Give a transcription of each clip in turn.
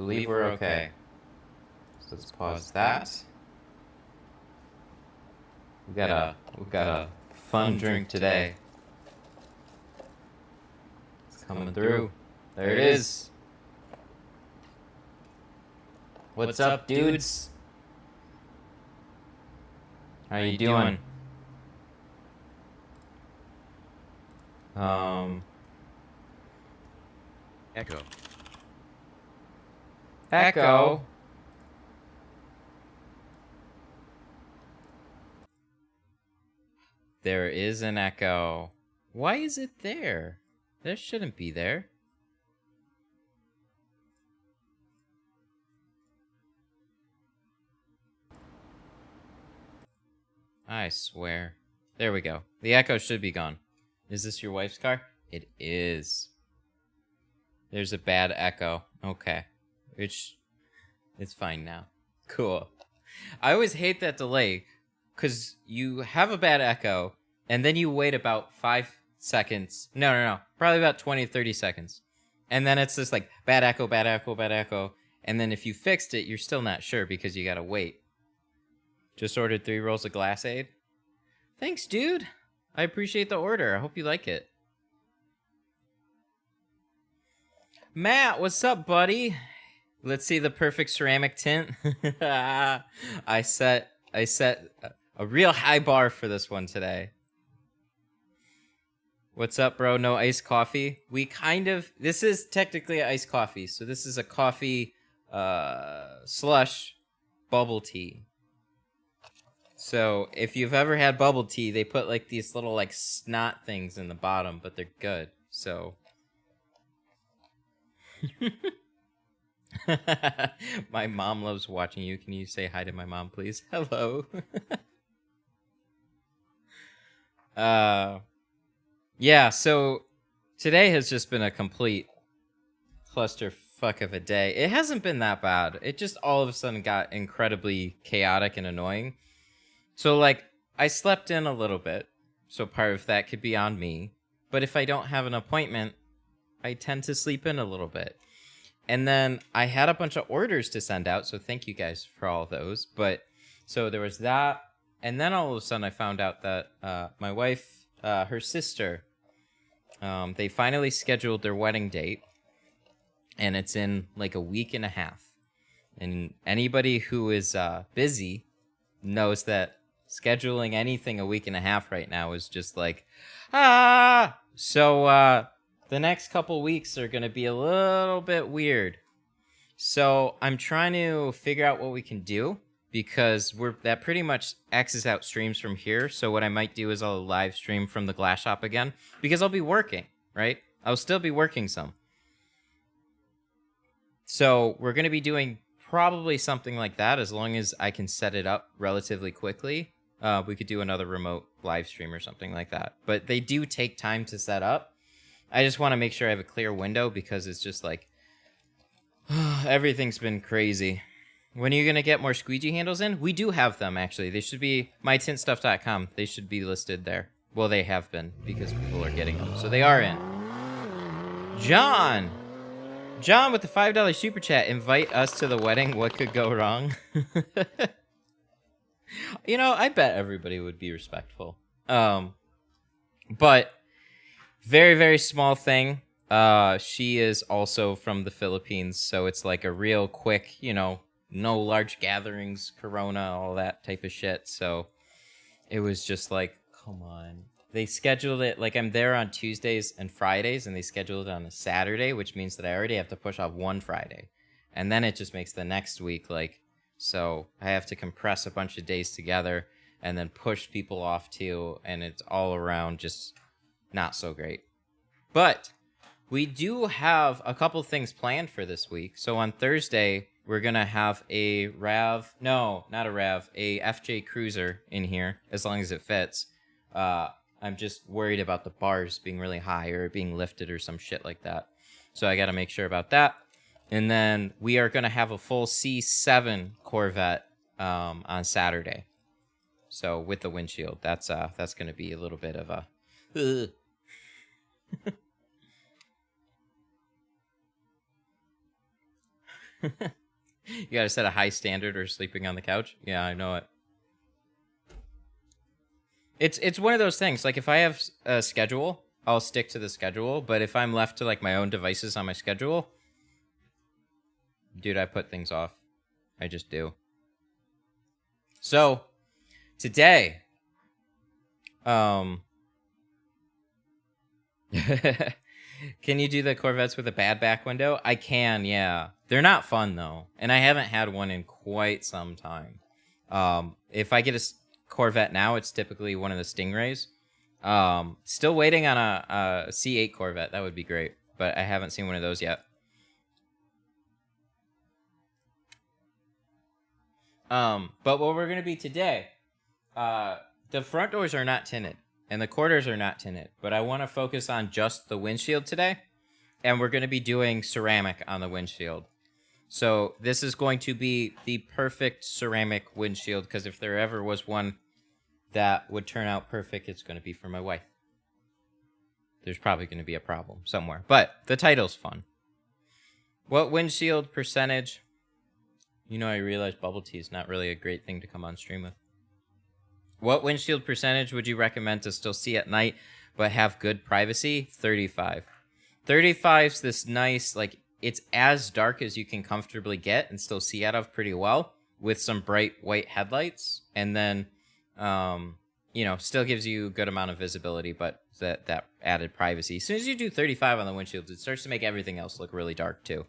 believe we're okay. So let's pause that. We've got a fun drink today. It's coming through. There it is. What's up, dudes? How you doing? Echo. Echo. There is an echo. Why is it there? There shouldn't be there. I swear. There we go. The echo should be gone. Is this your wife's car? It is. There's a bad echo. Okay. It's fine now. Cool. I always hate that delay because you have a bad echo and then you wait about 5 seconds. No. Probably about 20, 30 seconds. And then it's just like bad echo, bad echo, bad echo. And then if you fixed it, you're still not sure because you gotta wait. Just ordered 3 rolls of Glass Aid. Thanks, dude. I appreciate the order. I hope you like it. Matt, what's up, buddy? Let's see the perfect ceramic tint. I set a real high bar for this one today. What's up, bro? No iced coffee? This is technically iced coffee. So this is a coffee slush bubble tea. So if you've ever had bubble tea, they put like these little like snot things in the bottom, but they're good. So my mom loves watching you. Can you say hi to my mom, please? Hello. Yeah, so today has just been a complete clusterfuck of a day. It hasn't been that bad. It just all of a sudden got incredibly chaotic and annoying. So, like, I slept in a little bit, so part of that could be on me. But if I don't have an appointment, I tend to sleep in a little bit. And then I had a bunch of orders to send out, so thank you guys for all of those. But, so there was that, and then all of a sudden I found out that my wife, her sister, they finally scheduled their wedding date, and it's in like a week and a half. And anybody who is busy knows that scheduling anything a week and a half right now is just like, So, the next couple weeks are going to be a little bit weird. So, I'm trying to figure out what we can do because that pretty much X's out streams from here. So, what I might do is I'll live stream from the glass shop again because I'll be working, right? I'll still be working some. So, we're going to be doing probably something like that as long as I can set it up relatively quickly. We could do another remote live stream or something like that. But they do take time to set up. I just want to make sure I have a clear window because it's just like, everything's been crazy. When are you going to get more squeegee handles in? We do have them, actually. They should be mytintstuff.com. They should be listed there. Well, they have been because people are getting them. So they are in. John with the $5 super chat. Invite us to the wedding. What could go wrong? You know, I bet everybody would be respectful. But very, very small thing. She is also from the Philippines, so it's like a real quick, you know, no large gatherings, corona, all that type of shit. So it was just like, come on. They scheduled it, like I'm there on Tuesdays and Fridays, and they scheduled it on a Saturday, which means that I already have to push off one Friday. And then it just makes the next week like, so I have to compress a bunch of days together and then push people off too, and it's all around just not so great. But we do have a couple things planned for this week. So on Thursday, we're going to have a FJ Cruiser in here, as long as it fits. I'm just worried about the bars being really high or being lifted or some shit like that. So I got to make sure about that. And then we are going to have a full C7 Corvette on Saturday. So with the windshield, that's going to be a little bit of a... You gotta set a high standard or sleeping on the couch. Yeah, I know it. It's one of those things. Like if I have a schedule, I'll stick to the schedule. But if I'm left to like my own devices on my schedule, dude, I put things off. I just do. So today, can you do the Corvettes with a bad back window? I can, yeah. They're not fun though, and I haven't had one in quite some time. If I get a Corvette now, it's typically one of the Stingrays. Still waiting on a C8 Corvette. That would be great, but I haven't seen one of those yet. But what we're gonna be today, the front doors are not tinted and the quarters are not tinted, but I want to focus on just the windshield today, and we're gonna be doing ceramic on the windshield. So this is going to be the perfect ceramic windshield, because if there ever was one that would turn out perfect, it's going to be for my wife. There's probably going to be a problem somewhere, but the title's fun. What windshield percentage? You know, I realize bubble tea is not really a great thing to come on stream with. What windshield percentage would you recommend to still see at night but have good privacy? 35. 35's this nice, like, it's as dark as you can comfortably get and still see out of pretty well with some bright white headlights. And then, you know, still gives you a good amount of visibility, but that added privacy. As soon as you do 35 on the windshield, it starts to make everything else look really dark too.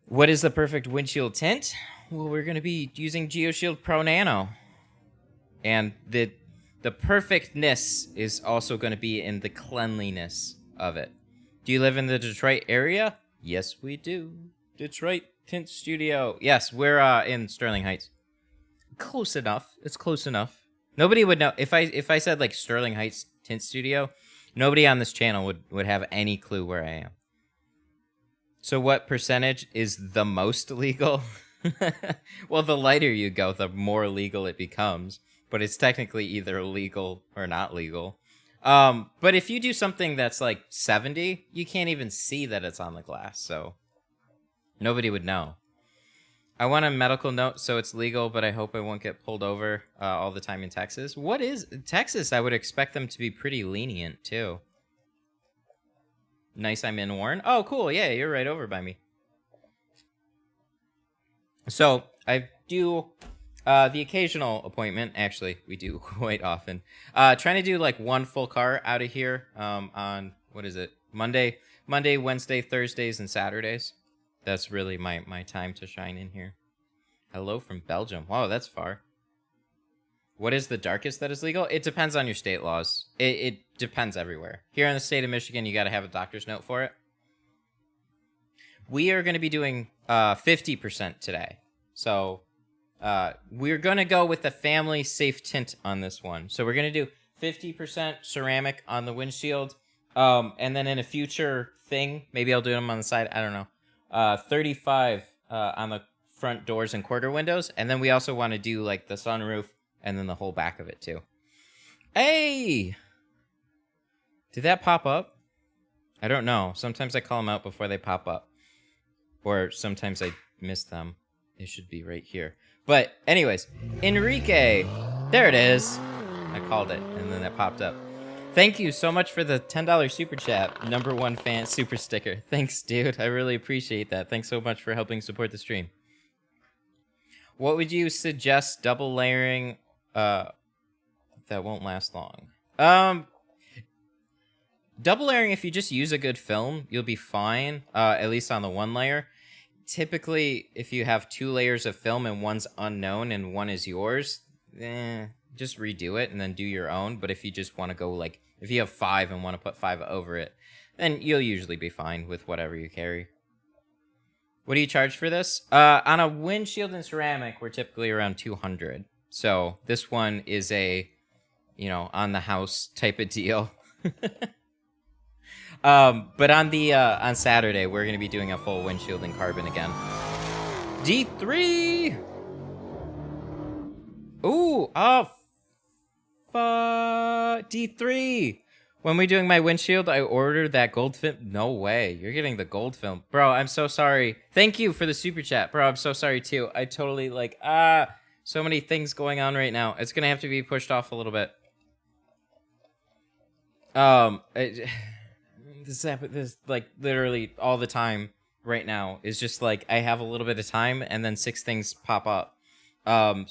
What is the perfect windshield tint? Well, we're going to be using GeoShield Pro Nano. And the perfectness is also going to be in the cleanliness of it. Do you live in the Detroit area? Yes, we do. Detroit Tint Studio. Yes, we're in Sterling Heights. Close enough. It's close enough. Nobody would know if I said like Sterling Heights Tint Studio. Nobody on this channel would have any clue where I am. So what percentage is the most legal? Well, the lighter you go, the more legal it becomes. But it's technically either legal or not legal. But if you do something that's like 70, you can't even see that it's on the glass, so nobody would know. I want a medical note so it's legal, but I hope I won't get pulled over all the time in Texas. What is Texas? I would expect them to be pretty lenient too. Nice, I'm in Warren. Oh, cool. Yeah, you're right over by me. So I do the occasional appointment. Actually, we do quite often. Trying to do like one full car out of here on, what is it? Monday, Wednesday, Thursdays, and Saturdays. That's really my time to shine in here. Hello from Belgium. Wow, that's far. What is the darkest that is legal? It depends on your state laws. It depends everywhere. Here in the state of Michigan, you got to have a doctor's note for it. We are going to be doing 50% today. So we're going to go with the family safe tint on this one. So we're going to do 50% ceramic on the windshield. And then in a future thing, maybe I'll do them on the side. I don't know. 35 on the front doors and quarter windows. And then we also want to do like the sunroof and then the whole back of it too. Hey! Did that pop up? I don't know. Sometimes I call them out before they pop up. Or sometimes I miss them. They should be right here. But anyways, Enrique. There it is. I called it and then it popped up. Thank you so much for the $10 super chat. #1 fan super sticker. Thanks, dude. I really appreciate that. Thanks so much for helping support the stream. What would you suggest double layering? That won't last long. Double layering, if you just use a good film, you'll be fine, at least on the one layer. Typically, if you have 2 layers of film and one's unknown and one is yours, just redo it and then do your own. But if you just want to go like, if you have 5 and want to put 5 over it, then you'll usually be fine with whatever you carry. What do you charge for this? On a windshield and ceramic, we're typically around 200. So this one is a, you know, on the house type of deal. But on Saturday, we're going to be doing a full windshield and carbon again. D3! Ooh, D3! When we doing my windshield, I ordered that gold film. No way. You're getting the gold film. Bro, I'm so sorry. Thank you for the super chat. Bro, I'm so sorry too. I totally like, so many things going on right now. It's going to have to be pushed off a little bit. This like literally all the time right now is just like I have a little bit of time and then 6 things pop up.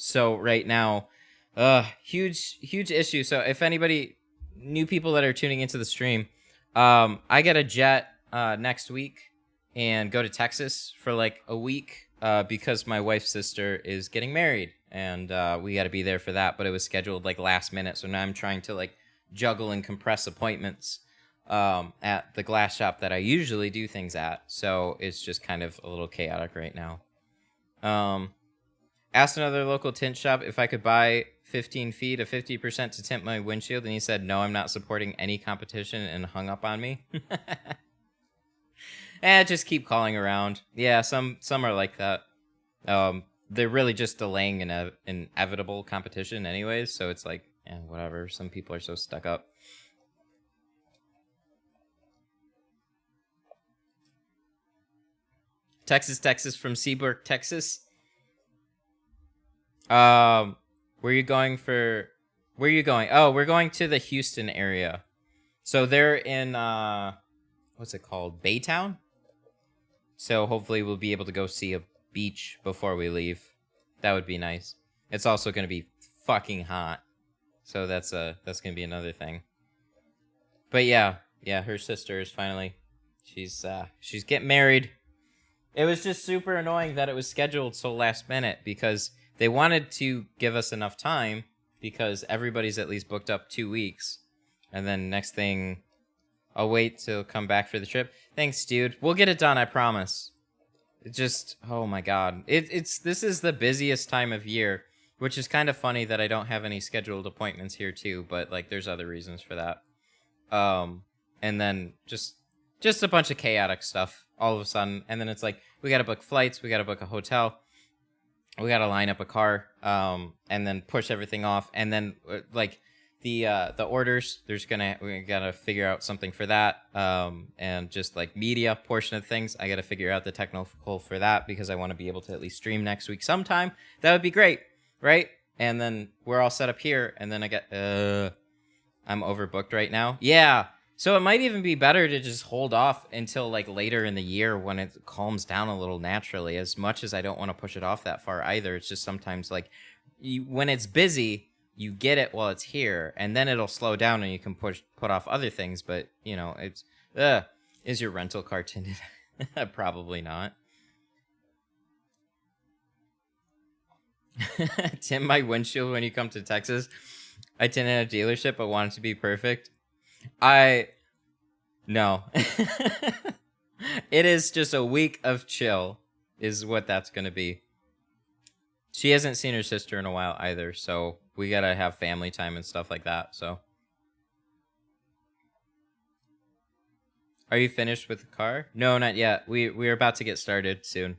So right now, huge issue. So if anybody, new people that are tuning into the stream, I get a jet next week and go to Texas for like a week because my wife's sister is getting married and we got to be there for that. But it was scheduled like last minute, so now I'm trying to like juggle and compress appointments at the glass shop that I usually do things at. So it's just kind of a little chaotic right now. Asked another local tint shop if I could buy 15 feet of 50% to tint my windshield, and he said, no, I'm not supporting any competition, and hung up on me. Just keep calling around. Yeah, some are like that. They're really just delaying an inevitable competition anyways, so it's like, whatever. Some people are so stuck up. Texas from Seabrook, Texas. Where are you going? Oh, we're going to the Houston area. So they're in, what's it called? Baytown? So hopefully we'll be able to go see a beach before we leave. That would be nice. It's also going to be fucking hot. So that's going to be another thing. But yeah, her sister is finally, she's getting married. It was just super annoying that it was scheduled so last minute because they wanted to give us enough time because everybody's at least booked up 2 weeks. And then next thing, I'll wait to come back for the trip. Thanks, dude. We'll get it done, I promise. It just, oh my God. This is the busiest time of year, which is kind of funny that I don't have any scheduled appointments here too, but like there's other reasons for that. And then just a bunch of chaotic stuff all of a sudden. And then it's like, we got to book flights, we got to book a hotel, we got to line up a car, and then push everything off. And then like the orders, we got to figure out something for that. And just like media portion of things, I got to figure out the technical for that because I want to be able to at least stream next week sometime. That would be great, right? And then we're all set up here. And then I'm overbooked right now. Yeah. So it might even be better to just hold off until like later in the year when it calms down a little naturally, as much as I don't want to push it off that far either. It's just sometimes like when it's busy, you get it while it's here and then it'll slow down and you can put off other things. But you know, it's, is your rental car tinted? Probably not. Tint my windshield when you come to Texas. I tint in a dealership, but want it to be perfect. No. It is just a week of chill is what that's going to be. She hasn't seen her sister in a while either, so we got to have family time and stuff like that, so. Are you finished with the car? No, not yet. We're about to get started soon.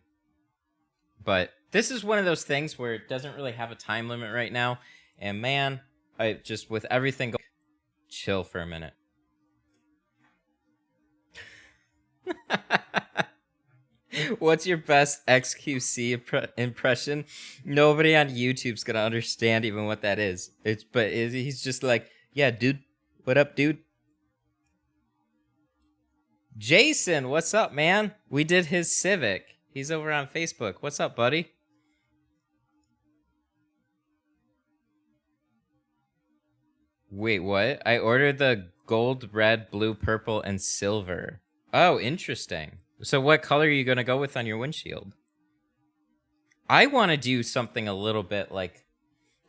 But this is one of those things where it doesn't really have a time limit right now. And man, I just, with everything going, chill for a minute. What's your best XQC impression? Nobody on YouTube's gonna understand even what that is. He's just like, yeah, dude. What up, dude? Jason, what's up, man? We did his Civic. He's over on Facebook. What's up, buddy? Wait, what? I ordered the gold, red, blue, purple, and silver. Oh, interesting. So what color are you going to go with on your windshield? I want to do something a little bit like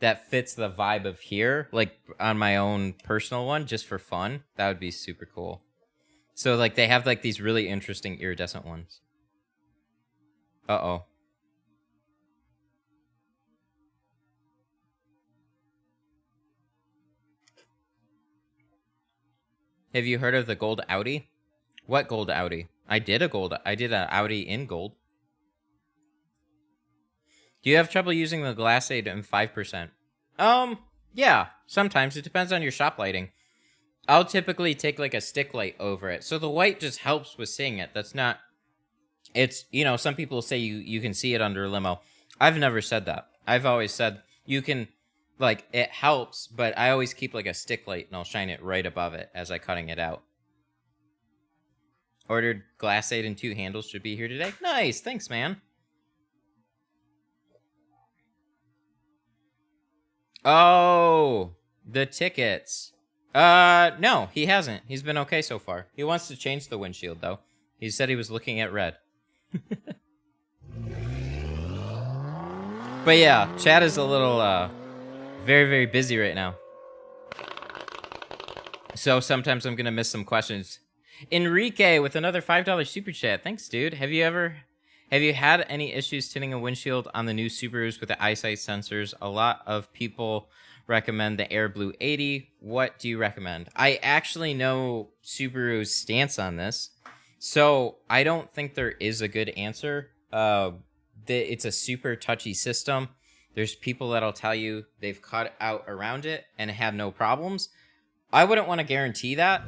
that fits the vibe of here, like on my own personal one, just for fun. That would be super cool. So like they have like these really interesting iridescent ones. Uh-oh. Have you heard of the gold Audi? What gold Audi? I did an Audi in gold. Do you have trouble using the glass aid in 5%? Yeah, sometimes. It depends on your shop lighting. I'll typically take like a stick light over it. So the white just helps with seeing it. That's not, it's, you know, some people say you can see it under a limo. I've never said that. I've always said you can, like, it helps, but I always keep like a stick light and I'll shine it right above it as I cutting it out. Ordered glass 8 and 2 handles should be here today. Nice, thanks, man. Oh, the tickets. No, he hasn't. He's been okay so far. He wants to change the windshield, though. He said he was looking at red. But yeah, chat is a little, very, very busy right now. So sometimes I'm gonna miss some questions. Enrique with another $5 super chat. Thanks, dude. Have you had any issues tinting a windshield on the new Subarus with the eyesight sensors? A lot of people recommend the Air Blue 80. What do you recommend? I actually know Subaru's stance on this, so I don't think there is a good answer. It's a super touchy system. There's people that'll tell you they've cut out around it and had no problems. I wouldn't want to guarantee that.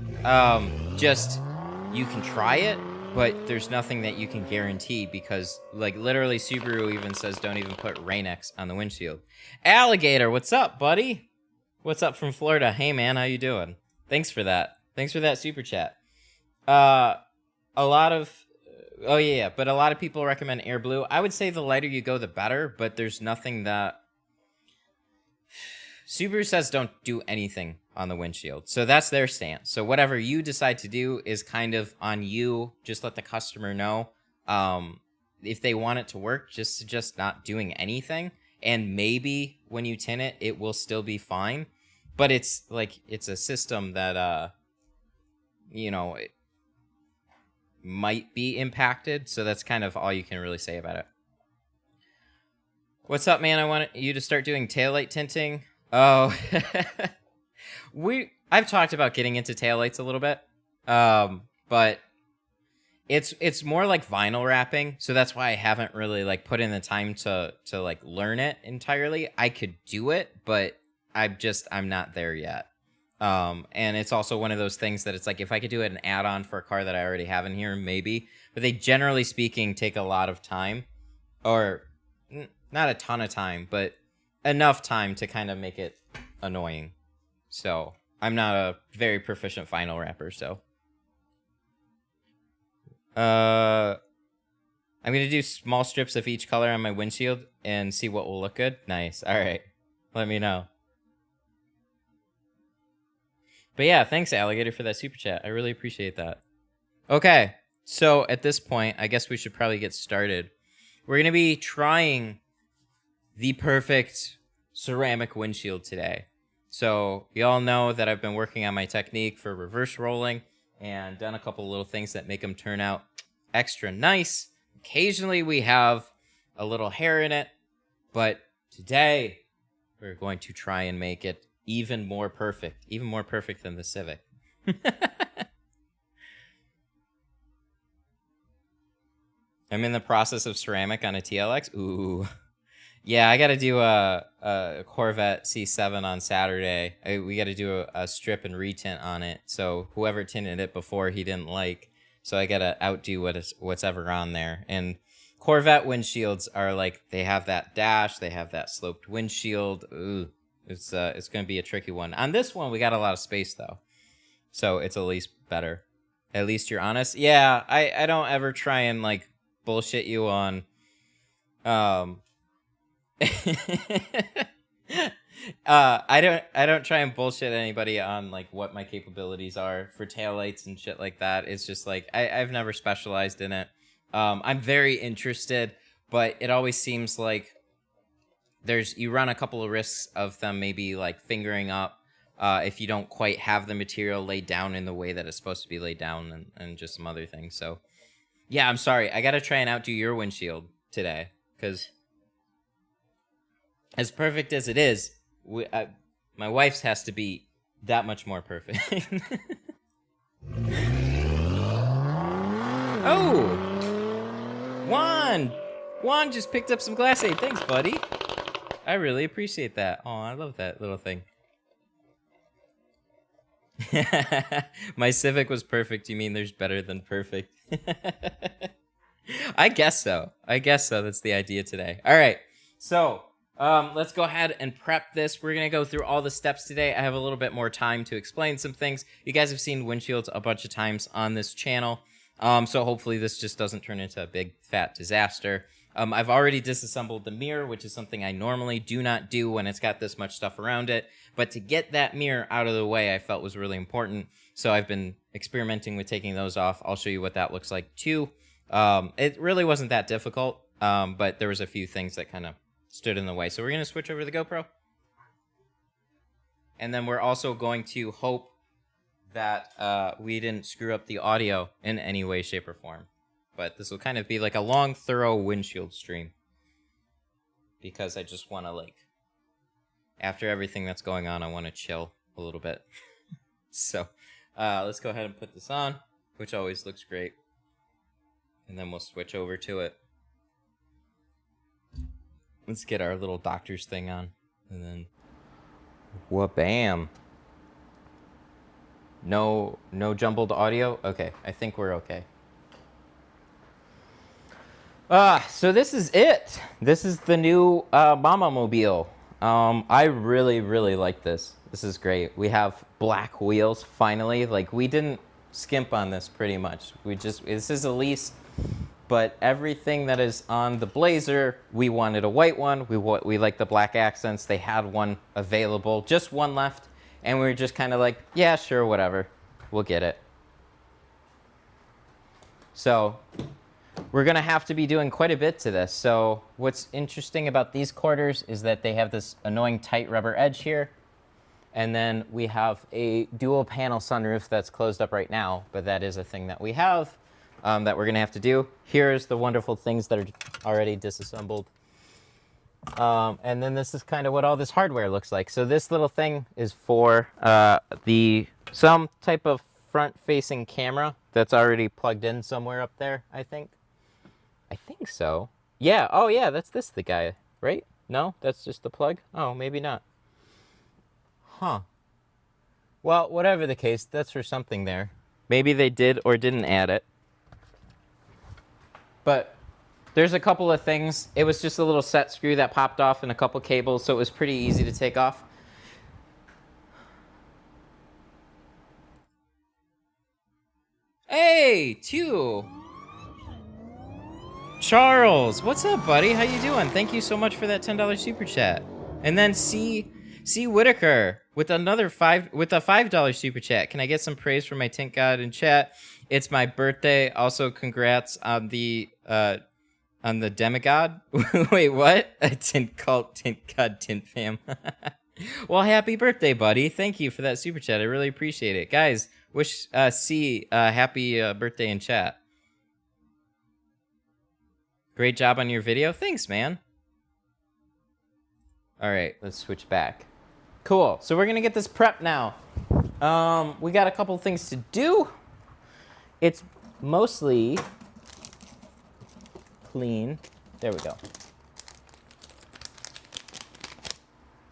Just, you can try it, but there's nothing that you can guarantee because, like, literally Subaru even says don't even put Rain-X on the windshield. Alligator, what's up, buddy? What's up from Florida? Hey, man, how you doing? Thanks for that. Thanks for that super chat. A lot of people recommend Air Blue. I would say the lighter you go, the better, but there's nothing that... Subaru says don't do anything on the windshield. So that's their stance. So whatever you decide to do is kind of on you. Just let the customer know. If they want it to work, just not doing anything. And maybe when you tint it, it will still be fine. But it's like, it's a system that, it might be impacted. So that's kind of all you can really say about it. What's up, man? I want you to start doing taillight tinting. Oh, I've talked about getting into taillights a little bit, but it's more like vinyl wrapping, so that's why I haven't really like put in the time to like learn it entirely. I could do it, but I'm not there yet. And it's also one of those things that it's like if I could do it an add-on for a car that I already have in here, maybe, but they generally speaking take a lot of time, or not a ton of time, but enough time to kind of make it annoying. So I'm not a very proficient vinyl wrapper, so I'm gonna do small strips of each color on my windshield and see what will look good. Nice. All right, let me know. But yeah, thanks, Alligator, for that super chat. I really appreciate that. Okay, so at this point, I guess we should probably get started. We're gonna be trying the perfect ceramic windshield today. So you all know that I've been working on my technique for reverse rolling and done a couple little things that make them turn out extra nice. Occasionally we have a little hair in it, but today we're going to try and make it even more perfect than the Civic. I'm in the process of ceramic on a TLX. Ooh. Yeah, I got to do a Corvette C7 on Saturday. We got to do a strip and retint on it. So whoever tinted it before, he didn't like. So I got to outdo what's ever on there. And Corvette windshields are like, they have that dash, they have that sloped windshield. Ooh, it's going to be a tricky one. On this one, we got a lot of space though. So it's at least better. At least you're honest. Yeah, I don't ever try and like bullshit you on I don't try and bullshit anybody on like what my capabilities are for taillights and shit like that. It's just like I've never specialized in it. I'm very interested, but it always seems like you run a couple of risks of them maybe like fingering up if you don't quite have the material laid down in the way that it's supposed to be laid down, and just some other things. So yeah, I'm sorry. I gotta try and outdo your windshield today, because as perfect as it is, my wife's has to be that much more perfect. Oh! Juan just picked up some glass aid. Thanks, buddy. I really appreciate that. Oh, I love that little thing. My Civic was perfect. You mean there's better than perfect? I guess so. That's the idea today. All right. So let's go ahead and prep this. We're going to go through all the steps today. I have a little bit more time to explain some things. You guys have seen windshields a bunch of times on this channel. So hopefully this just doesn't turn into a big fat disaster. I've already disassembled the mirror, which is something I normally do not do when it's got this much stuff around it. But to get that mirror out of the way, I felt was really important. So I've been experimenting with taking those off. I'll show you what that looks like too. It really wasn't that difficult, but there was a few things that kind of stood in the way. So we're going to switch over to the GoPro. And then we're also going to hope that we didn't screw up the audio in any way, shape, or form. But this will kind of be like a long, thorough windshield stream. Because I just want to, like, after everything that's going on, I want to chill a little bit. So, let's go ahead and put this on, which always looks great. And then we'll switch over to it. Let's get our little doctor's thing on. And then, wha-bam. No jumbled audio? Okay, I think we're okay. So this is it. This is the new Mama Mobile. I really, really like this. This is great. We have black wheels, finally. Like, we didn't skimp on this pretty much. This is a lease, but everything that is on the Blazer, we wanted a white one. We like the black accents. They had one available, just one left. And we were just kind of like, yeah, sure, whatever. We'll get it. So we're going to have to be doing quite a bit to this. So what's interesting about these quarters is that they have this annoying tight rubber edge here. And then we have a dual panel sunroof that's closed up right now. But that is a thing that we have that we're going to have to do. Here's the wonderful things that are already disassembled. And then this is kind of what all this hardware looks like. So this little thing is for some type of front-facing camera that's already plugged in somewhere up there, I think. I think so. Yeah, oh yeah, that's the guy, right? No, that's just the plug? Oh, maybe not. Huh. Well, whatever the case, that's for something there. Maybe they did or didn't add it. But there's a couple of things. It was just a little set screw that popped off and a couple cables, so it was pretty easy to take off. Hey, two. Charles, what's up, buddy? How you doing? Thank you so much for that $10 super chat. And then C. Whitaker with a $5 super chat. Can I get some praise from my tint god in chat? It's my birthday. Also, congrats on the demigod. Wait, what? A tint cult, tint god, tint fam. Well, happy birthday, buddy. Thank you for that super chat. I really appreciate it. Guys, wish C happy birthday in chat. Great job on your video. Thanks, man. All right, let's switch back. Cool. So we're going to get this prep now. We got a couple things to do. It's mostly clean. There we go.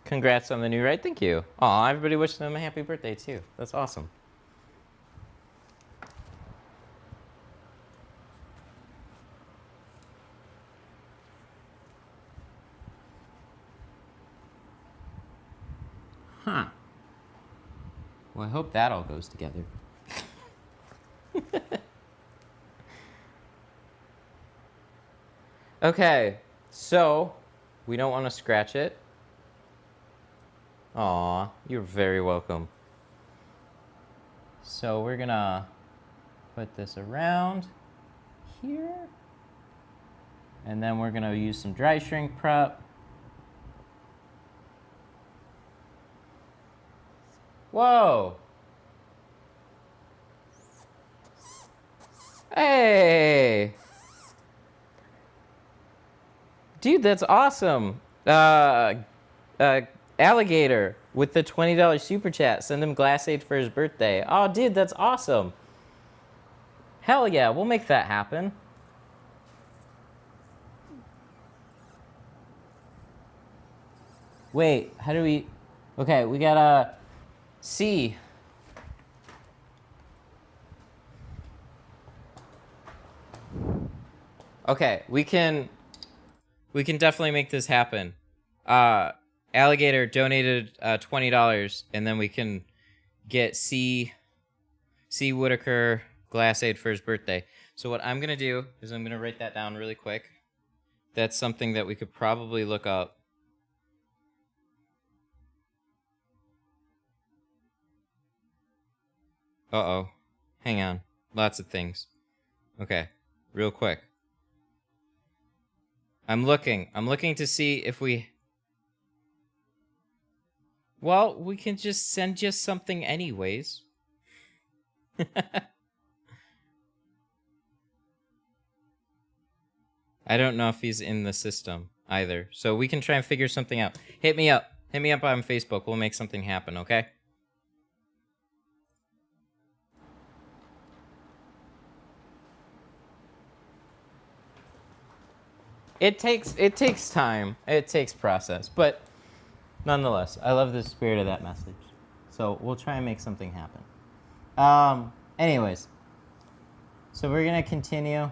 Congrats on the new ride. Thank you. Aw, everybody wished them a happy birthday, too. That's awesome. Huh. Well, I hope that all goes together. Okay, so we don't want to scratch it. Aw, you're very welcome. So we're gonna put this around here. And then we're gonna use some dry shrink prep. Whoa. Hey. Dude, that's awesome. Alligator with the $20 super chat. Send him glass aid for his birthday. Oh, dude, that's awesome. Hell yeah, we'll make that happen. Wait, how do we... Okay, we gotta... C. Okay, we can definitely make this happen. Alligator donated $20, and then we can get C. Whitaker glass aid for his birthday. So what I'm gonna do is I'm gonna write that down really quick. That's something that we could probably look up. Uh-oh. Hang on. Lots of things. Okay. Real quick. I'm looking to see if we... Well, we can just send you something anyways. I don't know if he's in the system either. So we can try and figure something out. Hit me up. Hit me up on Facebook. We'll make something happen, okay? It takes time. It takes process. But nonetheless, I love the spirit of that message. So we'll try and make something happen. Anyways. So we're going to continue.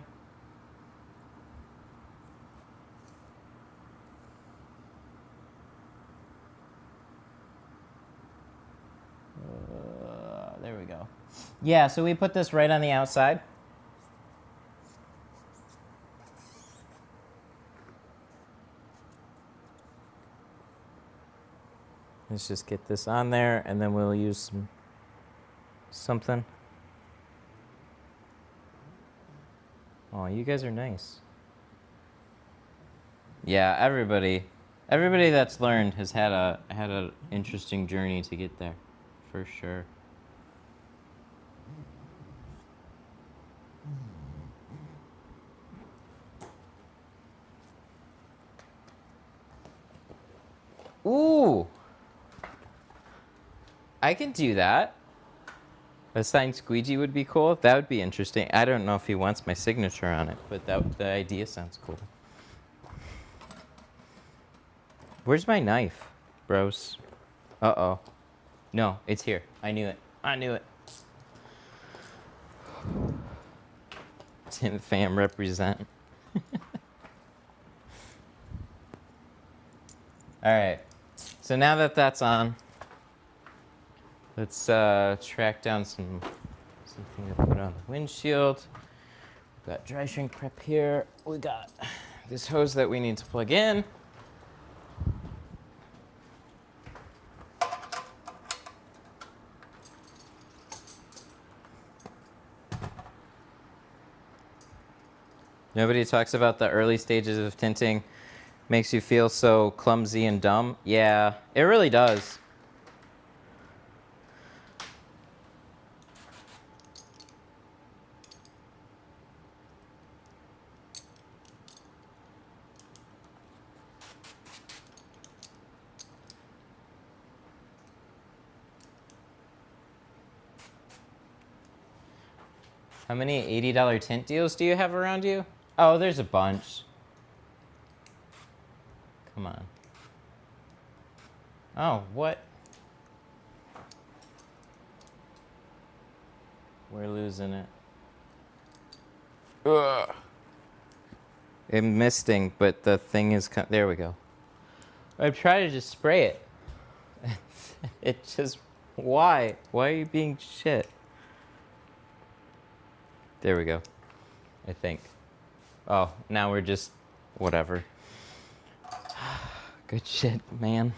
There we go. Yeah, so we put this right on the outside. Let's just get this on there, and then we'll use something. Oh, you guys are nice. Yeah, everybody that's learned has had a interesting journey to get there, for sure. Ooh! I can do that. A signed squeegee would be cool. That would be interesting. I don't know if he wants my signature on it, but the idea sounds cool. Where's my knife, bros? Uh-oh. No, it's here. I knew it. I knew it. Tint fam represent. All right. So now that that's on, let's track down something to put on the windshield. We've got dry shrink prep here. We got this hose that we need to plug in. Nobody talks about the early stages of tinting. Makes you feel so clumsy and dumb. Yeah, it really does. How many $80 tint deals do you have around you? Oh, there's a bunch. Come on. Oh, what? We're losing it. Ugh. I'm misting, but the thing is... There we go. I try to just spray it. It just... Why? Why are you being shit? There we go. I think. Oh, now we're just... Whatever. Good shit, man.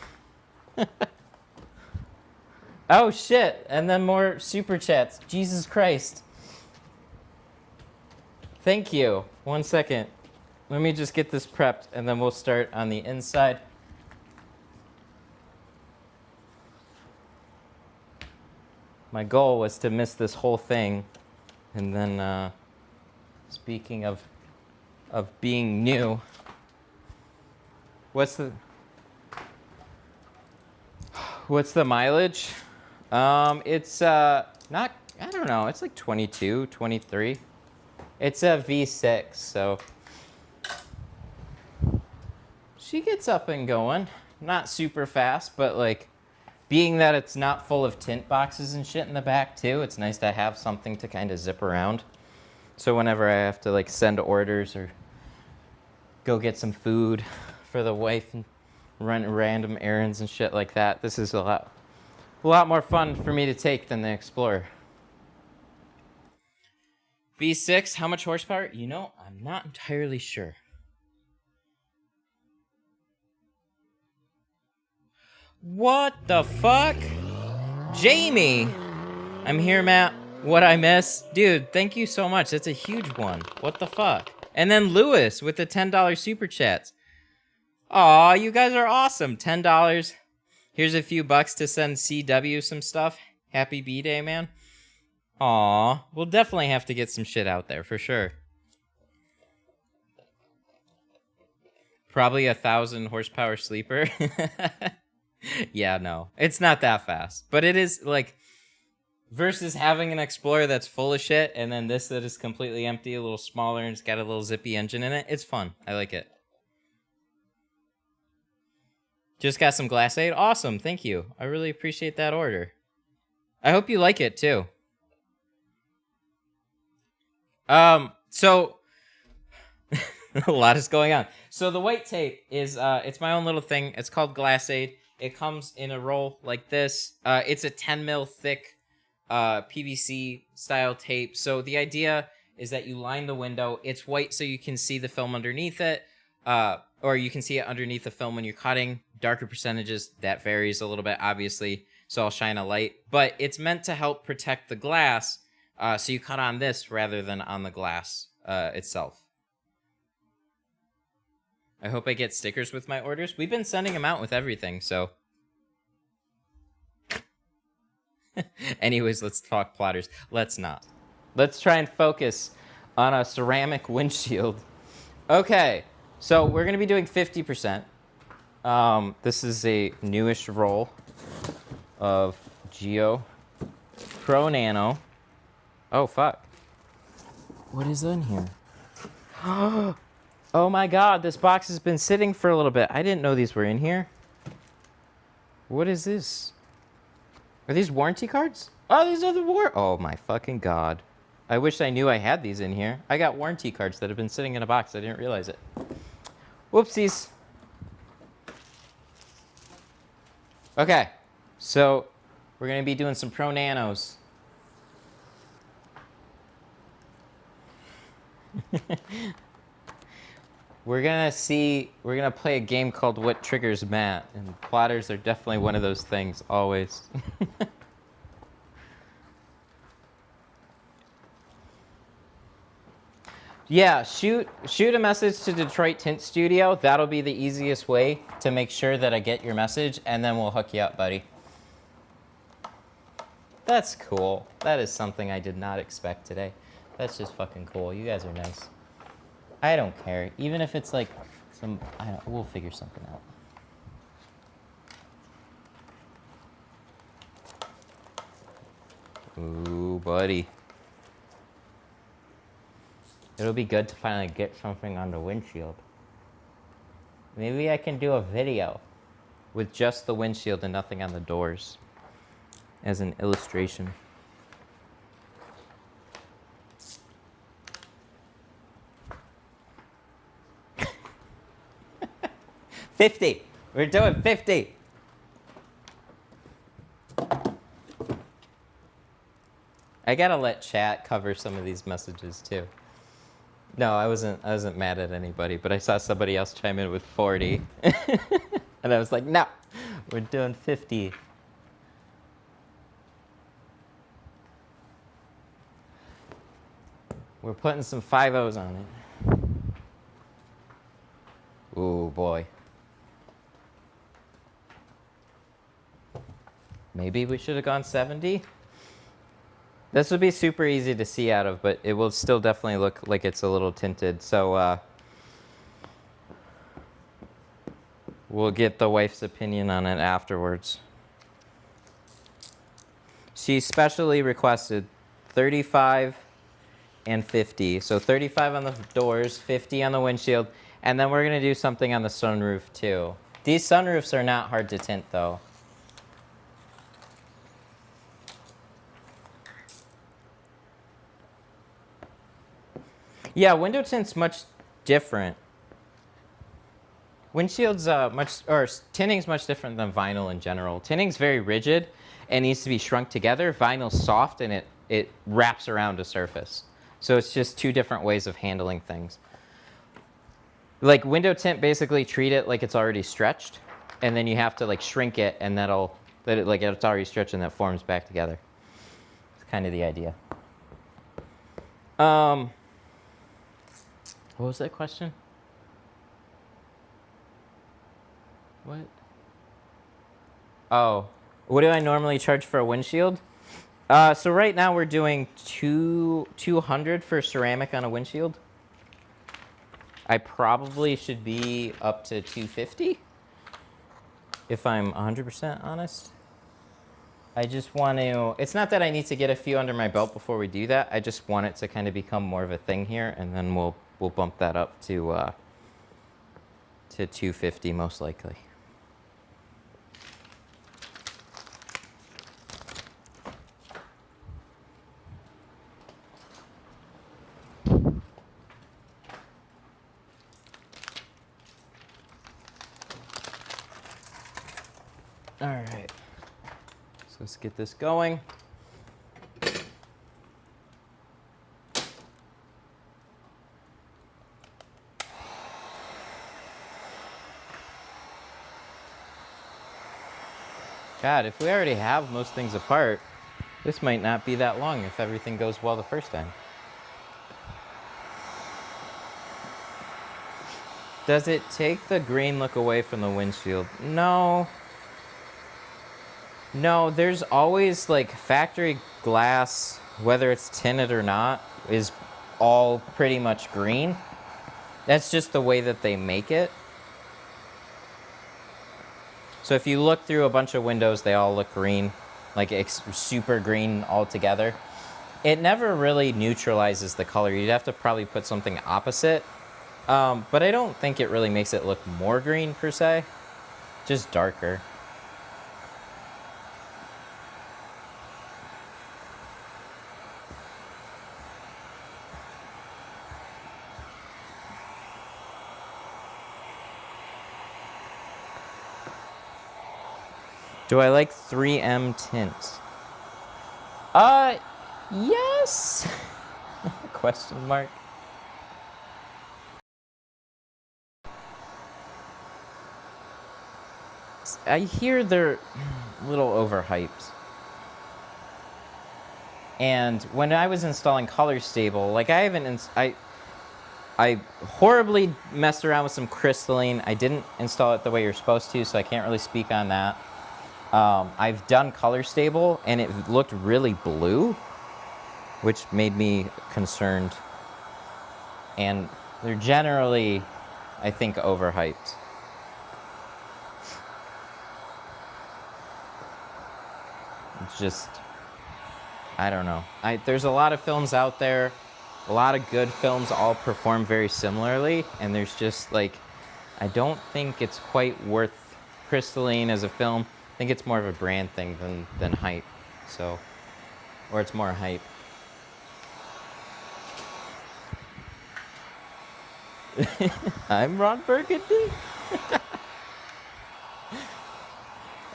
Oh, shit. And then more super chats. Jesus Christ. Thank you. 1 second. Let me just get this prepped, and then we'll start on the inside. My goal was to miss this whole thing. And then, speaking of being new, what's the mileage? It's not, I don't know, it's like 22, 23. It's a V6, so she gets up and going. Not super fast, but like, being that it's not full of tint boxes and shit in the back too, it's nice to have something to kind of zip around. So whenever I have to like send orders or go get some food for the wife and run random errands and shit like that. This is a lot more fun for me to take than the Explorer. V6, how much horsepower? You know, I'm not entirely sure. What the fuck? Jamie! I'm here, Matt. What I miss? Dude, thank you so much. That's a huge one. What the fuck? And then Lewis with the $10 super chats. Aw, you guys are awesome. $10. Here's a few bucks to send CW some stuff. Happy B-Day, man. Aw, we'll definitely have to get some shit out there, for sure. Probably 1,000 horsepower sleeper. Yeah, no. It's not that fast. But it is, like, versus having an Explorer that's full of shit, and then this that is completely empty, a little smaller, and it's got a little zippy engine in it. It's fun. I like it. Just got some Glass Aid. Awesome. Thank you. I really appreciate that order. I hope you like it, too. So a lot is going on. So the white tape is it's my own little thing. It's called Glass Aid. It comes in a roll like this. It's a 10 mil thick PVC style tape. So the idea is that you line the window. It's white so you can see the film underneath it, or you can see it underneath the film when you're cutting. Darker percentages, that varies a little bit, obviously, so I'll shine a light. But it's meant to help protect the glass, so you cut on this rather than on the glass itself. I hope I get stickers with my orders. We've been sending them out with everything, so... Anyways, let's talk plotters. Let's not. Let's try and focus on a ceramic windshield. Okay, so we're going to be doing 50%. This is a newish roll of Geo Pro Nano. Oh, fuck. What is in here? Oh my god, this box has been sitting for a little bit. I didn't know these were in here. What is this? Are these warranty cards? Oh, these are the oh my fucking god. I wish I knew I had these in here. I got warranty cards that have been sitting in a box. I didn't realize it. Whoopsies. Okay, so we're going to be doing some Pro Nanos. We're going to play a game called What Triggers Matt, and plotters are definitely one of those things, always. Yeah, shoot a message to Detroit Tint Studio. That'll be the easiest way to make sure that I get your message, and then we'll hook you up, buddy. That's cool. That is something I did not expect today. That's just fucking cool. You guys are nice. I don't care. Even if it's like some, we'll figure something out. Ooh, buddy. It'll be good to finally get something on the windshield. Maybe I can do a video with just the windshield and nothing on the doors as an illustration. $50. We're doing $50. I gotta let chat cover some of these messages too. No, I wasn't mad at anybody, but I saw somebody else chime in with 40. And I was like, no, we're doing 50. We're putting some 5-0s on it. Ooh, boy. Maybe we should have gone 70? This would be super easy to see out of, but it will still definitely look like it's a little tinted. So we'll get the wife's opinion on it afterwards. She specially requested 35 and 50. So 35 on the doors, 50 on the windshield, and then we're going to do something on the sunroof too. These sunroofs are not hard to tint though. Yeah, window tint's much different. Windshield's tinting's much different than vinyl in general. Tinting's very rigid and needs to be shrunk together. Vinyl's soft and it wraps around a surface. So it's just two different ways of handling things. Like window tint, basically treat it like it's already stretched, and then you have to like shrink it, and it's already stretched and that forms back together. It's kind of the idea. What was that question? What? Oh, what do I normally charge for a windshield? So right now we're doing 200 for ceramic on a windshield. I probably should be up to 250 if I'm 100% honest. I just want to, it's not that I need to get a few under my belt before we do that. I just want it to kind of become more of a thing here, and then we'll bump that up to 250 most likely. All right, so let's get this going. God, if we already have most things apart, this might not be that long if everything goes well the first time. Does it take the green look away from the windshield? No. No, there's always like factory glass, whether it's tinted or not, is all pretty much green. That's just the way that they make it. So if you look through a bunch of windows, they all look green, like super green altogether. It never really neutralizes the color. You'd have to probably put something opposite. But I don't think it really makes it look more green per se, just darker. Do I like 3M tint? Yes. Question mark. I hear they're a little overhyped. And when I was installing Color Stable, like I horribly messed around with some crystalline. I didn't install it the way you're supposed to, so I can't really speak on that. I've done Color Stable, and it looked really blue, which made me concerned. And they're generally, I think, overhyped. It's just, I don't know. There's a lot of films out there. A lot of good films all perform very similarly, and there's just like, I don't think it's quite worth crystalline as a film. I think it's more of a brand thing than hype. So, or it's more hype. I'm Ron Burgundy.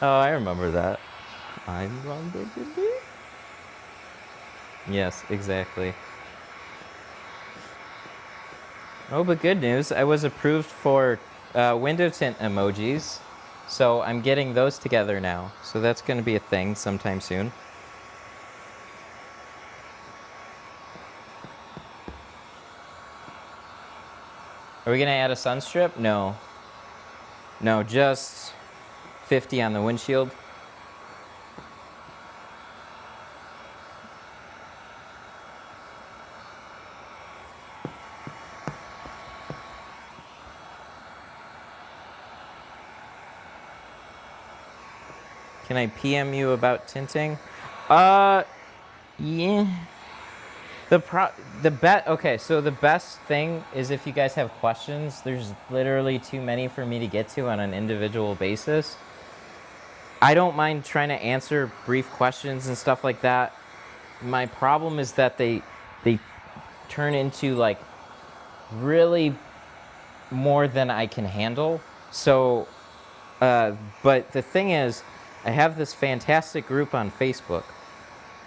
Oh, I remember that. I'm Ron Burgundy. Yes, exactly. Oh, but good news. I was approved for window tint emojis. So I'm getting those together now. So that's going to be a thing sometime soon. Are we going to add a sun strip? No. No, just 50 on the windshield. Can I PM you about tinting? Yeah. Okay, so the best thing is if you guys have questions, there's literally too many for me to get to on an individual basis. I don't mind trying to answer brief questions and stuff like that. My problem is that they turn into like really more than I can handle. So, but the thing is, I have this fantastic group on Facebook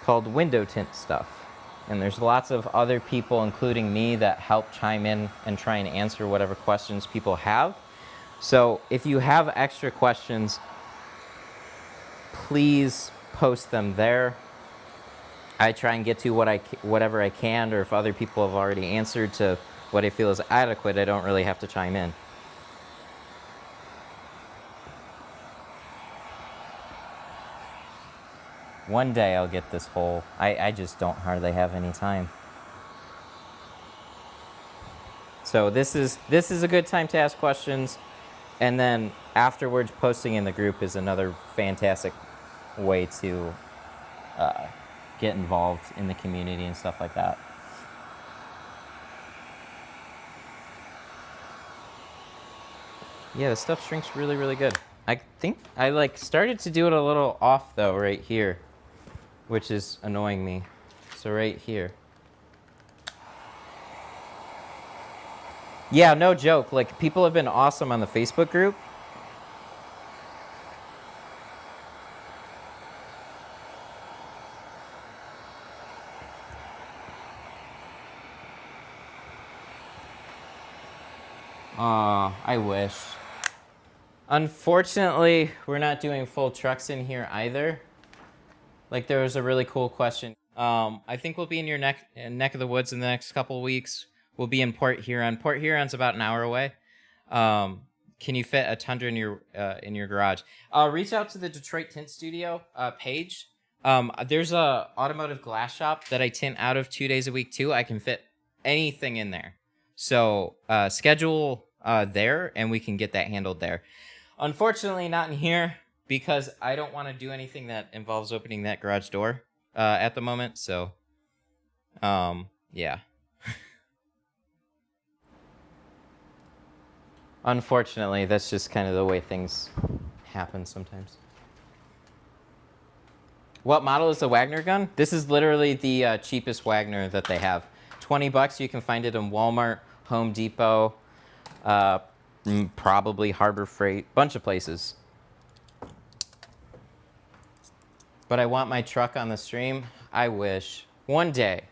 called Window Tint Stuff. And there's lots of other people, including me, that help chime in and try and answer whatever questions people have. So if you have extra questions, please post them there. I try and get to whatever I can, or if other people have already answered to what I feel is adequate, I don't really have to chime in. One day I'll get this whole, I just don't hardly have any time. So this is a good time to ask questions, and then afterwards posting in the group is another fantastic way to get involved in the community and stuff like that. Yeah, the stuff shrinks really, really good. I think I started to do it a little off though right here, which is annoying me. So right here. Yeah, no joke. Like, people have been awesome on the Facebook group. I wish. Unfortunately, we're not doing full trucks in here either. Like, there was a really cool question. I think we'll be in your neck of the woods in the next couple weeks. We'll be in Port Huron. Port Huron's about an hour away. Can you fit a Tundra in your garage? Reach out to the Detroit Tint Studio page. There's a automotive glass shop that I tint out of 2 days a week too. I can fit anything in there. So schedule there, and we can get that handled there. Unfortunately, not in here, because I don't want to do anything that involves opening that garage door at the moment. So, yeah. Unfortunately, that's just kind of the way things happen sometimes. What model is the Wagner gun? This is literally the cheapest Wagner that they have. $20, you can find it in Walmart, Home Depot, probably Harbor Freight, bunch of places. But I want my truck on the stream. I wish. One day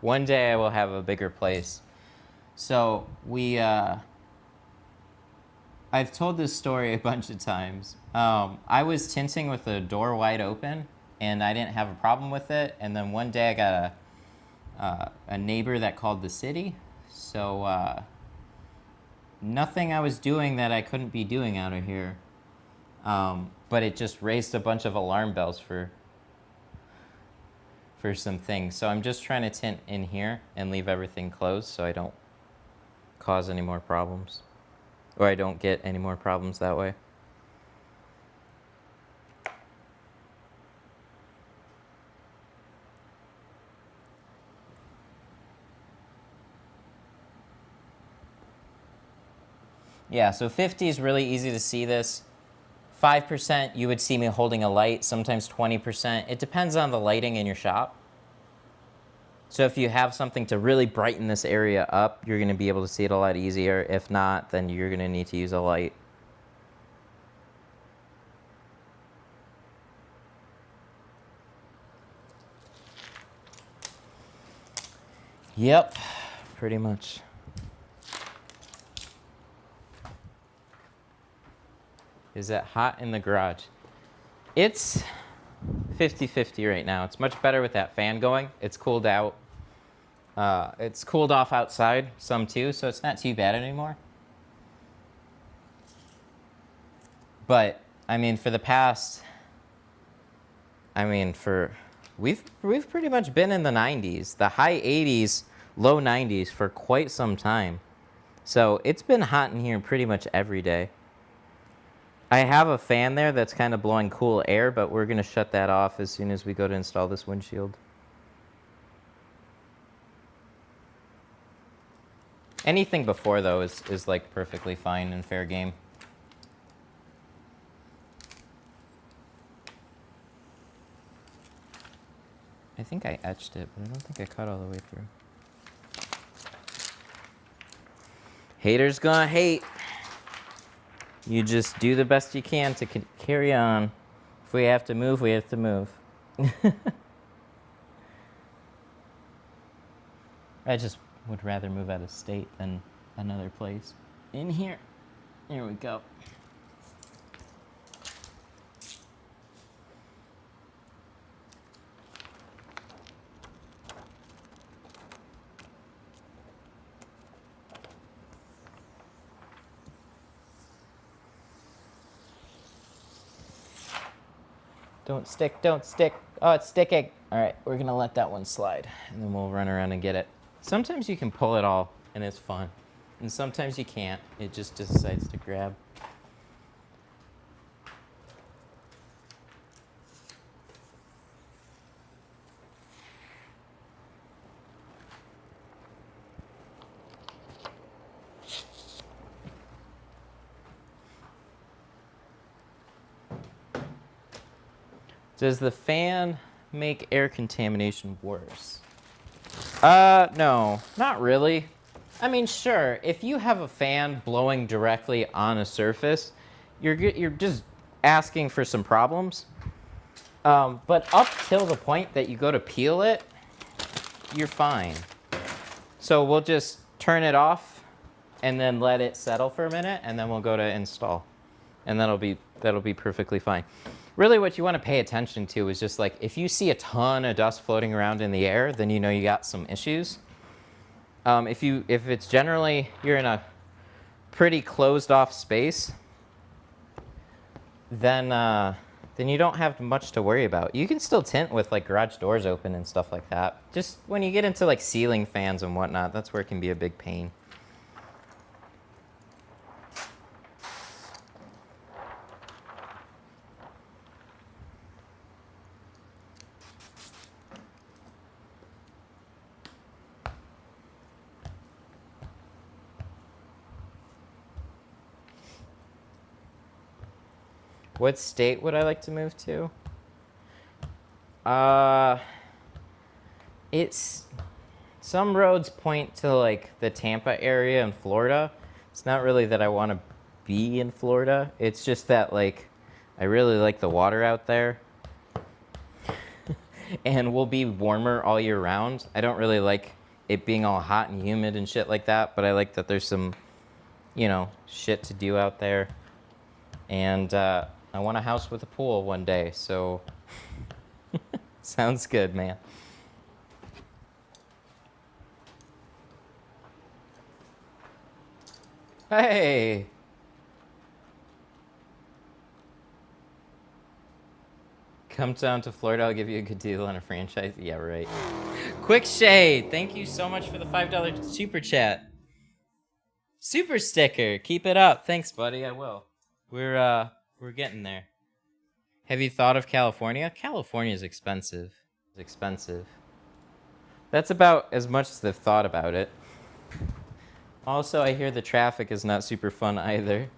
I will have a bigger place. So I've told this story a bunch of times. I was tinting with the door wide open, and I didn't have a problem with it. And then one day I got a neighbor that called the city. So nothing I was doing that I couldn't be doing out of here. But it just raised a bunch of alarm bells for some things. So I'm just trying to tint in here and leave everything closed so I don't cause any more problems. Or I don't get any more problems that way. Yeah, so 50 is really easy to see this. 5%, you would see me holding a light, sometimes 20%. It depends on the lighting in your shop. So if you have something to really brighten this area up, you're going to be able to see it a lot easier. If not, then you're going to need to use a light. Yep, pretty much. Is it hot in the garage? It's 50-50 right now. It's much better with that fan going. It's cooled out. It's cooled off outside some too, so it's not too bad anymore. But I mean, for the past, we've pretty much been in the 90s, the high 80s, low 90s for quite some time. So it's been hot in here pretty much every day. I have a fan there that's kind of blowing cool air, but we're going to shut that off as soon as we go to install this windshield. Anything before, though, is like perfectly fine and fair game. I think I etched it, but I don't think I cut all the way through. Haters gonna hate. You just do the best you can to carry on. If we have to move, we have to move. I just would rather move out of state than another place. In here. Here we go. Don't stick, don't stick. Oh, it's sticking. All right, we're gonna let that one slide and then we'll run around and get it. Sometimes you can pull it all and it's fun. And sometimes you can't. It just decides to grab. Does the fan make air contamination worse? No, not really. I mean, sure, if you have a fan blowing directly on a surface, you're just asking for some problems. But up till the point that you go to peel it, you're fine. So we'll just turn it off and then let it settle for a minute, and then we'll go to install. And that'll be perfectly fine. Really what you want to pay attention to is just like, if you see a ton of dust floating around in the air, then you know you got some issues. If it's generally, you're in a pretty closed off space, then you don't have much to worry about. You can still tint with like garage doors open and stuff like that. Just when you get into like ceiling fans and whatnot, that's where it can be a big pain. What state would I like to move to? Some roads point to like the Tampa area in Florida. It's not really that I want to be in Florida. It's just that like I really like the water out there. And we'll be warmer all year round. I don't really like it being all hot and humid and shit like that, but I like that there's some, you know, shit to do out there. And I want a house with a pool one day, so sounds good, man. Hey! Come down to Florida, I'll give you a good deal on a franchise. Yeah, right. Quick Shade, thank you so much for the $5 super chat. Super sticker, keep it up. Thanks, buddy, I will. We're getting there. Have you thought of California? California is expensive. It's expensive. That's about as much as they've thought about it. Also, I hear the traffic is not super fun either.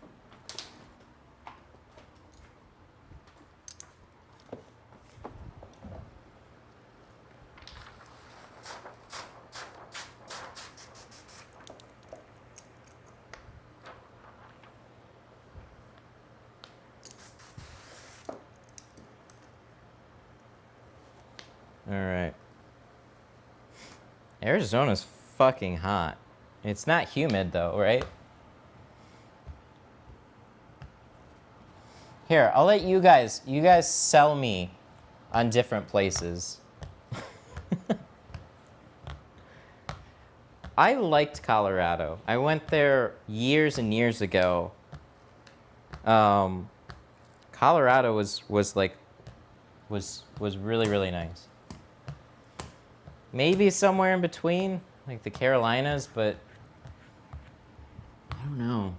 All right. Arizona's fucking hot. It's not humid though, right? Here, I'll let you guys sell me on different places. I liked Colorado. I went there years and years ago. Colorado was really, really nice. Maybe somewhere in between, like the Carolinas, but I don't know.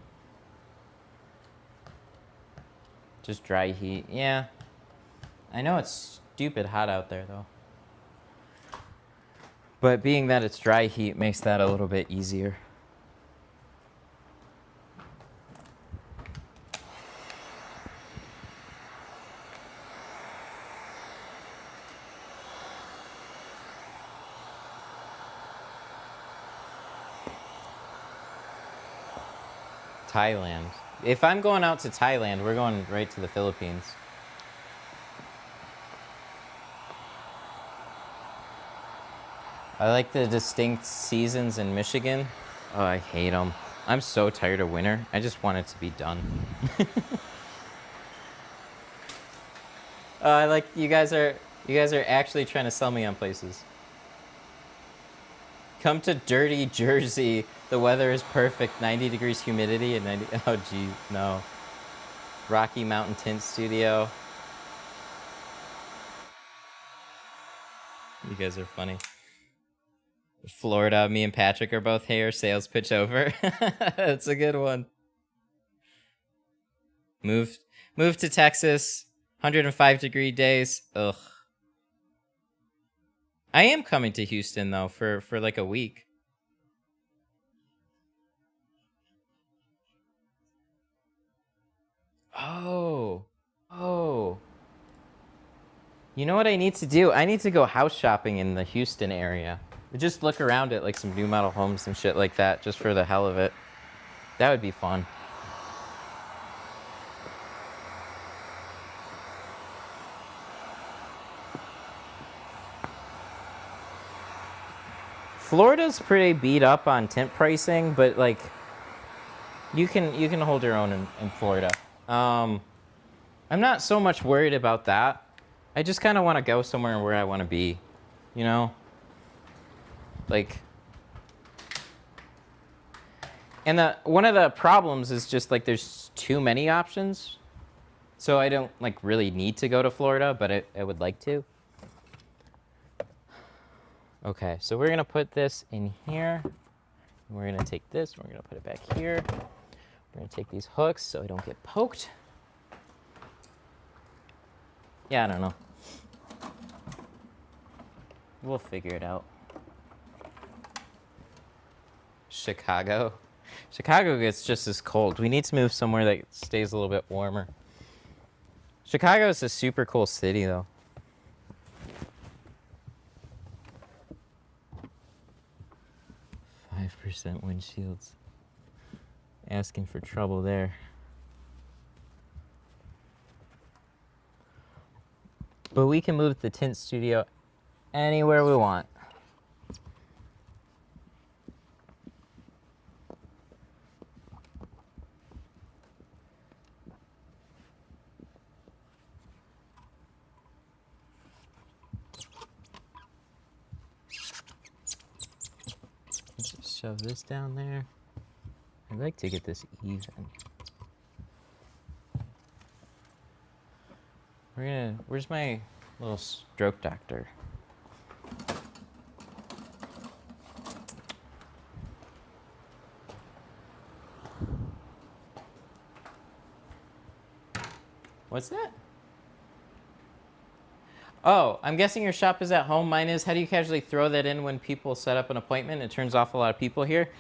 Just dry heat. Yeah. I know it's stupid hot out there, though. But being that it's dry heat makes that a little bit easier. Thailand. If I'm going out to Thailand, we're going right to the Philippines. I like the distinct seasons in Michigan. Oh, I hate them. I'm so tired of winter. I just want it to be done. I like you guys are actually trying to sell me on places. Come to dirty Jersey. The weather is perfect. 90 degrees humidity and 90. Oh, gee, no. Rocky Mountain Tint Studio. You guys are funny. Florida, me and Patrick are both here. Sales pitch over. That's a good one. Move to Texas. 105-degree days. Ugh. I am coming to Houston though for like a week. Oh. You know what I need to do? I need to go house shopping in the Houston area. Just look around at like some new model homes and shit like that, just for the hell of it. That would be fun. Florida's pretty beat up on tint pricing, but like you can hold your own in Florida. I'm not so much worried about that. I just kind of want to go somewhere where I want to be, you know? Like, and one of the problems is just like there's too many options. So I don't like really need to go to Florida, but I would like to. Okay, so we're gonna put this in here. We're gonna take this, we're gonna put it back here. We're gonna take these hooks so I don't get poked. Yeah, I don't know. We'll figure it out. Chicago gets just as cold. We need to move somewhere that stays a little bit warmer. Chicago is a super cool city though. % windshields. Asking for trouble there. But we can move the tint studio anywhere we want. Just shove this down there. I'd like to get this even. Where's my little stroke doctor? What's that? Oh, I'm guessing your shop is at home. Mine is. How do you casually throw that in when people set up an appointment? It turns off a lot of people here.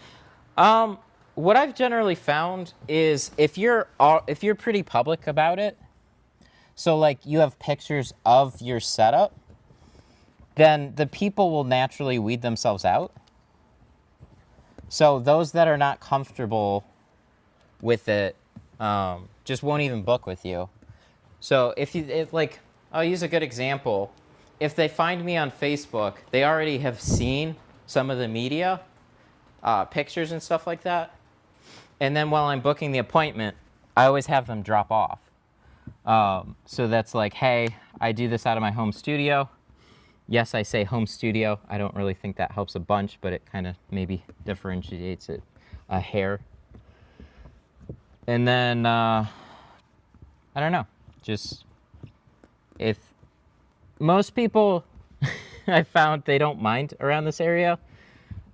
What I've generally found is if you're pretty public about it, so like you have pictures of your setup, then the people will naturally weed themselves out. So those that are not comfortable with it just won't even book with you. So if I'll use a good example. If they find me on Facebook, they already have seen some of the media, pictures and stuff like that. And then while I'm booking the appointment, I always have them drop off. So that's like, hey, I do this out of my home studio. Yes, I say home studio. I don't really think that helps a bunch, but it kind of maybe differentiates it a hair. And then, I don't know, just if most people I found they don't mind around this area,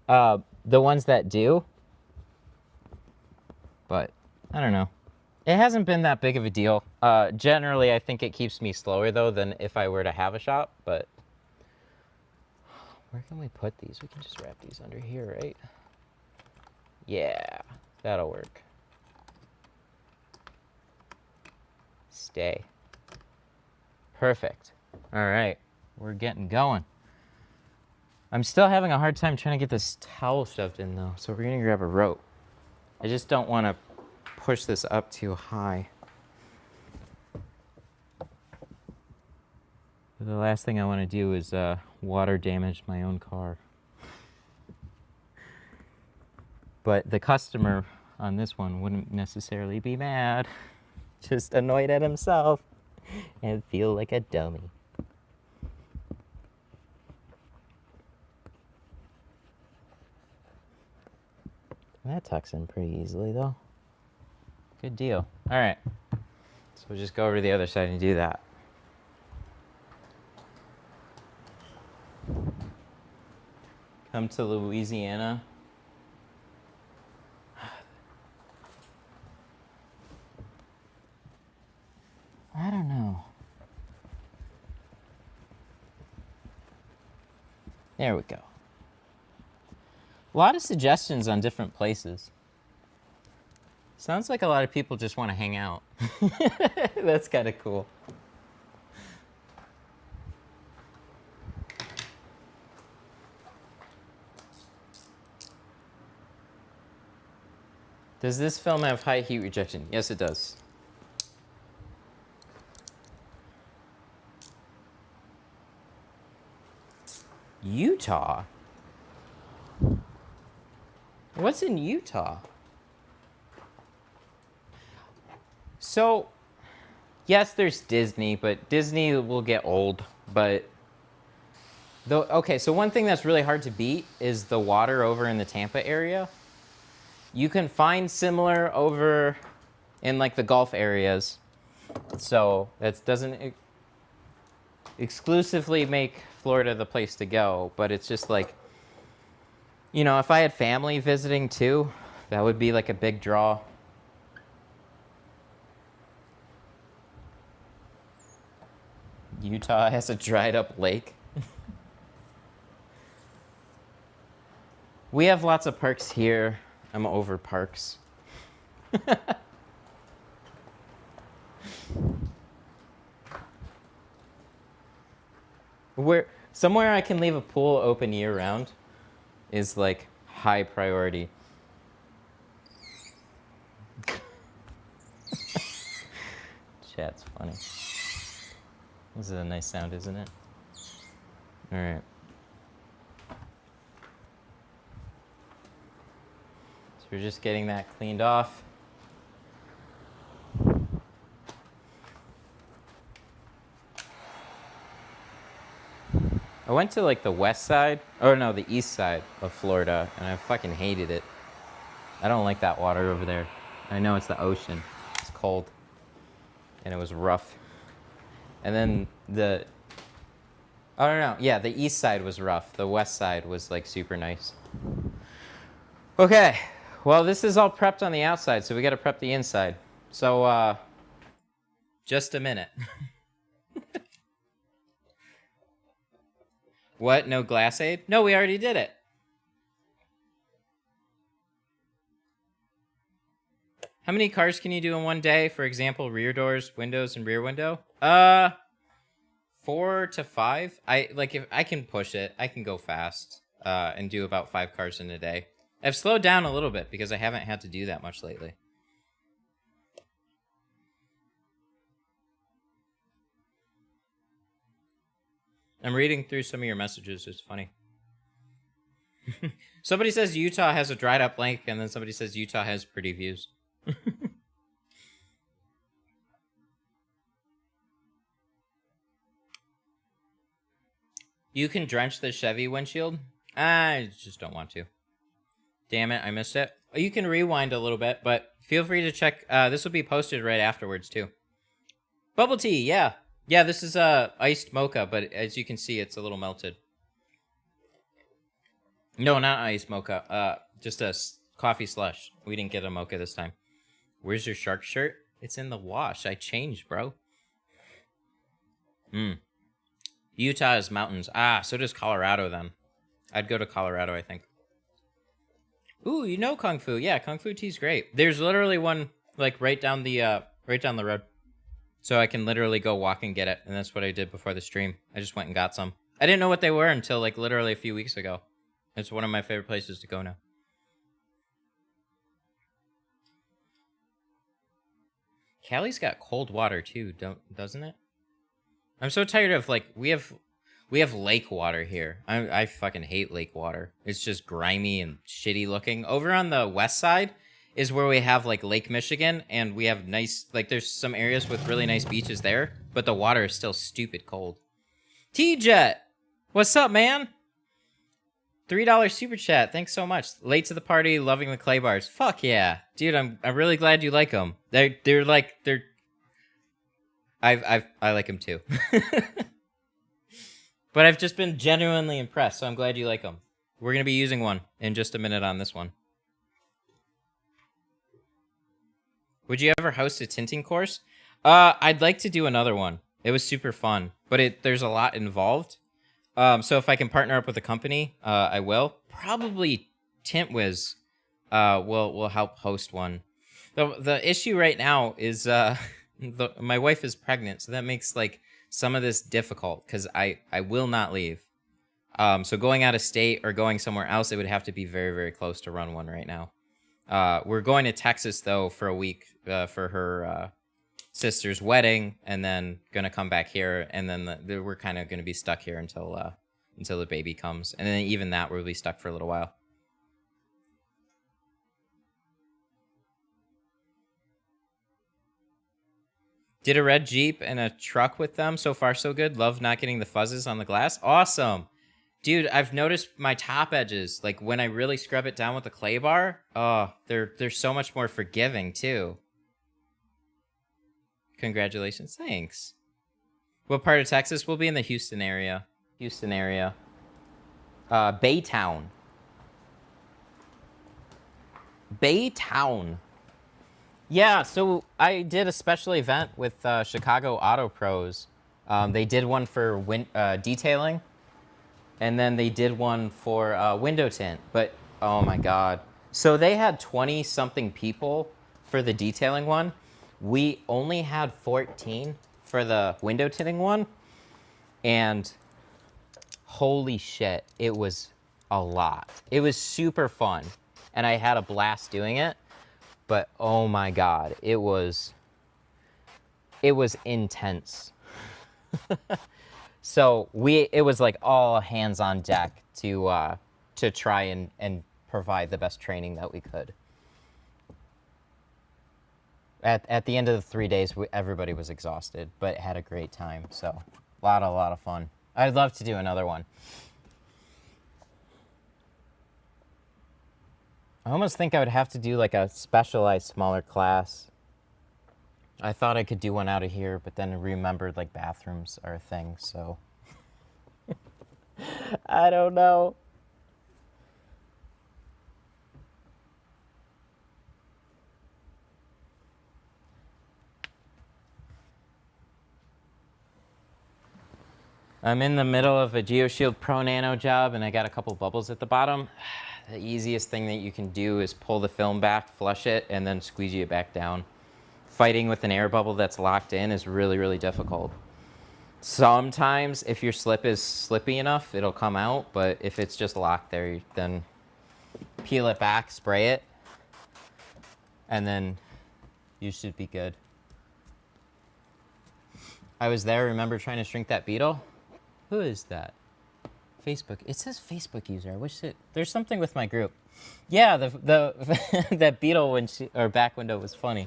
the ones that do, but I don't know. It hasn't been that big of a deal. Generally, I think it keeps me slower though than if I were to have a shop, but where can we put these? We can just wrap these under here, right? Yeah, that'll work. Stay. Perfect. All right, we're getting going. I'm still having a hard time trying to get this towel shoved in though, so we're gonna grab a rope. I just don't want to push this up too high. The last thing I want to do is water damage my own car. But the customer on this one wouldn't necessarily be mad. Just annoyed at himself and feel like a dummy. That tucks in pretty easily though. Good deal. All right. So we'll just go over to the other side and do that. Come to Louisiana. I don't know. There we go. A lot of suggestions on different places. Sounds like a lot of people just want to hang out. That's kind of cool. Does this film have high heat rejection? Yes, it does. Utah? What's in Utah? So, yes, there's Disney, but Disney will get old. But, okay, so one thing that's really hard to beat is the water over in the Tampa area. You can find similar over in like the Gulf areas. So that doesn't exclusively make Florida the place to go, but it's just like, you know, if I had family visiting too, that would be like a big draw. Utah has a dried up lake. We have lots of parks here. I'm over parks. Somewhere I can leave a pool open year round is like high priority. Chat's funny. This is a nice sound, isn't it? All right. So we're just getting that cleaned off. I went to like the west side, or no, the east side of Florida, and I fucking hated it. I don't like that water over there. I know it's the ocean. It's cold. And it was rough. And then yeah, the east side was rough. The west side was like super nice. Okay, well, this is all prepped on the outside, so we gotta prep the inside. So, just a minute. What? No glass aid? No, we already did it. How many cars can you do in one day? For example, rear doors, windows, and rear window? 4 to 5. If I can push it, I can go fast and do about 5 cars in a day. I've slowed down a little bit because I haven't had to do that much lately. I'm reading through some of your messages. It's funny. Somebody says Utah has a dried up lake, and then somebody says Utah has pretty views. You can drench the Chevy windshield? I just don't want to. Damn it, I missed it. You can rewind a little bit, but feel free to check. This will be posted right afterwards, too. Bubble tea, yeah. Yeah, this is iced mocha, but as you can see, it's a little melted. No, not iced mocha. Just a coffee slush. We didn't get a mocha this time. Where's your shark shirt? It's in the wash. I changed, bro. Utah is mountains. Ah, so does Colorado, then. I'd go to Colorado, I think. Ooh, you know Kung Fu. Yeah, Kung Fu tea's great. There's literally one, like, right down the road. So I can literally go walk and get it, and that's what I did before the stream. I just went and got some. I didn't know what they were until, like, literally a few weeks ago. It's one of my favorite places to go now. Cali's got cold water too, doesn't it? I'm so tired of like we have lake water here. I fucking hate lake water. It's just grimy and shitty looking. Over on the west side is where we have like Lake Michigan, and we have nice like there's some areas with really nice beaches there, but the water is still stupid cold. T-Jet, what's up, man? $3 super chat. Thanks so much. Late to the party, loving the clay bars. Fuck yeah, dude. I'm really glad you like them. I like them too. But I've just been genuinely impressed, so I'm glad you like them. We're gonna be using one in just a minute on this one. Would you ever host a tinting course? I'd like to do another one. It was super fun, but there's a lot involved. So if I can partner up with a company, I will. Probably Tint Wiz will help host one. The issue right now is my wife is pregnant, so that makes like some of this difficult because I will not leave. So going out of state or going somewhere else, it would have to be very, very close to run one right now. We're going to Texas though for a week for her sister's wedding, and then gonna come back here, and then we're kind of gonna be stuck here until the baby comes, and then even that we'll be stuck for a little while. Did a red Jeep and a truck with them. So far, so good. Love not getting the fuzzes on the glass. Awesome. Dude, I've noticed my top edges, like when I really scrub it down with the clay bar, oh, they're so much more forgiving too. Congratulations. Thanks. What part of Texas? We'll be in the Houston area. Baytown. Yeah, so I did a special event with Chicago Auto Pros. They did one for detailing, and then they did one for window tint. But, oh my God. So they had 20-something people for the detailing one. We only had 14 for the window tinting one. And holy shit, it was a lot. It was super fun. And I had a blast doing it. But oh my God, it was intense. So it was like all hands on deck to try and provide the best training that we could. At the end of the 3 days, everybody was exhausted, but had a great time. So a lot of fun. I'd love to do another one. I almost think I would have to do like a specialized smaller class. I thought I could do one out of here, but then remembered like bathrooms are a thing, so I don't know. I'm in the middle of a GeoShield Pro Nano job, and I got a couple bubbles at the bottom. The easiest thing that you can do is pull the film back, flush it, and then squeegee it back down. Fighting with an air bubble that's locked in is really, really difficult. Sometimes, if your slip is slippy enough, it'll come out, but if it's just locked there, then peel it back, spray it, and then you should be good. I was there, remember trying to shrink that beetle? Who is that? Facebook. It says Facebook user. I wish there's something with my group. Yeah, the that beetle back window was funny.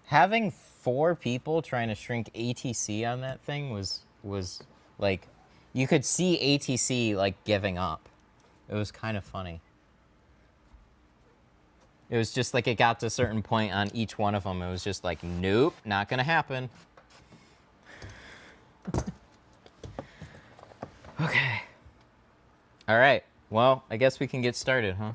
Having 4 people trying to shrink ATC on that thing was like, you could see ATC like giving up. It was kind of funny. It was just like it got to a certain point on each one of them. It was just like, nope, not gonna happen. Okay. All right. Well, I guess we can get started, huh?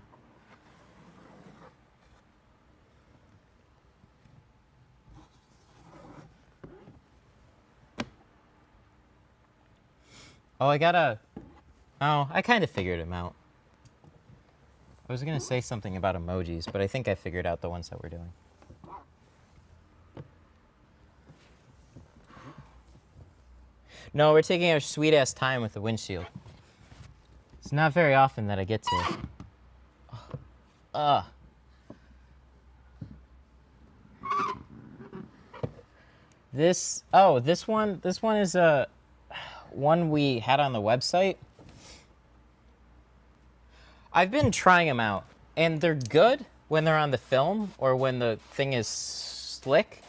Oh, I kind of figured him out. I was going to say something about emojis, but I think I figured out the ones that we're doing. No, we're taking our sweet-ass time with the windshield. It's not very often that I get to. This one is a one we had on the website. I've been trying them out, and they're good when they're on the film or when the thing is slick.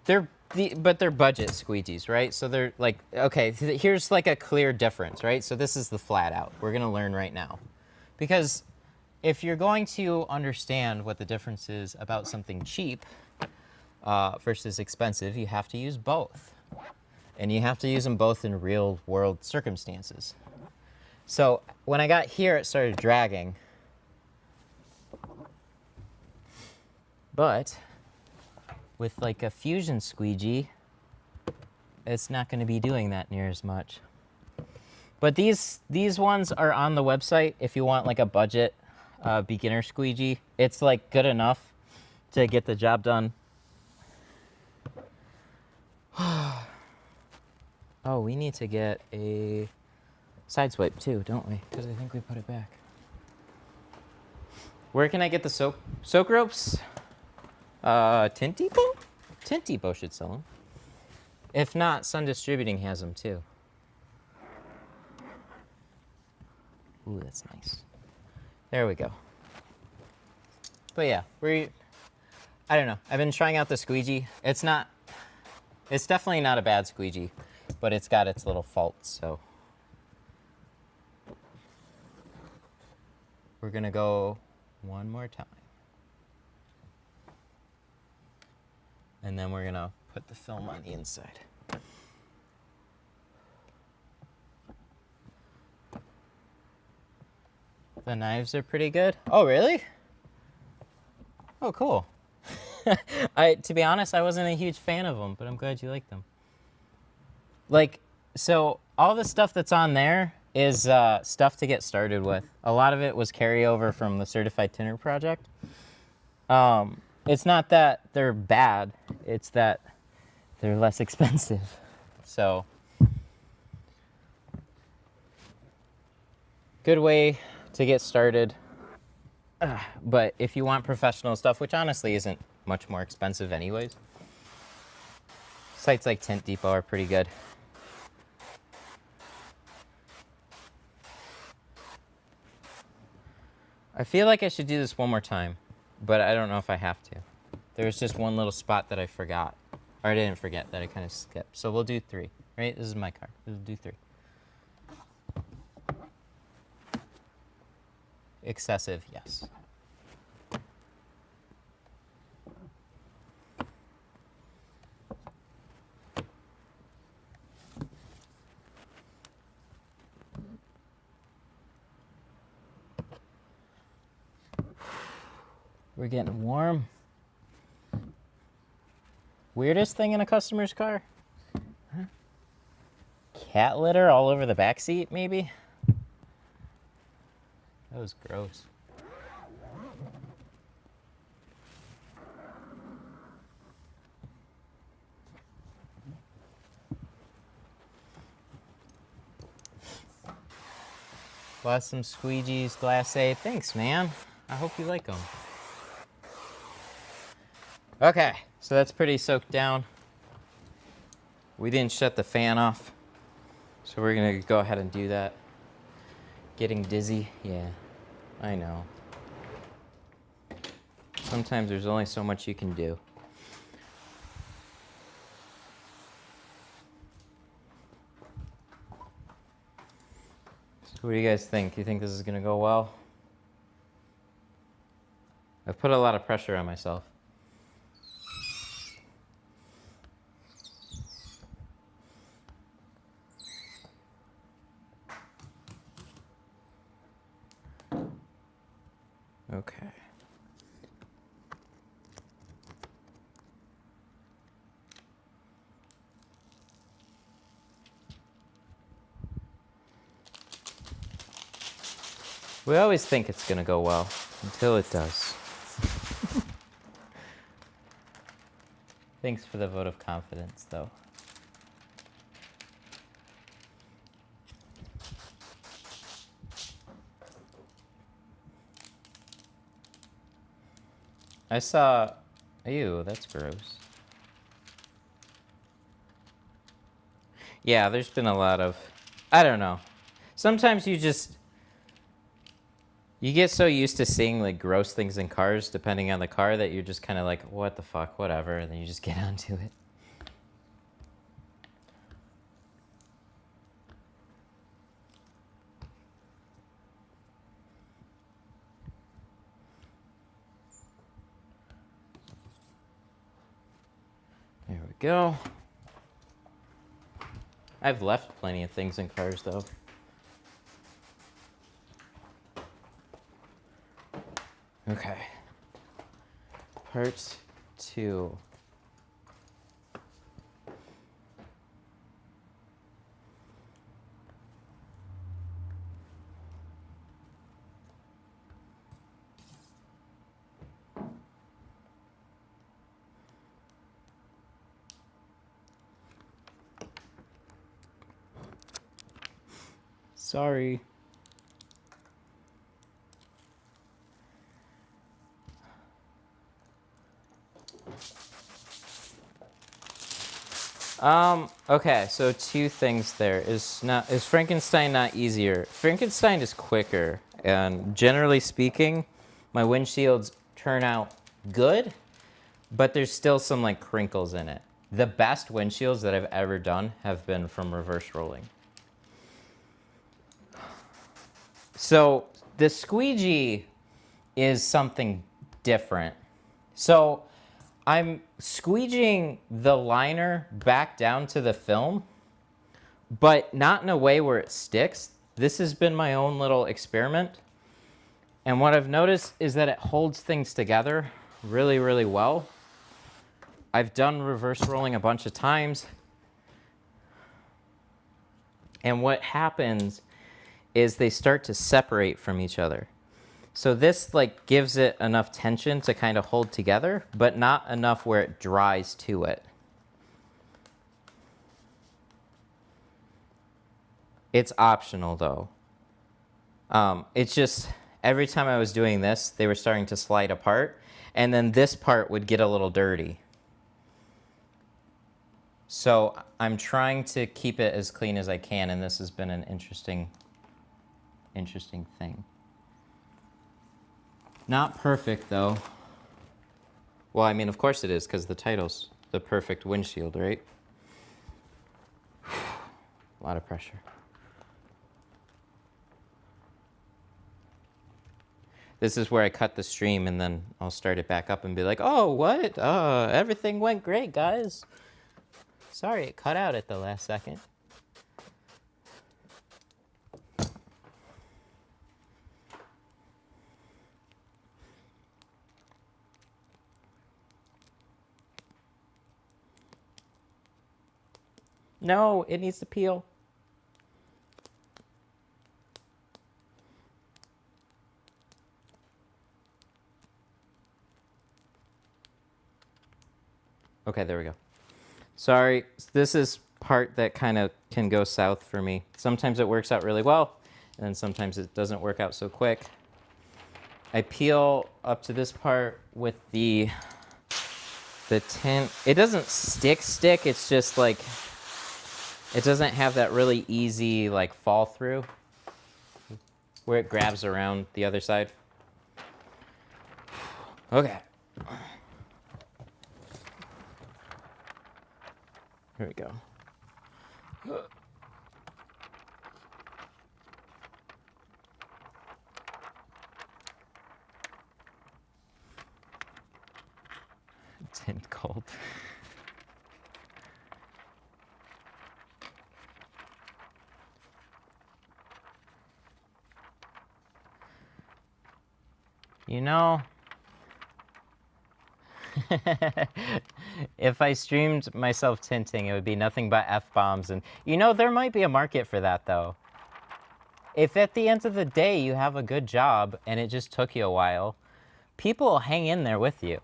But they're budget squeegees, right? So they're like, okay, here's like a clear difference, right? So this is the flat out. We're gonna learn right now, because if you're going to understand what the difference is about something cheap versus expensive, you have to use both, and you have to use them both in real world circumstances. So when I got here, it started dragging, but with like a fusion squeegee, it's not going to be doing that near as much. But these ones are on the website if you want like a budget beginner squeegee. It's like good enough to get the job done. Oh, we need to get a side swipe too, don't we? Because I think we put it back. Where can I get the soak ropes? Tint Depot? Tint Depot should sell them. If not, Sun Distributing has them too. Ooh, that's nice. There we go. But yeah, I don't know. I've been trying out the squeegee. It's definitely not a bad squeegee, but it's got its little faults, so. We're gonna go one more time. And then we're gonna put the film on the inside. The knives are pretty good. Oh, really? Oh, cool. To be honest, I wasn't a huge fan of them, but I'm glad you like them. Like, so all the stuff that's on there is stuff to get started with. A lot of it was carryover from the Certified Tinter project. It's not that they're bad, it's that they're less expensive. So, good way to get started. But if you want professional stuff, which honestly isn't much more expensive anyways, sites like Tint Depot are pretty good. I feel like I should do this one more time, but I don't know if I have to. There was just one little spot that I forgot, or I didn't forget, that I kind of skipped. So we'll do 3, right? This is my card. We'll do 3. Excessive, yes. We're getting warm. Weirdest thing in a customer's car? Huh? Cat litter all over the back seat, maybe? That was gross. Bought some squeegees, glacé. Thanks, man. I hope you like them. Okay, so that's pretty soaked down. We didn't shut the fan off, so we're gonna go ahead and do that. Getting dizzy? Yeah, I know. Sometimes there's only so much you can do. So what do you guys think? You think this is gonna go well? I've put a lot of pressure on myself. Okay. We always think it's going to go well until it does. Thanks for the vote of confidence, though. I saw... Ew, that's gross. Yeah, there's been a lot of, I don't know. Sometimes you get so used to seeing like gross things in cars, depending on the car, that you're just kind of like, what the fuck, whatever, and then you just get onto it. There we go. I've left plenty of things in cars, though. Okay. Part 2. Sorry. Okay, so 2 things there. Is Frankenstein not easier? Frankenstein is quicker, and generally speaking, my windshields turn out good, but there's still some like crinkles in it. The best windshields that I've ever done have been from reverse rolling. So the squeegee is something different. So I'm squeegeeing the liner back down to the film, but not in a way where it sticks. This has been my own little experiment. And what I've noticed is that it holds things together really, really well. I've done reverse rolling a bunch of times. And what happens is they start to separate from each other. So this like gives it enough tension to kind of hold together, but not enough where it dries to it. It's optional though. It's just every time I was doing this, they were starting to slide apart, and then this part would get a little dirty. So I'm trying to keep it as clean as I can, and this has been an interesting thing. Not perfect though. Well, I mean, of course it is, because the title's the perfect windshield, right? A lot of pressure. This is where I cut the stream, and then I'll start it back up and be like, oh, what? Everything went great, guys. Sorry, it cut out at the last second. No, it needs to peel. Okay, there we go. Sorry, this is part that kind of can go south for me. Sometimes it works out really well, and sometimes it doesn't work out so quick. I peel up to this part with the tint. It doesn't stick, it's just like, it doesn't have that really easy like fall through where it grabs around the other side. Okay. Here we go. Tint cold. You know, if I streamed myself tinting, it would be nothing but F-bombs. And, you know, there might be a market for that, though. If at the end of the day you have a good job and it just took you a while, people will hang in there with you.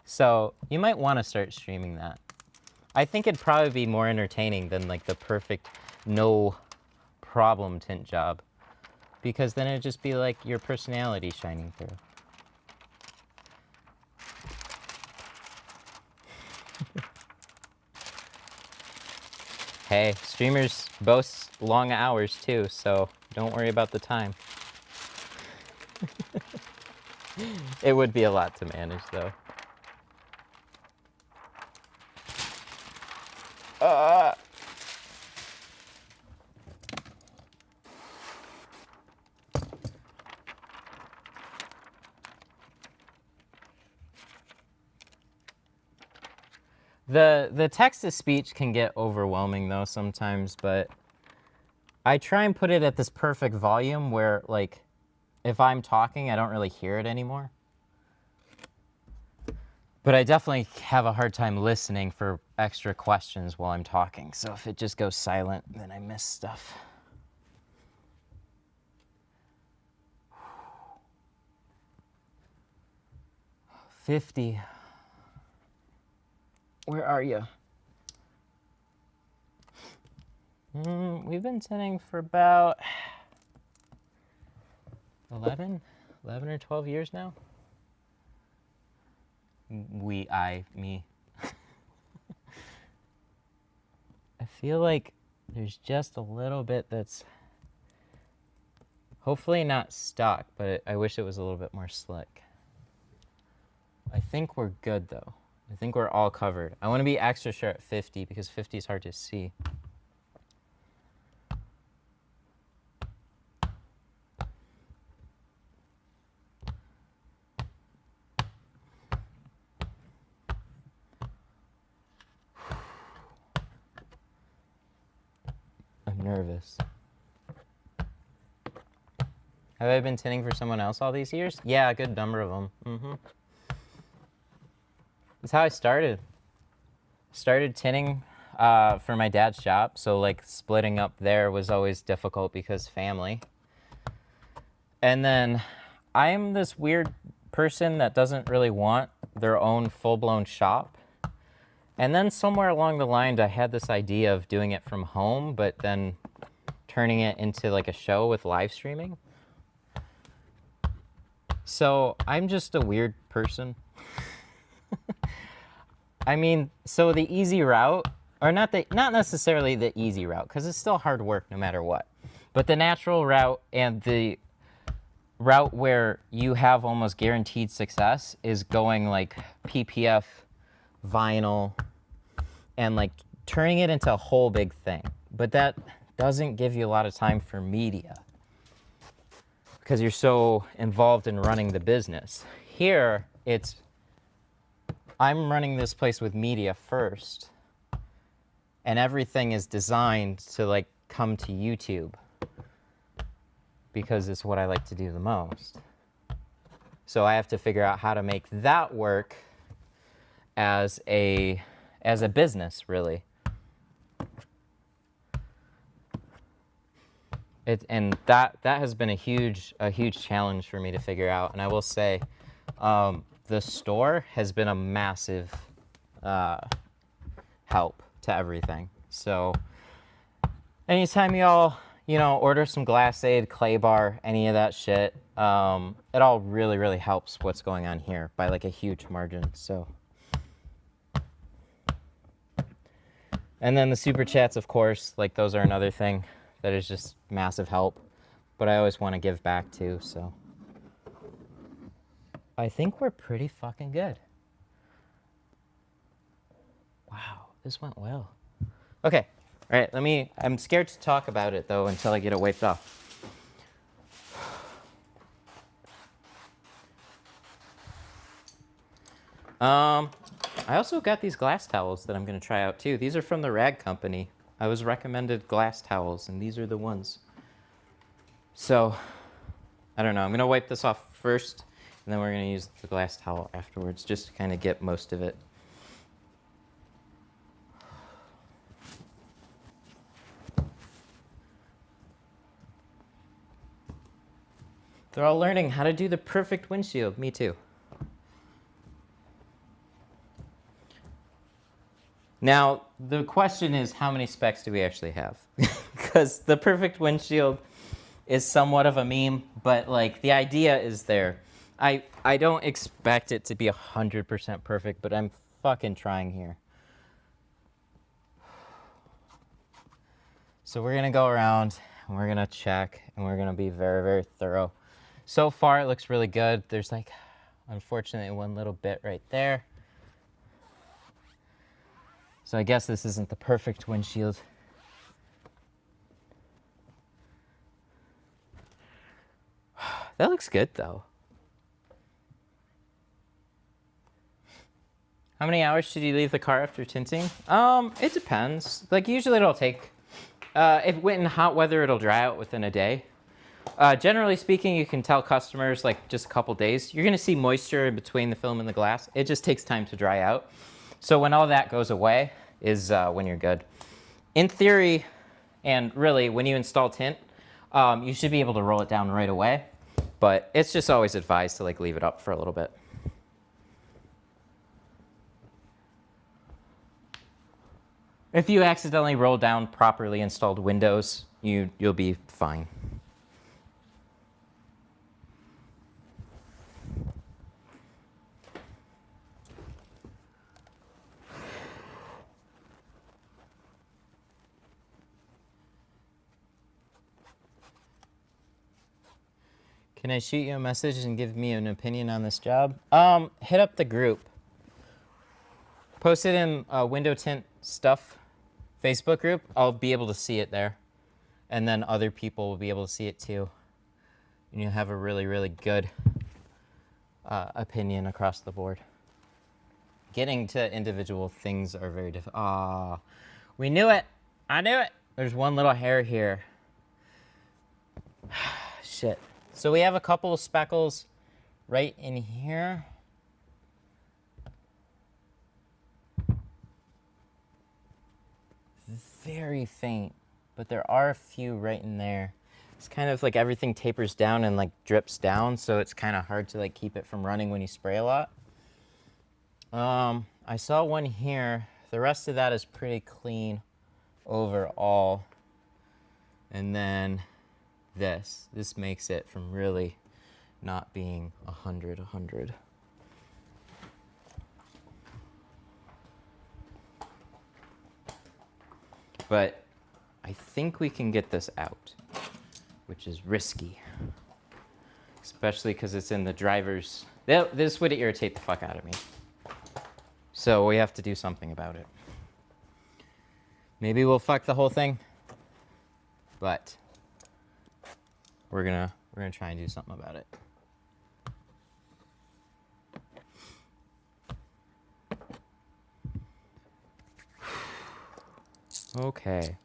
So you might want to start streaming that. I think it'd probably be more entertaining than, like, the perfect, no problem tint job. Because then it'd just be like your personality shining through. Hey, streamers boast long hours too, so don't worry about the time. It would be a lot to manage though. The text-to-speech can get overwhelming though sometimes, but I try and put it at this perfect volume where, like, if I'm talking, I don't really hear it anymore. But I definitely have a hard time listening for extra questions while I'm talking. So if it just goes silent, then I miss stuff. $50. Where are you? We've been tinting for about 11 or 12 years now. Me. I feel like there's just a little bit that's hopefully not stuck, but I wish it was a little bit more slick. I think we're good though. I think we're all covered. I want to be extra sure at 50 because 50 is hard to see. I'm nervous. Have I been tinting for someone else all these years? Yeah, a good number of them. That's how I started. Started tinting for my dad's shop, so like splitting up there was always difficult because family. And then I'm this weird person that doesn't really want their own full-blown shop. And then somewhere along the line, I had this idea of doing it from home, but then turning it into like a show with live streaming. So I'm just a weird person. I mean, so the easy route, or not necessarily the easy route, because it's still hard work no matter what, but the natural route and the route where you have almost guaranteed success is going like PPF, vinyl, and like turning it into a whole big thing. But that doesn't give you a lot of time for media because you're so involved in running the business. Here, I'm running this place with media first, and everything is designed to like come to YouTube because it's what I like to do the most. So I have to figure out how to make that work as a business, really. And that has been a huge challenge for me to figure out. And I will say, the store has been a massive help to everything. So anytime y'all, order some glass aid, clay bar, any of that shit, it all really, really helps what's going on here by like a huge margin. So, and then the super chats, of course, like those are another thing that is just massive help, but I always want to give back too, so. I think we're pretty fucking good. Wow, this went well. Okay, all right, I'm scared to talk about it though until I get it wiped off. I also got these glass towels that I'm gonna try out too. These are from the Rag Company. I was recommended glass towels, and these are the ones. So, I don't know. I'm going to wipe this off first, and then we're going to use the glass towel afterwards, just to kind of get most of it. They're all learning how to do the perfect windshield. Me too. Now, the question is, how many specs do we actually have? Because the perfect windshield is somewhat of a meme, but like the idea is there. I don't expect it to be 100% perfect, but I'm fucking trying here. So we're gonna go around and we're gonna check and we're gonna be very, very thorough. So far it looks really good. There's like, unfortunately, one little bit right there. So I guess this isn't the perfect windshield. That looks good though. How many hours should you leave the car after tinting? It depends. Like usually it'll take, if it went in hot weather, it'll dry out within a day. Generally speaking, you can tell customers like just a couple days. You're gonna see moisture in between the film and the glass. It just takes time to dry out. So when all that goes away is when you're good. In theory, and really when you install tint, you should be able to roll it down right away. But it's just always advised to like leave it up for a little bit. If you accidentally roll down properly installed windows, you'll be fine. Can I shoot you a message and give me an opinion on this job? Hit up the group. Post it in Window Tint Stuff Facebook group. I'll be able to see it there. And then other people will be able to see it too. And you'll have a really, really good opinion across the board. Getting to individual things are very difficult. Ah, we knew it. I knew it. There's one little hair here. Shit. So we have a couple of speckles right in here. Very faint, but there are a few right in there. It's kind of like everything tapers down and like drips down, so it's kind of hard to like keep it from running when you spray a lot. I saw one here. The rest of that is pretty clean overall. And then this makes it from really not being 100. But I think we can get this out, which is risky, especially because it's in the driver's. This would irritate the fuck out of me. So we have to do something about it. Maybe we'll fuck the whole thing, but we're gonna try and do something about it. Okay.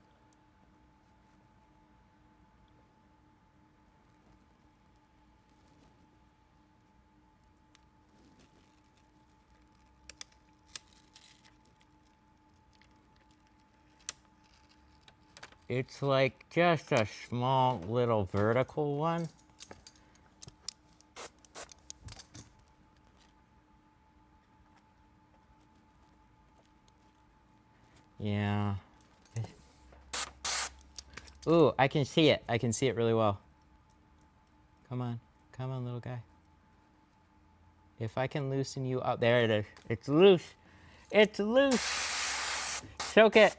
It's like just a small little vertical one. Yeah. Ooh, I can see it. I can see it really well. Come on. Come on, little guy. If I can loosen you up. There it is. It's loose. It's loose. Choke it.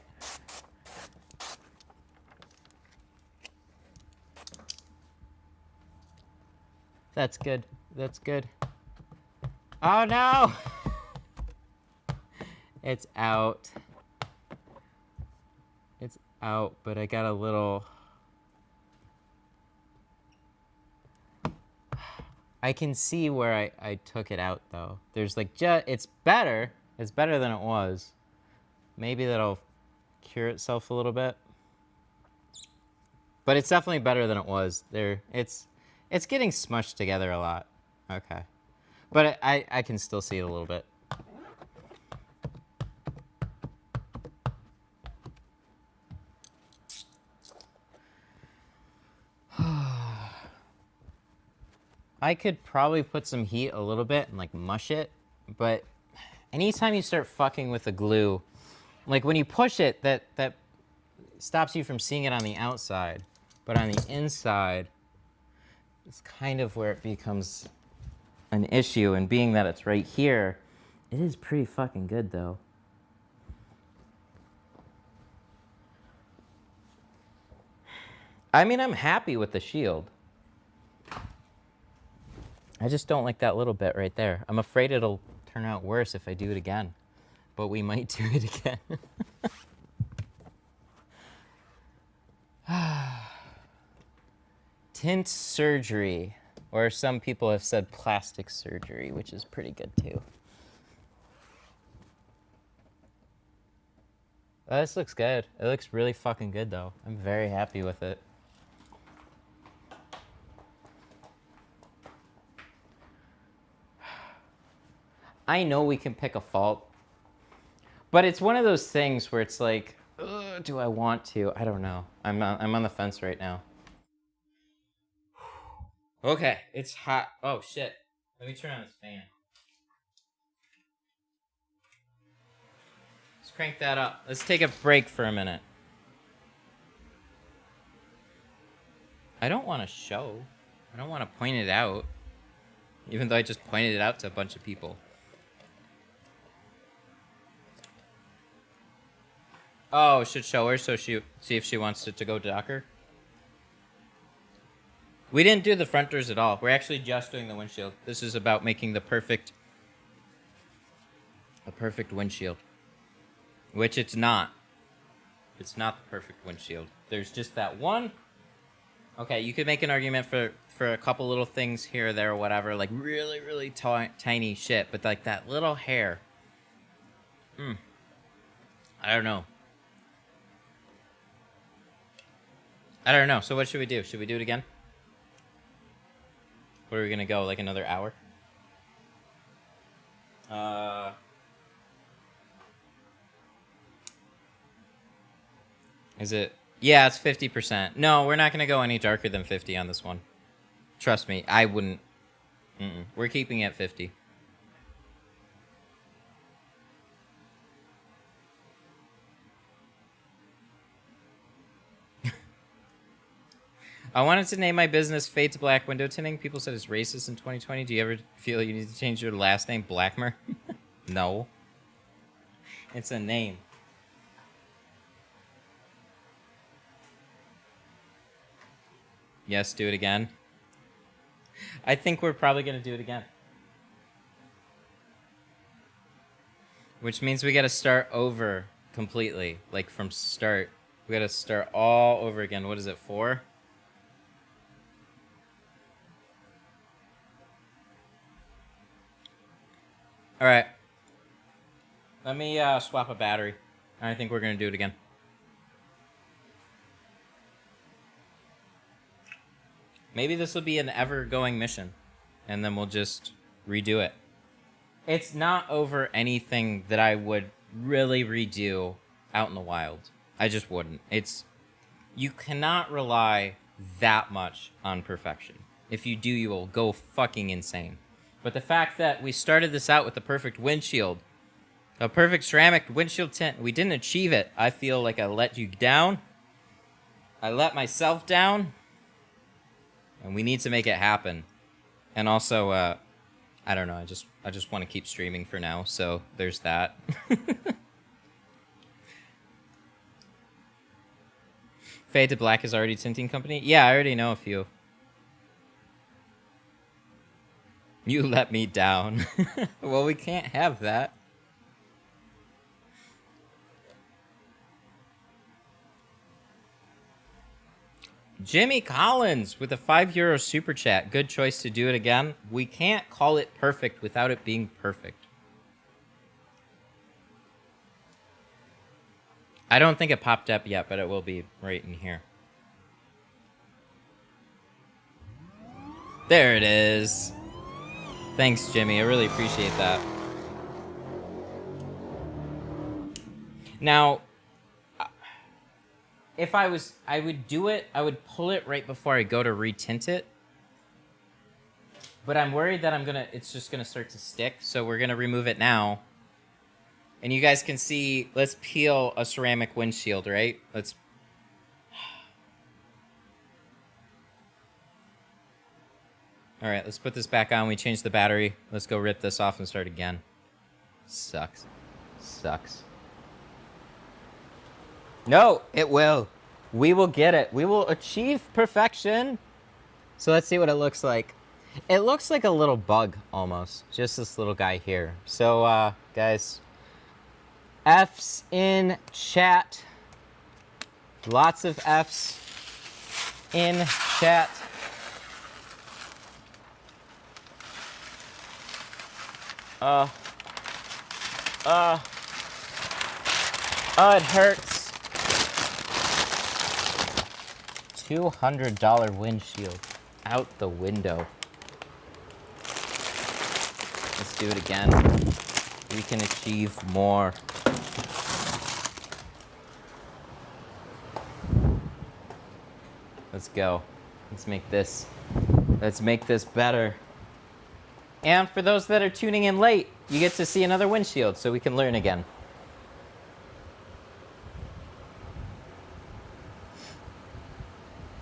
That's good. That's good. Oh, no. It's out. It's out, but I got a little... I can see where I took it out, though. There's like it's better. It's better than it was. Maybe that'll cure itself a little bit. But it's definitely better than it was. It's getting smushed together a lot. Okay. But I can still see it a little bit. I could probably put some heat a little bit and like mush it, but anytime you start fucking with the glue, like when you push it, that stops you from seeing it on the outside, but on the inside, it's kind of where it becomes an issue. And being that it's right here, it is pretty fucking good though. I mean, I'm happy with the shield. I just don't like that little bit right there. I'm afraid it'll turn out worse if I do it again. But we might do it again. Tint surgery. Or some people have said plastic surgery, which is pretty good too. Oh, this looks good. It looks really fucking good though. I'm very happy with it. I know we can pick a fault, but it's one of those things where it's like, do I want to? I don't know. I'm on the fence right now. Okay, it's hot. Oh shit. Let me turn on this fan. Let's crank that up. Let's take a break for a minute. I don't want to show. I don't want to point it out. Even though I just pointed it out to a bunch of people. Oh, should show her so she see if she wants it to go darker. We didn't do the front doors at all. We're actually just doing the windshield. This is about making a perfect windshield. Which it's not. It's not the perfect windshield. There's just that one. Okay, you could make an argument for a couple little things here or there or whatever, like really, really tiny shit, but like that little hair. I don't know. I don't know. So what should we do? Should we do it again? Where are we gonna go? Like another hour? Is it? Yeah, it's 50%. No, we're not gonna go any darker than 50 on this one. Trust me, I wouldn't. We're keeping it at 50. I wanted to name my business Fade to Black Window Tinting. People said it's racist in 2020. Do you ever feel you need to change your last name, Blackmer? No. It's a name. Yes, do it again. I think we're probably going to do it again. Which means we got to start over completely. Like from start. We got to start all over again. What is it, 4? All right. Let me swap a battery. I think we're going to do it again. Maybe this will be an ever-going mission. And then we'll just redo it. It's not over anything that I would really redo out in the wild. I just wouldn't. You cannot rely that much on perfection. If you do, you will go fucking insane. But the fact that we started this out with the perfect windshield, a perfect ceramic windshield tint, we didn't achieve it. I feel like I let you down. I let myself down. And we need to make it happen. And also, I don't know, I just want to keep streaming for now, so there's that. Fade to Black is already tinting company? Yeah, I already know a few. You let me down. Well, we can't have that. Jimmy Collins with a €5 super chat. Good choice to do it again. We can't call it perfect without it being perfect. I don't think it popped up yet, but it will be right in here. There it is. Thanks, Jimmy. I really appreciate that. Now, if I would do it, I would pull it right before I go to retint it. But I'm worried that it's just gonna start to stick, so we're gonna remove it now. And you guys can see, let's peel a ceramic windshield, right? All right, let's put this back on. We changed the battery. Let's go rip this off and start again. Sucks. Sucks. No, it will. We will get it. We will achieve perfection. So let's see what it looks like. It looks like a little bug almost. Just this little guy here. So, guys, F's in chat. Lots of F's in chat. Oh, it hurts. $200 windshield out the window. Let's do it again. We can achieve more. Let's go. Let's make this better. And for those that are tuning in late, you get to see another windshield so we can learn again.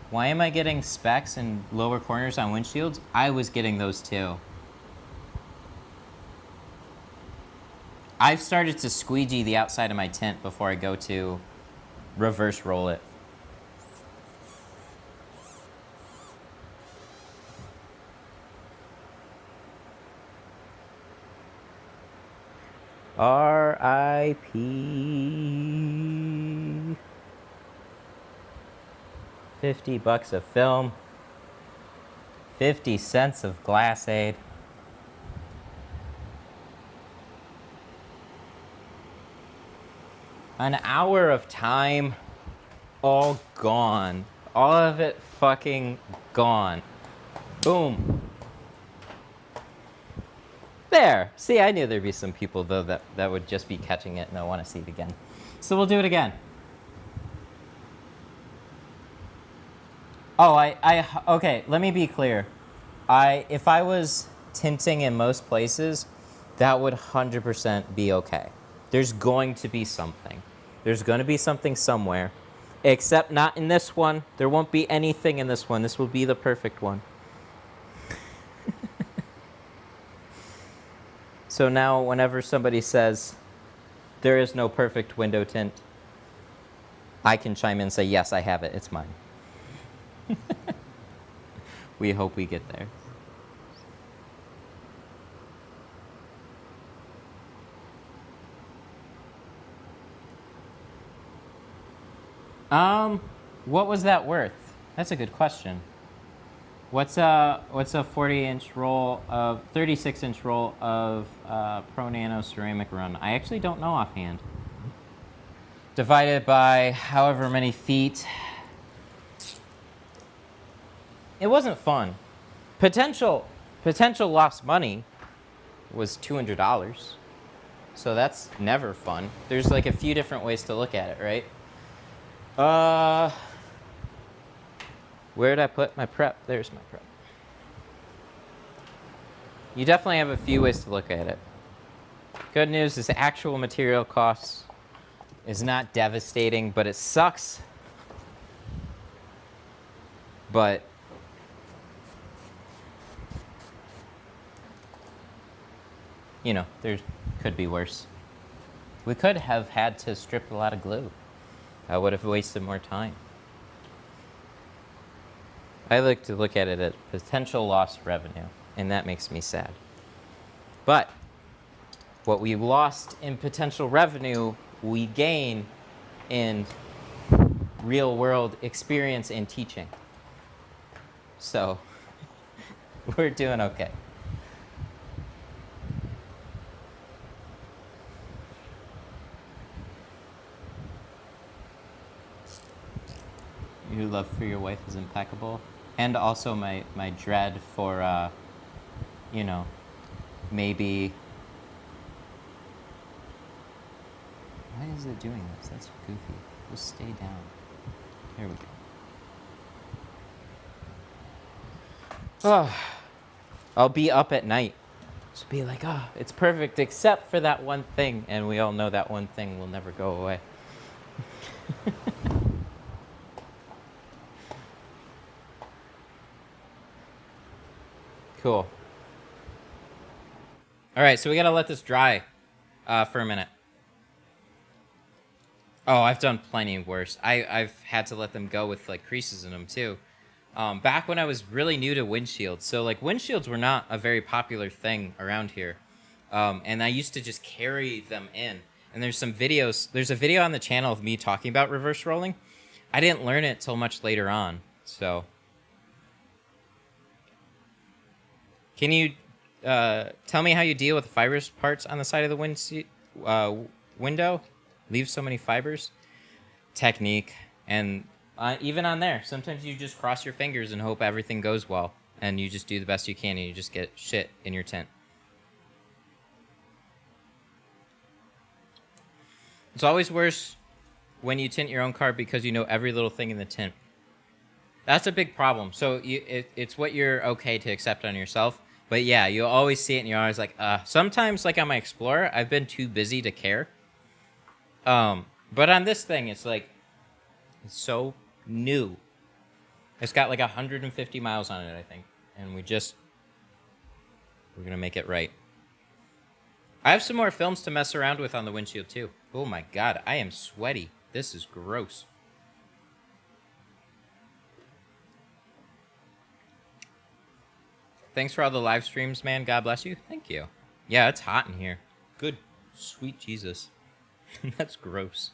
Why am I getting specks and lower corners on windshields? I was getting those too. I've started to squeegee the outside of my tint before I go to reverse roll it. R.I.P. $50 of film. 50 cents of glass aid. An hour of time, all gone. All of it fucking gone. Boom. There. See, I knew there'd be some people, though, that would just be catching it and they'll want to see it again. So we'll do it again. Oh, okay, let me be clear. If I was tinting in most places, that would 100% be okay. There's going to be something. There's going to be something somewhere. Except not in this one. There won't be anything in this one. This will be the perfect one. So now whenever somebody says, there is no perfect window tint, I can chime in and say, yes, I have it. It's mine. We hope we get there. What was that worth? That's a good question. What's a 40-inch roll of 36-inch roll of Pro Nano ceramic run? I actually don't know offhand. Divided by however many feet. It wasn't fun. Potential lost money was $200. So that's never fun. There's like a few different ways to look at it, right? Where'd I put my prep? There's my prep. You definitely have a few ways to look at it. Good news is the actual material costs is not devastating, but it sucks. But you know, there could be worse. We could have had to strip a lot of glue. I would have wasted more time. I like to look at it as potential lost revenue, and that makes me sad. But what we lost in potential revenue, we gain in real world experience and teaching. So we're doing okay. Your love for your wife is impeccable. And also my dread for, you know, maybe... Why is it doing this? That's goofy. Just stay down. There we go. Oh, I'll be up at night. Just be like, oh, it's perfect except for that one thing. And we all know that one thing will never go away. Cool. All right, so we got to let this dry for a minute. Oh, I've done plenty worse. I've had to let them go with like creases in them too. Back when I was really new to windshields, so like windshields were not a very popular thing around here, and I used to just carry them in. And there's some videos. There's a video on the channel of me talking about reverse rolling. I didn't learn it till much later on. So, can you tell me how you deal with the fibrous parts on the side of the window? Leave so many fibers. Technique. And even on there, sometimes you just cross your fingers and hope everything goes well. And you just do the best you can and you just get shit in your tint. It's always worse when you tint your own car because you know every little thing in the tint. That's a big problem. So it's what you're okay to accept on yourself. But yeah, you'll always see it and you're always like, sometimes like on my Explorer, I've been too busy to care. But on this thing, it's like, it's so new. It's got like 150 miles on it, I think. And we're going to make it right. I have some more films to mess around with on the windshield too. Oh my God, I am sweaty. This is gross. Thanks for all the live streams, man. God bless you. Thank you. Yeah, it's hot in here. Good, sweet Jesus. That's gross.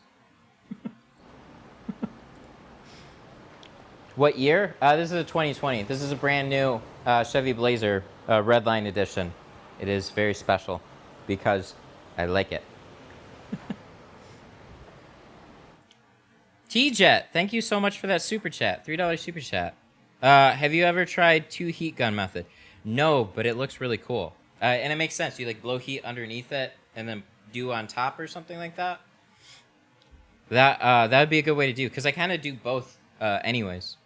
What year? This is a 2020. This is a brand new Chevy Blazer Redline Edition. It is very special because I like it. T-Jet, thank you so much for that super chat. $3 super chat. Have you ever tried 2 heat gun method? No, but it looks really cool. And it makes sense. You like blow heat underneath it and then do on top or something like that. That would be a good way to do because I kind of do both anyways.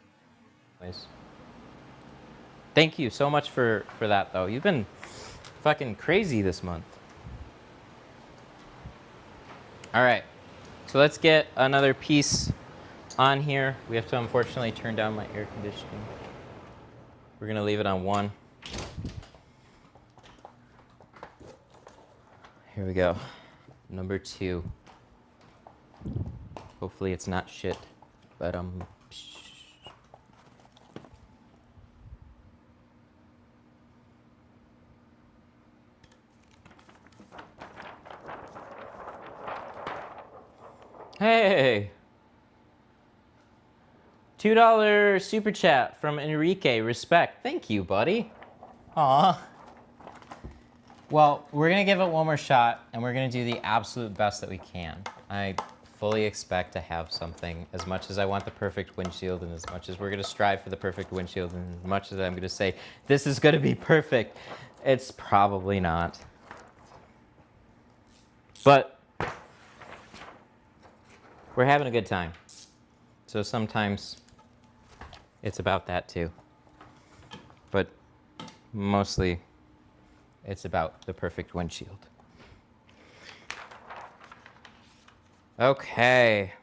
Thank you so much for that though. You've been fucking crazy this month. All right, so let's get another piece on here. We have to unfortunately turn down my air conditioning. We're gonna leave it on 1. Here we go. Number 2. Hopefully it's not shit, but Hey! $2 super chat from Enrique. Respect. Thank you, buddy. Aw. Well, we're going to give it one more shot, and we're going to do the absolute best that we can. I fully expect to have something, as much as I want the perfect windshield, and as much as we're going to strive for the perfect windshield, and as much as I'm going to say, this is going to be perfect, it's probably not. But we're having a good time. So sometimes it's about that too. But mostly it's about the perfect windshield. Okay.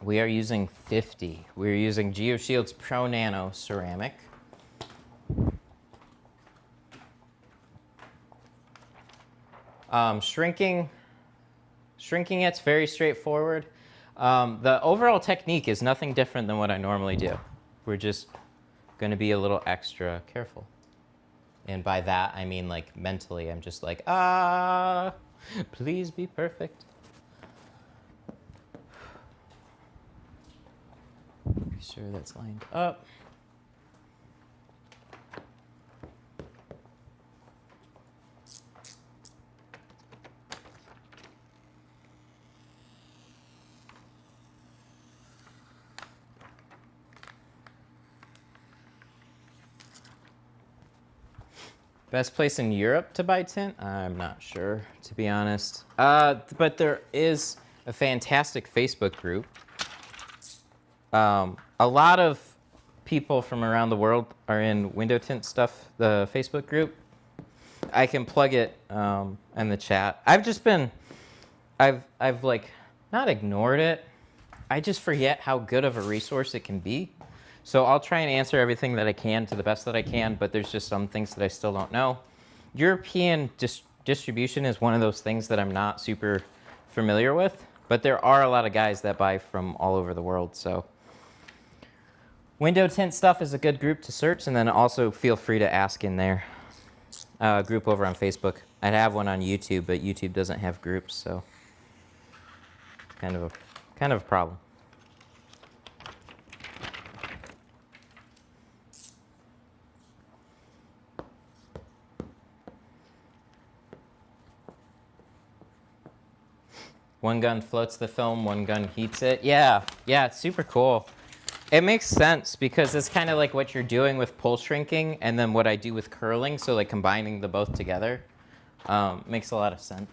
We are using 50. We're using GeoShield's Pro Nano ceramic. Shrinking it's very straightforward. The overall technique is nothing different than what I normally do. We're just going to be a little extra careful. And by that, I mean like mentally, I'm just like, please be perfect. Be sure that's lined up. Best place in Europe to buy tint? I'm not sure, to be honest. But there is a fantastic Facebook group. A lot of people from around the world are in window tint stuff, the Facebook group. I can plug it in the chat. I've like not ignored it. I just forget how good of a resource it can be. So I'll try and answer everything that I can to the best that I can, but there's just some things that I still don't know. European distribution is one of those things that I'm not super familiar with, but there are a lot of guys that buy from all over the world. So window tint stuff is a good group to search, and then also feel free to ask in there. Group over on Facebook. I'd have one on YouTube, but YouTube doesn't have groups, so kind of a problem. One gun floats the film, one gun heats it. Yeah, it's super cool. It makes sense because it's kind of like what you're doing with pull shrinking and then what I do with curling, so like combining the both together makes a lot of sense.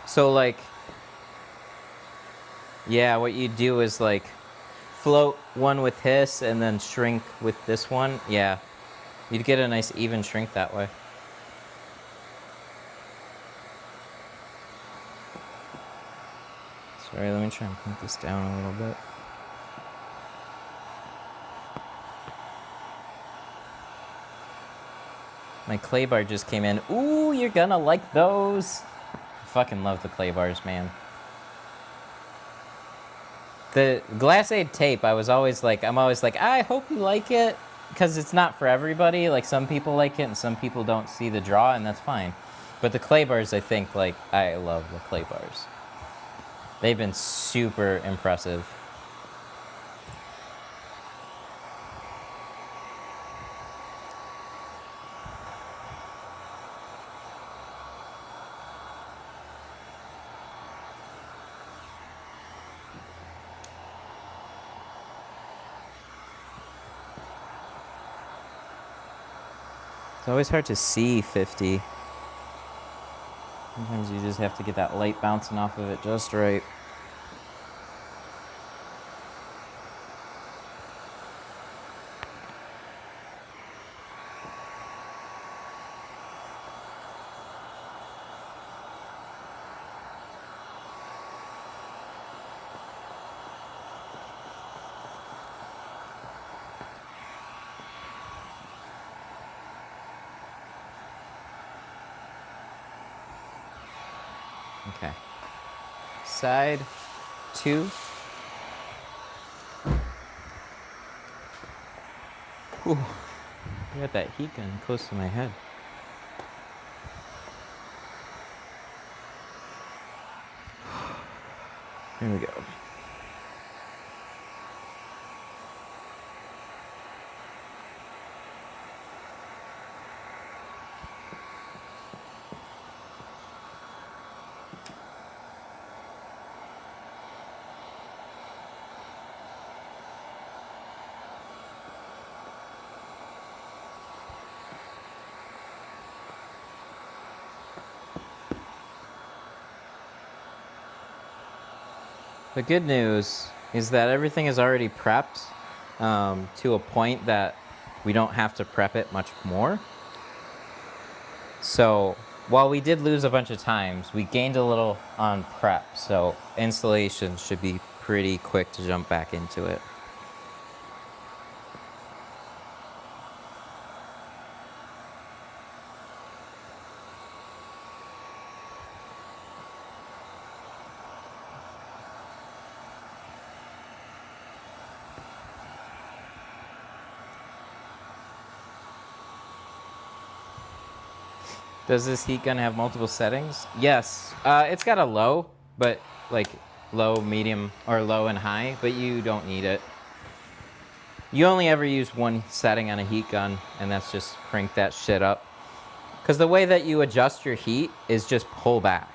So like, yeah, what you do is like float one with this and then shrink with this one. Yeah, you'd get a nice even shrink that way. Sorry, let me try and put this down a little bit. My clay bar just came in. Ooh, you're gonna like those. I fucking love the clay bars, man. The Glass Aid tape, I'm always like, I hope you like it, because it's not for everybody. Like, some people like it and some people don't see the draw, and that's fine. But the clay bars, I think, like, I love the clay bars. They've been super impressive. It's always hard to see 50. Sometimes you just have to get that light bouncing off of it just right. Okay. Side 2. Ooh, I got that heat gun close to my head. Here we go. The good news is that everything is already prepped to a point that we don't have to prep it much more. So while we did lose a bunch of times, we gained a little on prep. So installation should be pretty quick to jump back into it. Does this heat gun have multiple settings? Yes. It's got a low, but like low, medium, or low and high, but you don't need it. You only ever use one setting on a heat gun, and that's just crank that shit up. Because the way that you adjust your heat is just pull back.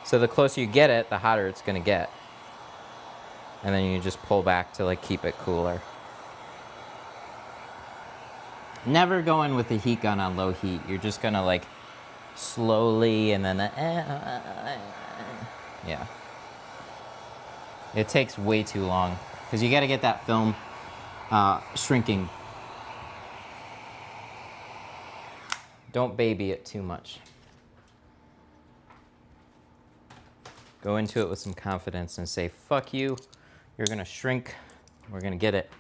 So the closer you get it, the hotter it's gonna get. And then you just pull back to like keep it cooler. Never go in with the heat gun on low heat. You're just gonna like slowly and then yeah. It takes way too long because you got to get that film shrinking. Don't baby it too much. Go into it with some confidence and say, fuck you, you're gonna shrink We're gonna get it.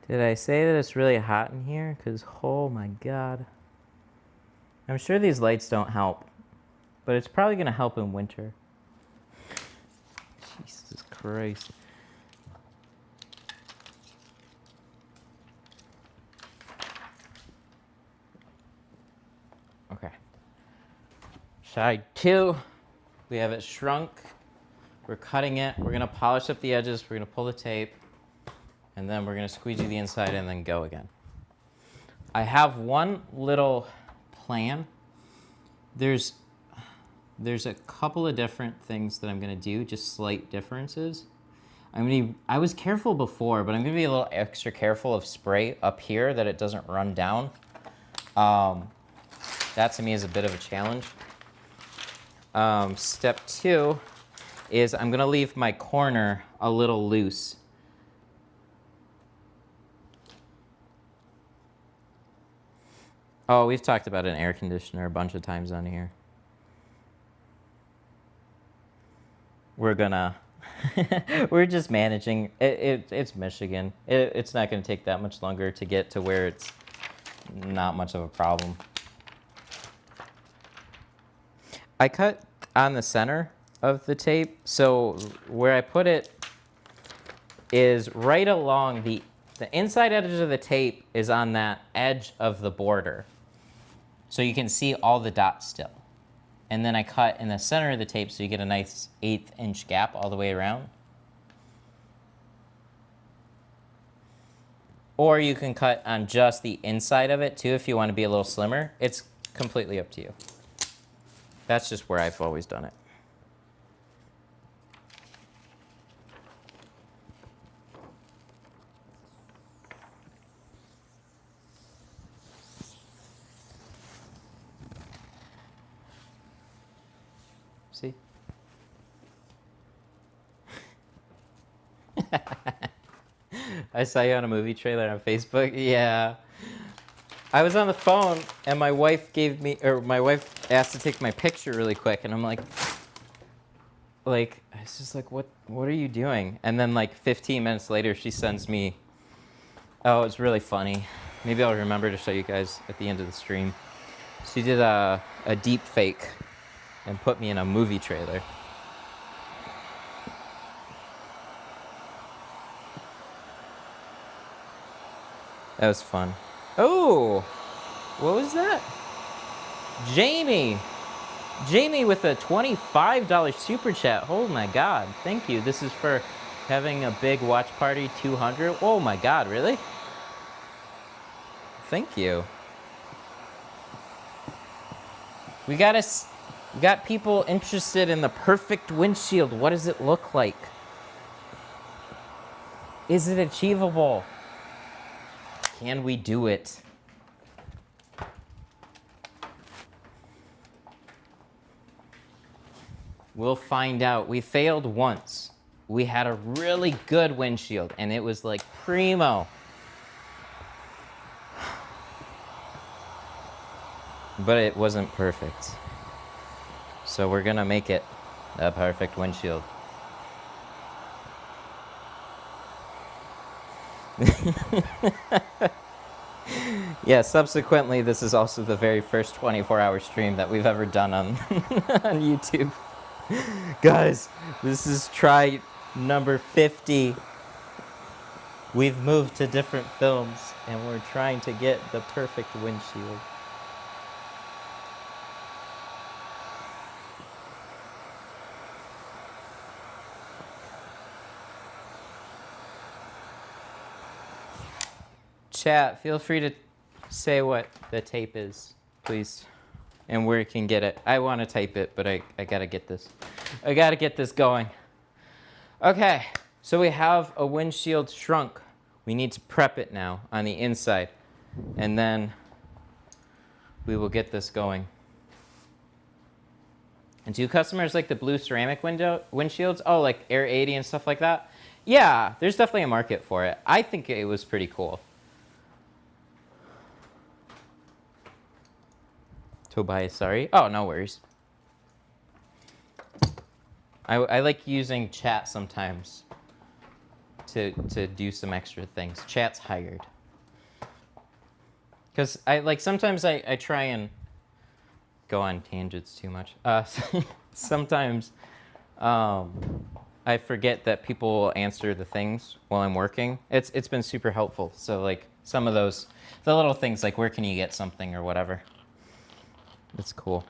Did I say that it's really hot in here? Because, oh my God. I'm sure these lights don't help, but it's probably going to help in winter. Jesus Christ. Okay. Side 2. We have it shrunk. We're cutting it. We're going to polish up the edges. We're going to pull the tape. And then we're going to squeegee the inside and then go again. I have one little plan. There's a couple of different things that I'm going to do, just slight differences. I was careful before, but I'm going to be a little extra careful of spray up here that it doesn't run down. That to me is a bit of a challenge. Step 2 is I'm going to leave my corner a little loose. Oh, we've talked about an air conditioner a bunch of times on here. We're gonna, we're just managing. It's Michigan. It's not gonna take that much longer to get to where it's not much of a problem. I cut on the center of the tape, so where I put it is right along the inside edge of the tape is on that edge of the border. So you can see all the dots still. And then I cut in the center of the tape so you get a nice 1/8 inch gap all the way around. Or you can cut on just the inside of it too if you want to be a little slimmer. It's completely up to you. That's just where I've always done it. See? I saw you on a movie trailer on Facebook. Yeah. I was on the phone and my wife asked to take my picture really quick, and I'm like I was just like, what are you doing? And then like 15 minutes later she sends me, oh, it's really funny. Maybe I'll remember to show you guys at the end of the stream. She did a deep fake and put me in a movie trailer. That was fun. Oh, what was that? Jamie with a $25 super chat. Oh my God, thank you. This is for having a big watch party 200. Oh my God, really? Thank you. We got people interested in the perfect windshield. What does it look like? Is it achievable? Can we do it? We'll find out. We failed once. We had a really good windshield, and it was like primo. But it wasn't perfect. So we're gonna make it a perfect windshield. Yeah, subsequently, this is also the very first 24-hour stream that we've ever done on, on YouTube. Guys, this is try number 50. We've moved to different films, and we're trying to get the perfect windshield. Chat, feel free to say what the tape is, please, and where you can get it. I want to type it, but I gotta get this. I gotta get this going. Okay, so we have a windshield shrunk. We need to prep it now on the inside, and then we will get this going. And do customers like the blue ceramic windshields? Oh, like Air 80 and stuff like that? Yeah, there's definitely a market for it. I think it was pretty cool. Tobias, sorry. Oh, no worries. I like using chat sometimes to do some extra things. Chat's hired. Because sometimes I try and go on tangents too much. Sometimes I forget that people will answer the things while I'm working. It's been super helpful. So like some of those, the little things like where can you get something or whatever. It's cool.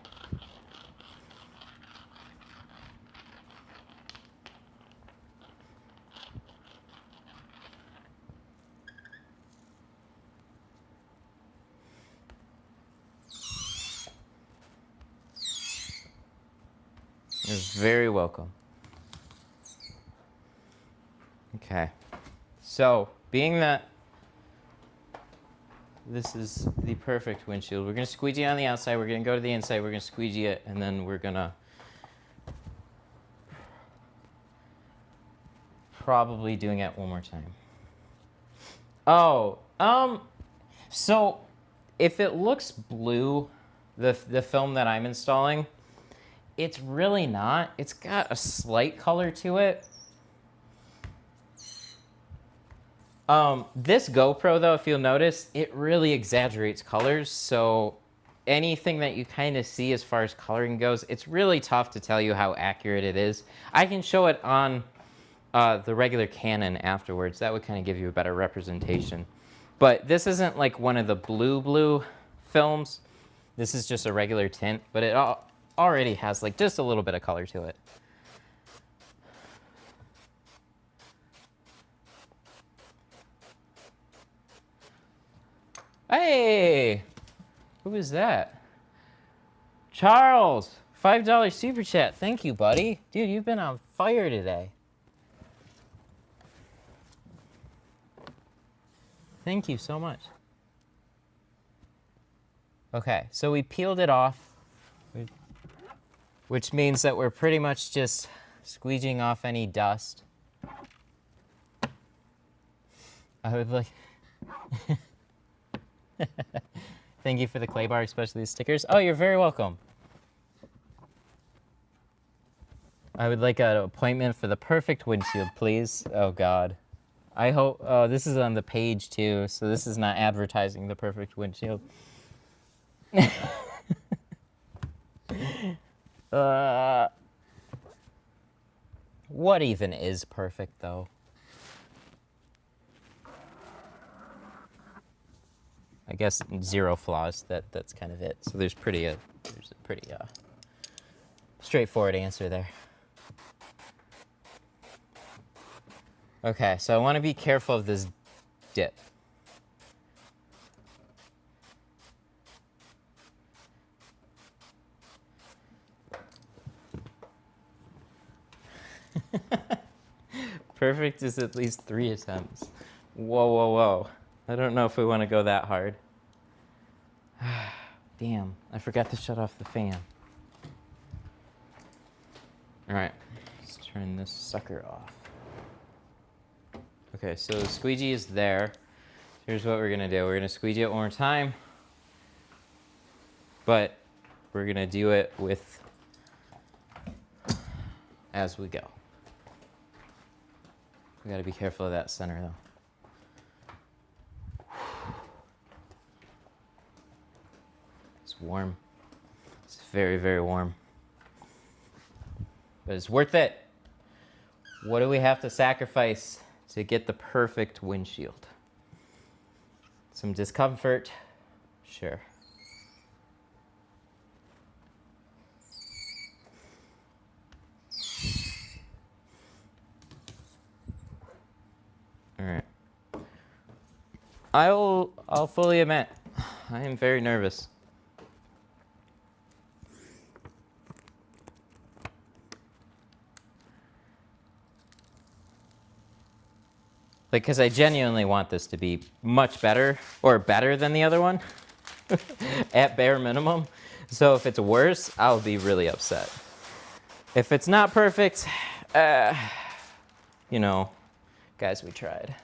You're very welcome. Okay. So, being that this is the perfect windshield, we're going to squeegee on the outside, we're going to go to the inside, we're going to squeegee it, and then we're going to probably doing it one more time. Oh, so if it looks blue, the film that I'm installing, it's really not. It's got a slight color to it. This GoPro, though, if you'll notice, it really exaggerates colors. So anything that you kind of see as far as coloring goes, it's really tough to tell you how accurate it is. I can show it on the regular Canon afterwards. That would kind of give you a better representation. But this isn't like one of the blue films. This is just a regular tint, but it already has like just a little bit of color to it. Hey, who is that? Charles, $5 super chat. Thank you, buddy. Dude, you've been on fire today. Thank you so much. Okay, so we peeled it off, which means that we're pretty much just squeegeeing off any dust. I would like... Thank you for the clay bar, especially the stickers. Oh, you're very welcome. I would like an appointment for the perfect windshield, please. Oh, God. I hope... Oh, this is on the page, too, so this is not advertising the perfect windshield. What even is perfect, though? I guess 0 flaws. That's kind of it. So there's a pretty straightforward answer there. Okay, so I want to be careful of this dip. Perfect is at least 3 attempts. Whoa, whoa, whoa. I don't know if we want to go that hard. Damn, I forgot to shut off the fan. All right, let's turn this sucker off. Okay, so the squeegee is there. Here's what we're gonna do. We're gonna squeegee it one more time, but we're gonna do it with as we go. We gotta be careful of that center though. It's warm. It's very, very warm. But it's worth it. What do we have to sacrifice to get the perfect windshield? Some discomfort? Sure. All right. I'll fully admit, I am very nervous. Like, because I genuinely want this to be much better, or better than the other one, at bare minimum. So if it's worse, I'll be really upset. If it's not perfect, you know, guys, we tried.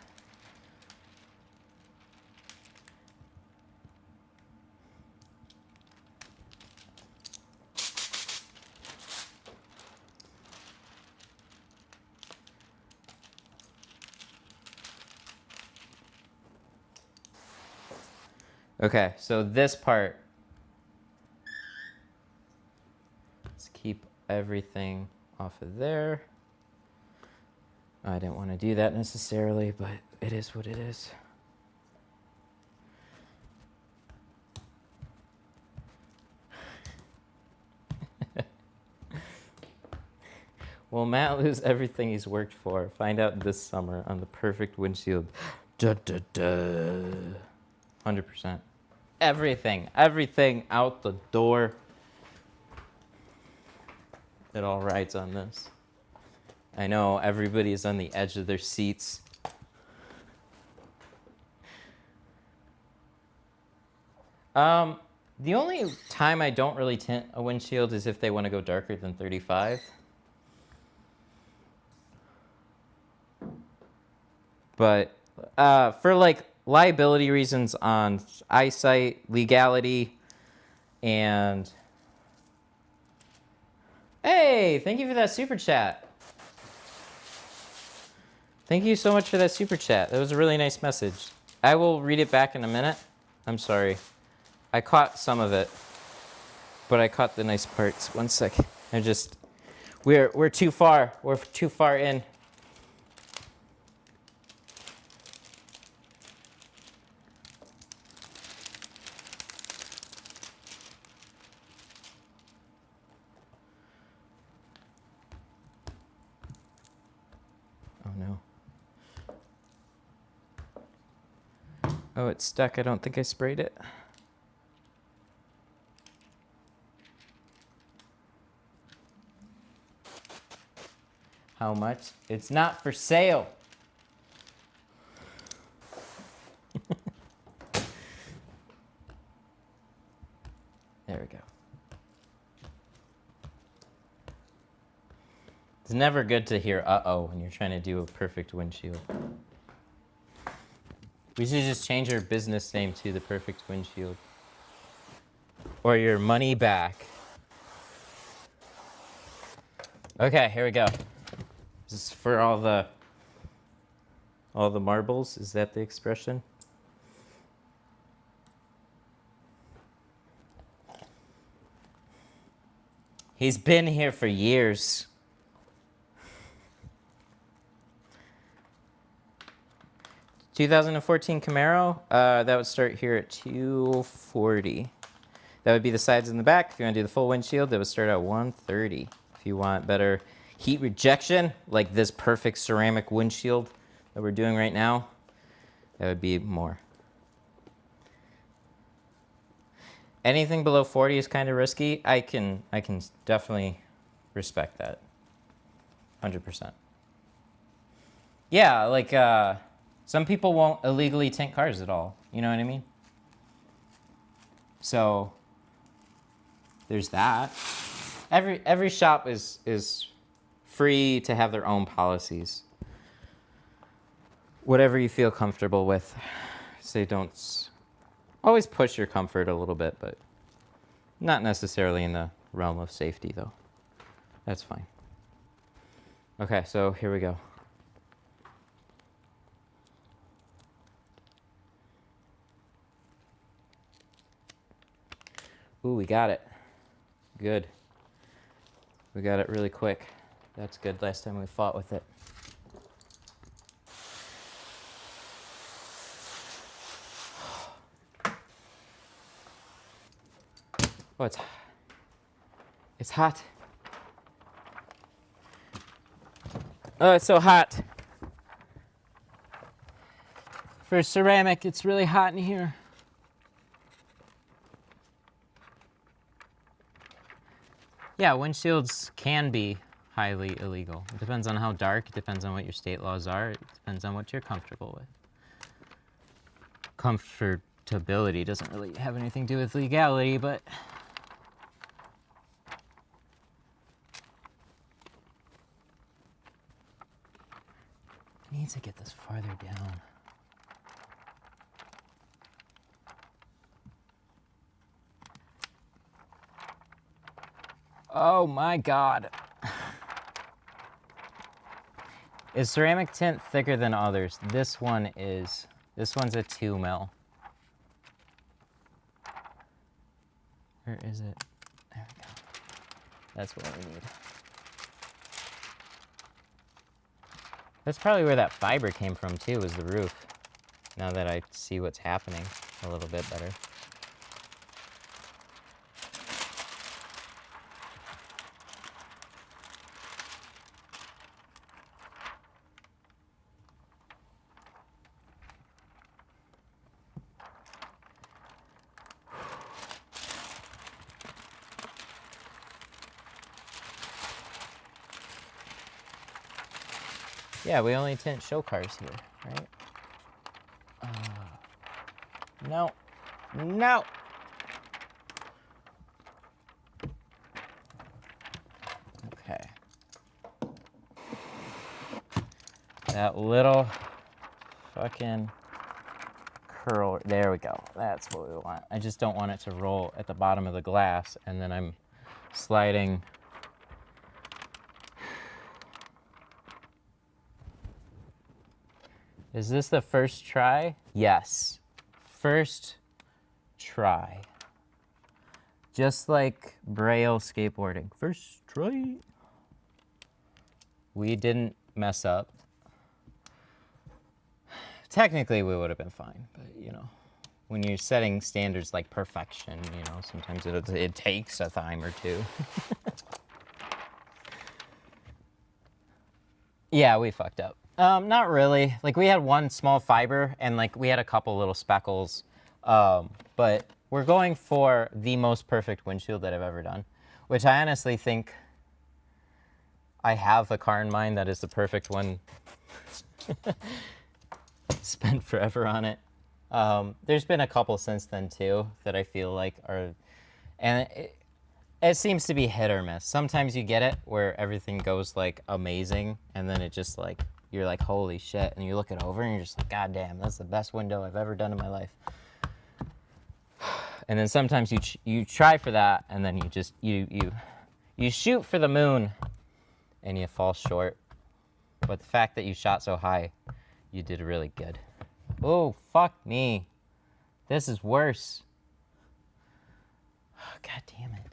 Okay, so this part, let's keep everything off of there. I didn't want to do that necessarily, but it is what it is. Will Matt lose everything he's worked for? Find out this summer on the perfect windshield. 100%. Everything out the door. It all rides on this. I know everybody's on the edge of their seats. The only time I don't really tint a windshield is if they want to go darker than 35. But for like liability reasons on eyesight, legality, and hey, thank you for that super chat. Thank you so much for that super chat. That was a really nice message. I will read it back in a minute. I'm sorry. I caught some of it, but I caught the nice parts. One sec. We're too far. We're too far in. Oh no. Oh, it's stuck. I don't think I sprayed it. How much? It's not for sale. There we go. It's never good to hear uh-oh when you're trying to do a perfect windshield. We should just change our business name to the Perfect Windshield. Or your money back. Okay, here we go. This is for all the marbles. Is that the expression? He's been here for years. (2014) Camaro, that would start here at $240. That would be the sides and the back. If you want to do the full windshield, that would start at $130. If you want better heat rejection, like this perfect ceramic windshield that we're doing right now, that would be more. Anything below 40 is kind of risky. I can definitely respect that. 100%. Yeah, like some people won't illegally tint cars at all. You know what I mean? So there's that. Every shop is free to have their own policies. Whatever you feel comfortable with. Say don't always push your comfort a little bit, but not necessarily in the realm of safety though. That's fine. Okay, so here we go. Ooh, we got it. Good. We got it really quick. That's good. Last time we fought with it. Oh, it's hot. Oh, it's so hot. For ceramic, it's really hot in here. Yeah, windshields can be highly illegal. It depends on how dark, it depends on what your state laws are, it depends on what you're comfortable with. Comfortability doesn't really have anything to do with legality, but I need to get this farther down. Oh my God. Is ceramic tint thicker than others? This one is. This one's a 2 mil. Where is it? There we go. That's what we need. That's probably where that fiber came from too, was the roof. Now that I see what's happening a little bit better. Yeah, we only tint show cars here, right? No. No! Okay. That little fucking curl, there we go. That's what we want. I just don't want it to roll at the bottom of the glass, and then I'm sliding. Is this the first try? Yes. First try. Just like Braille skateboarding. First try. We didn't mess up. Technically, we would have been fine, but you know, when you're setting standards like perfection, you know, sometimes it takes a time or two. Yeah, we fucked up. Not really. Like, we had one small fiber, and like we had a couple little speckles. But we're going for the most perfect windshield that I've ever done, which I honestly think I have a car in mind that is the perfect one. Spent forever on it. There's been a couple since then too that I feel like are, and it seems to be hit or miss. Sometimes you get it where everything goes like amazing, and then it just like, you're like, holy shit, and you look it over and you're just like, god damn, that's the best window I've ever done in my life. And then sometimes you try for that, and then you just you shoot for the moon and you fall short. But the fact that you shot so high, you did really good. Oh, fuck me. This is worse. Oh, god damn it.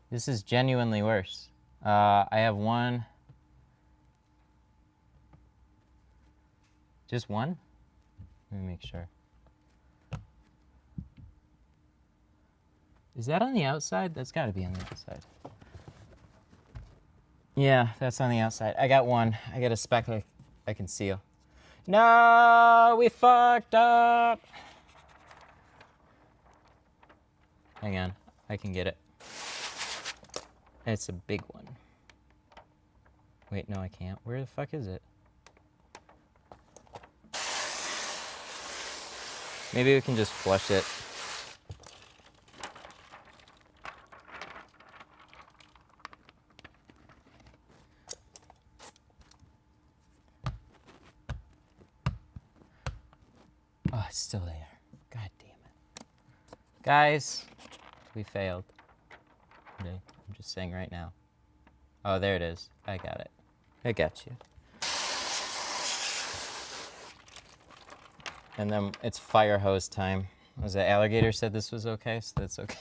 This is genuinely worse. I have one. Just one? Let me make sure. Is that on the outside? That's got to be on the outside. Yeah, that's on the outside. I got one. I got a speck I can seal. No, we fucked up. Hang on. I can get it. It's a big one. Wait, no, I can't. Where the fuck is it? Maybe we can just flush it. Oh, it's still there. God damn it. Guys, we failed. Okay, I'm just saying right now. Oh, there it is. I got it. I got you. And then it's fire hose time. Was it Alligator said this was okay? So that's okay.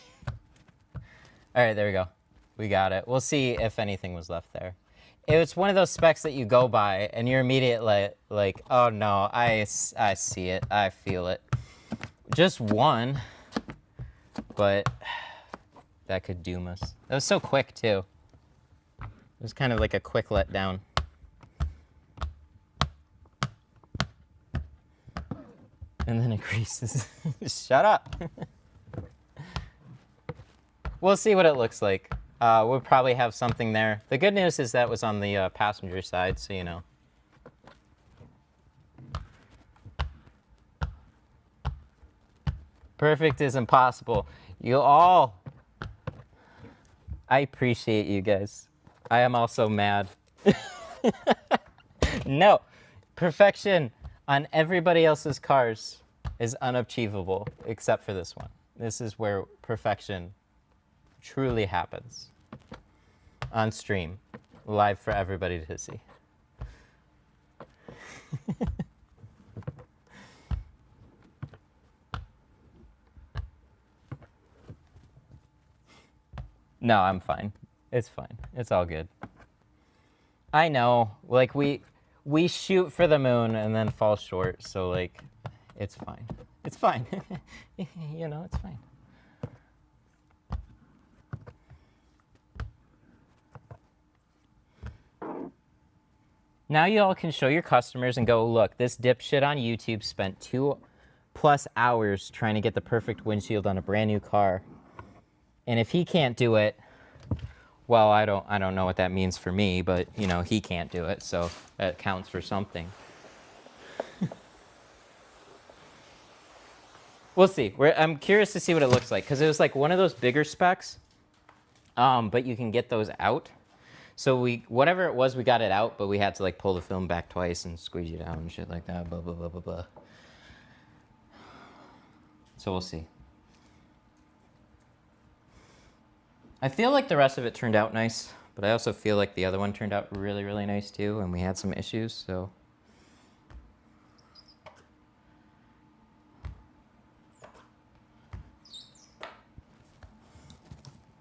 All right, there we go. We got it. We'll see if anything was left there. It's one of those specs that you go by and you're immediately like, oh no, I see it. I feel it. Just one, but that could doom us. That was so quick too. It was kind of like a quick letdown. And then it creases. Shut up. We'll see what it looks like. We'll probably have something there. The good news is that was on the passenger side, so you know. Perfect is impossible. You all... I appreciate you guys. I am also mad. No. Perfection on everybody else's cars is unachievable, except for this one. This is where perfection truly happens. On stream. Live for everybody to see. No, I'm fine. It's fine. It's all good. I know. Like, we shoot for the moon and then fall short, so, like, it's fine. It's fine. You know, it's fine. Now you all can show your customers and go, look, this dipshit on YouTube spent 2+ hours trying to get the perfect windshield on a brand new car. And if he can't do it, well, I don't know what that means for me, but, you know, he can't do it, so that counts for something. We'll see. I'm curious to see what it looks like, because it was like one of those bigger specs, but you can get those out. So whatever it was, we got it out, but we had to like pull the film back twice and squeeze it out and shit like that, blah, blah, blah, blah, blah. So we'll see. I feel like the rest of it turned out nice, but I also feel like the other one turned out really, really nice too, and we had some issues, so.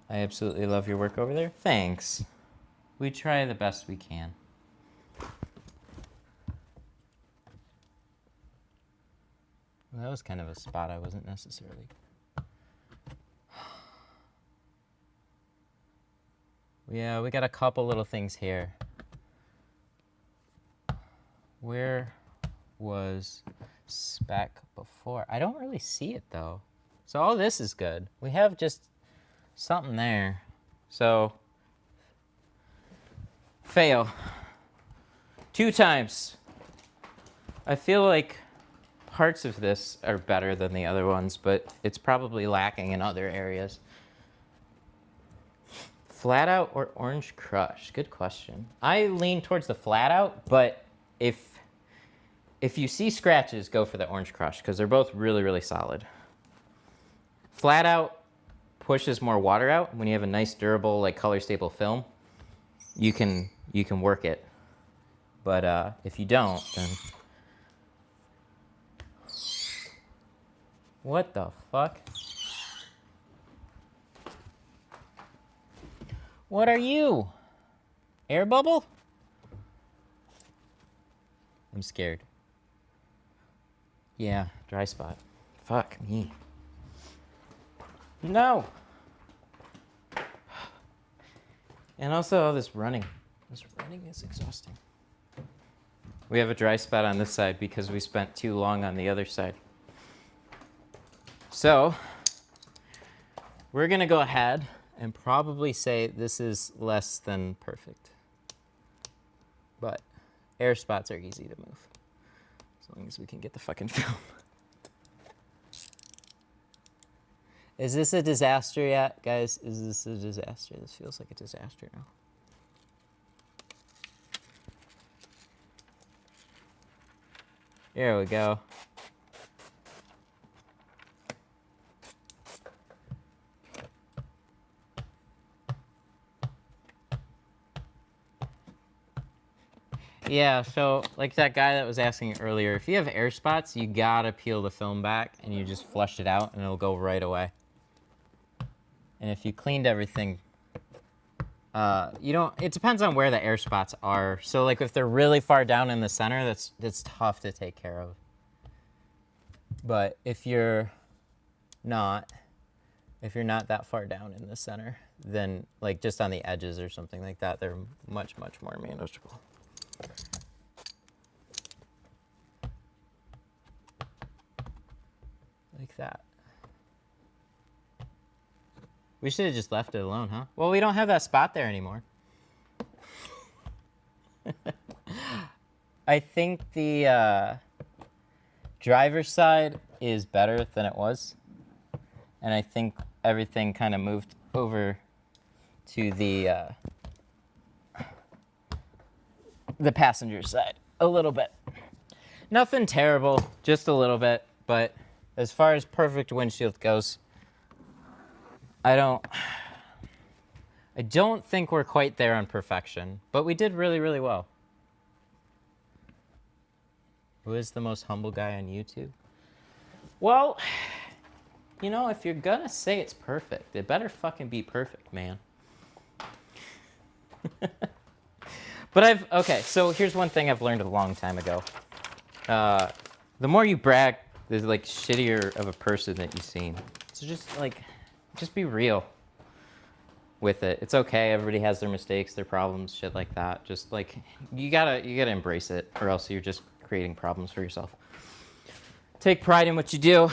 I absolutely love your work over there. Thanks. We try the best we can. Well, that was kind of a spot I wasn't necessarily. Yeah, we got a couple little things here. Where was spec before? I don't really see it though. So all this is good. We have just something there. So, fail. 2 times. I feel like parts of this are better than the other ones, but it's probably lacking in other areas. Flat out or orange crush? Good question. I lean towards the flat out, but if you see scratches, go for the orange crush because they're both really, really solid. Flat out pushes more water out. When you have a nice, durable, like color stable film, you can work it. But if you don't, then what the fuck? What are you? Air bubble? I'm scared. Yeah, dry spot. Fuck me. No. And also all this running. This running is exhausting. We have a dry spot on this side because we spent too long on the other side. So, we're gonna go ahead and probably say this is less than perfect. But air spots are easy to move. As long as we can get the fucking film. Is this a disaster yet, guys? Is this a disaster? This feels like a disaster now. Here we go. Yeah, so like that guy that was asking earlier, if you have air spots, you gotta peel the film back and you just flush it out and it'll go right away. And if you cleaned everything, you don't, it depends on where the air spots are. So like if they're really far down in the center, that's tough to take care of. But if you're not that far down in the center, then like just on the edges or something like that, they're much, much more manageable. Like that. We should have just left it alone, huh? Well, we don't have that spot there anymore. I think the driver's side is better than it was. And I think everything kind of moved over to the passenger side a little bit. Nothing terrible, just a little bit. But as far as perfect windshield goes, I don't think we're quite there on perfection, but we did really, really well. Who is the most humble guy on YouTube? Well, you know, if you're gonna say it's perfect, it better fucking be perfect, man. But okay, so here's one thing I've learned a long time ago. The more you brag, the like shittier of a person that you've seen. So just be real with it. It's okay. Everybody has their mistakes, their problems, shit like that. Just like you gotta embrace it, or else you're just creating problems for yourself. Take pride in what you do.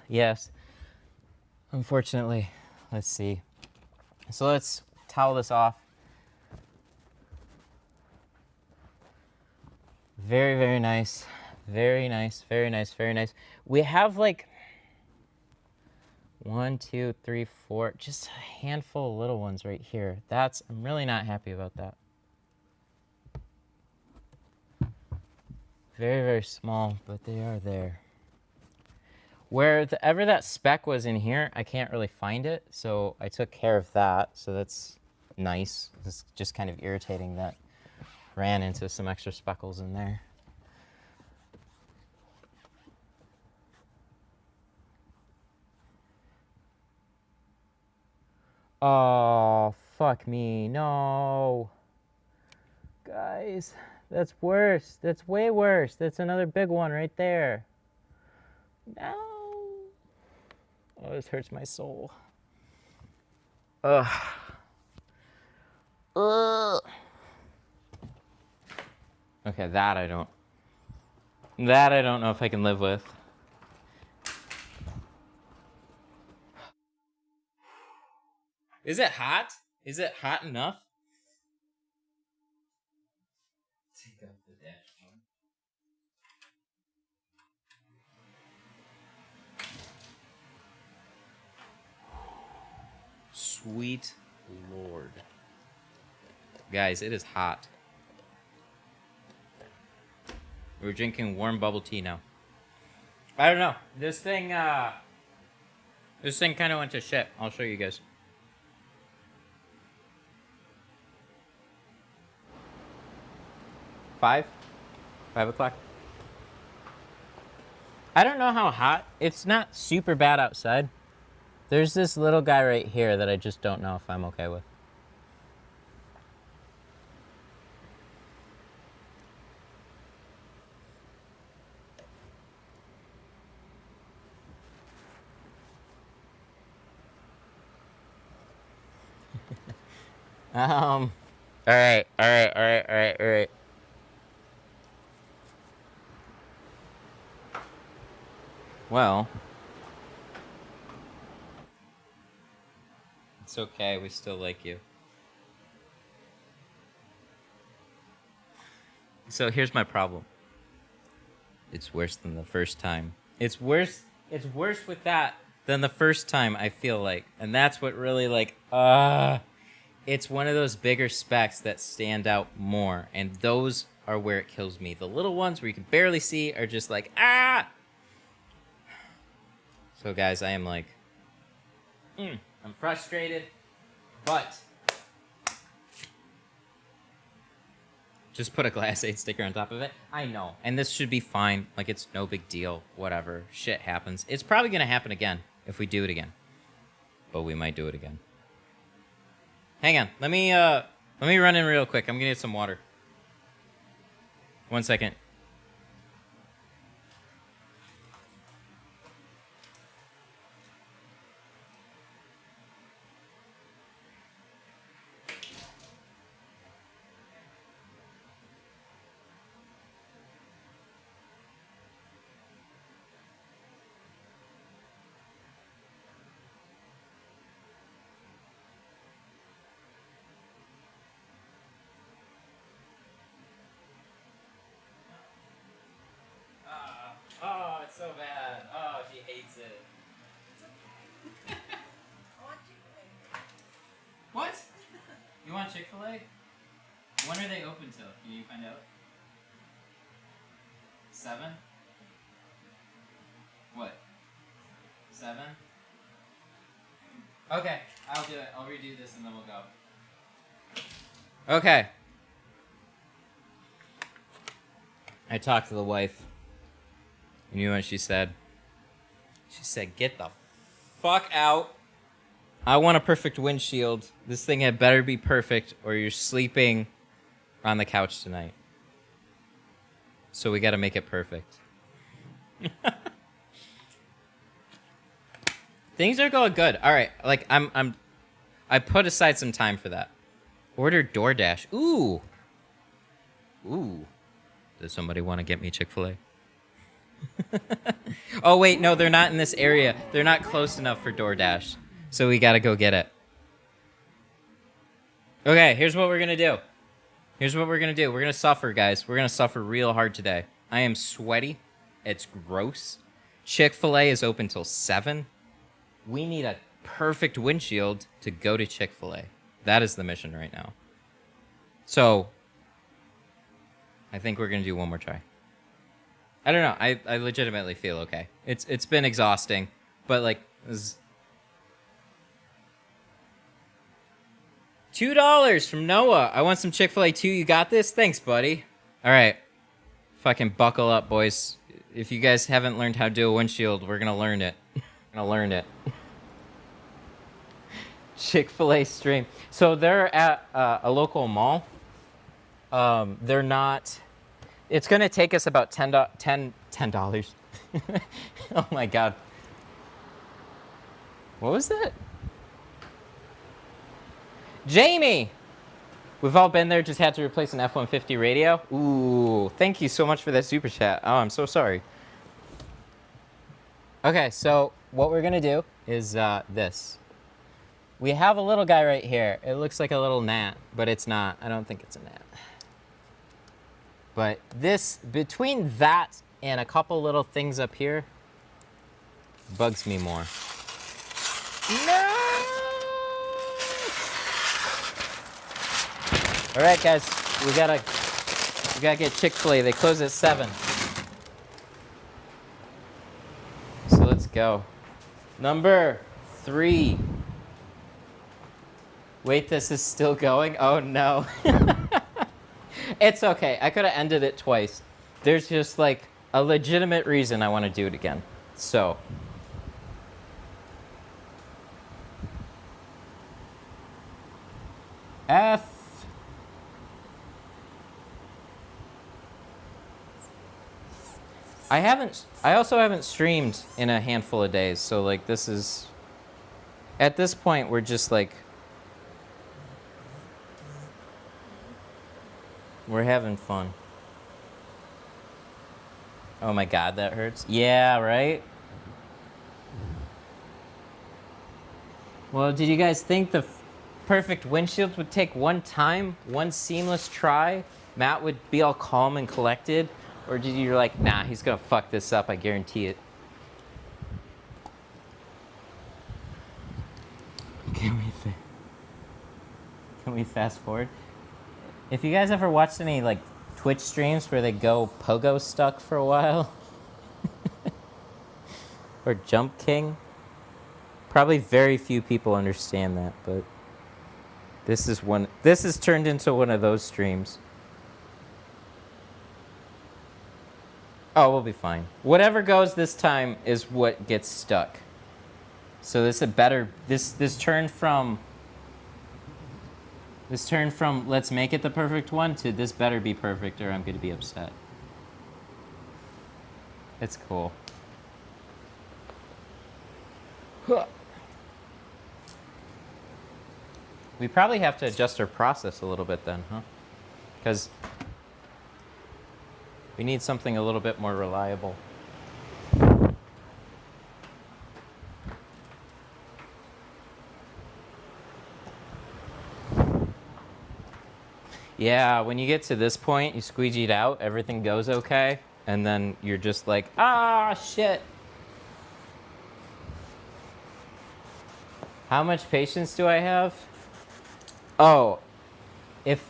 Yes. Unfortunately, let's see. So let's towel this off. Very, very nice. Very nice, very nice, very nice. We have like 1, 2, 3, 4, just a handful of little ones right here. I'm really not happy about that. Very, very small, but they are there. Wherever that speck was in here, I can't really find it, so I took care of that, so that's nice. It's just kind of irritating that ran into some extra speckles in there. Oh, fuck me, no. Guys, that's worse. That's way worse. That's another big one right there. No. Oh, this hurts my soul. Ugh. Ugh. Okay, that I don't know if I can live with. Is it hot? Is it hot enough? Take up the dashboard. Sweet Lord. Guys, it is hot. We're drinking warm bubble tea now. I don't know. This thing kind of went to shit. I'll show you guys. 5 o'clock. I don't know how hot. It's not super bad outside. There's this little guy right here that I just don't know if I'm okay with. All right. Well, it's okay. We still like you. So here's my problem. It's worse than the first time. It's worse with that than the first time, I feel like. And that's what really it's one of those bigger specks that stand out more, and those are where it kills me. The little ones where you can barely see are just like, ah! So guys, I am like, I'm frustrated, but just put a Glass 8 sticker on top of it. I know, and this should be fine. Like, it's no big deal, whatever. Shit happens. It's probably gonna happen again if we do it again, but we might do it again. Hang on, let me run in real quick. I'm gonna get some water. 1 second. You want Chick-fil-A? When are they open till? Can you find out? 7? What? 7? Okay, I'll do it. I'll redo this and then we'll go. Okay. I talked to the wife. You know what she said? She said, get the fuck out. I want a perfect windshield. This thing had better be perfect or you're sleeping on the couch tonight. So we got to make it perfect. Things are going good. All right, like I put aside some time for that. Order DoorDash. Ooh. Does somebody want to get me Chick-fil-A? Oh wait, no, they're not in this area. They're not close enough for DoorDash. So we got to go get it. Okay, here's what we're going to do. We're going to suffer, guys. We're going to suffer real hard today. I am sweaty. It's gross. Chick-fil-A is open till 7. We need a perfect windshield to go to Chick-fil-A. That is the mission right now. So, I think we're going to do one more try. I don't know. I legitimately feel okay. It's been exhausting, but like, this $2 from Noah. I want some Chick-fil-A too. You got this? Thanks, buddy. All right. Fucking buckle up, boys. If you guys haven't learned how to do a windshield, we're going to learn it. Chick-fil-A stream. So they're at a local mall. They're not... It's going to take us about $10. Oh, my God. What was that? Jamie! We've all been there, just had to replace an F-150 radio. Ooh, thank you so much for that super chat. Oh, I'm so sorry. Okay, so what we're going to do is this. We have a little guy right here. It looks like a little gnat, but it's not. I don't think it's a gnat. But this, between that and a couple little things up here, bugs me more. No! All right, guys, we gotta get Chick-fil-A. They close at 7. So let's go. Number 3. Wait, this is still going? Oh no. It's okay. I could have ended it twice. There's just like a legitimate reason I want to do it again. So. F. I also haven't streamed in a handful of days, so like this is, at this point we're just like, we're having fun. Oh my God, that hurts. Yeah, right? Well, did you guys think the perfect windshield would take one time, one seamless try? Matt would be all calm and collected? Or did you like, nah, he's gonna fuck this up, I guarantee it. Can we fast forward? If you guys ever watched any like Twitch streams where they go pogo stuck for a while, or Jump King, probably very few people understand that, but this is turned into one of those streams. Oh, we'll be fine. Whatever goes this time is what gets stuck. So this turned from let's make it the perfect one to this better be perfect or I'm going to be upset. It's cool. We probably have to adjust our process a little bit then, huh? Because we need something a little bit more reliable. Yeah, when you get to this point, you squeegee it out, everything goes okay, and then you're just like, ah, shit. How much patience do I have? Oh, if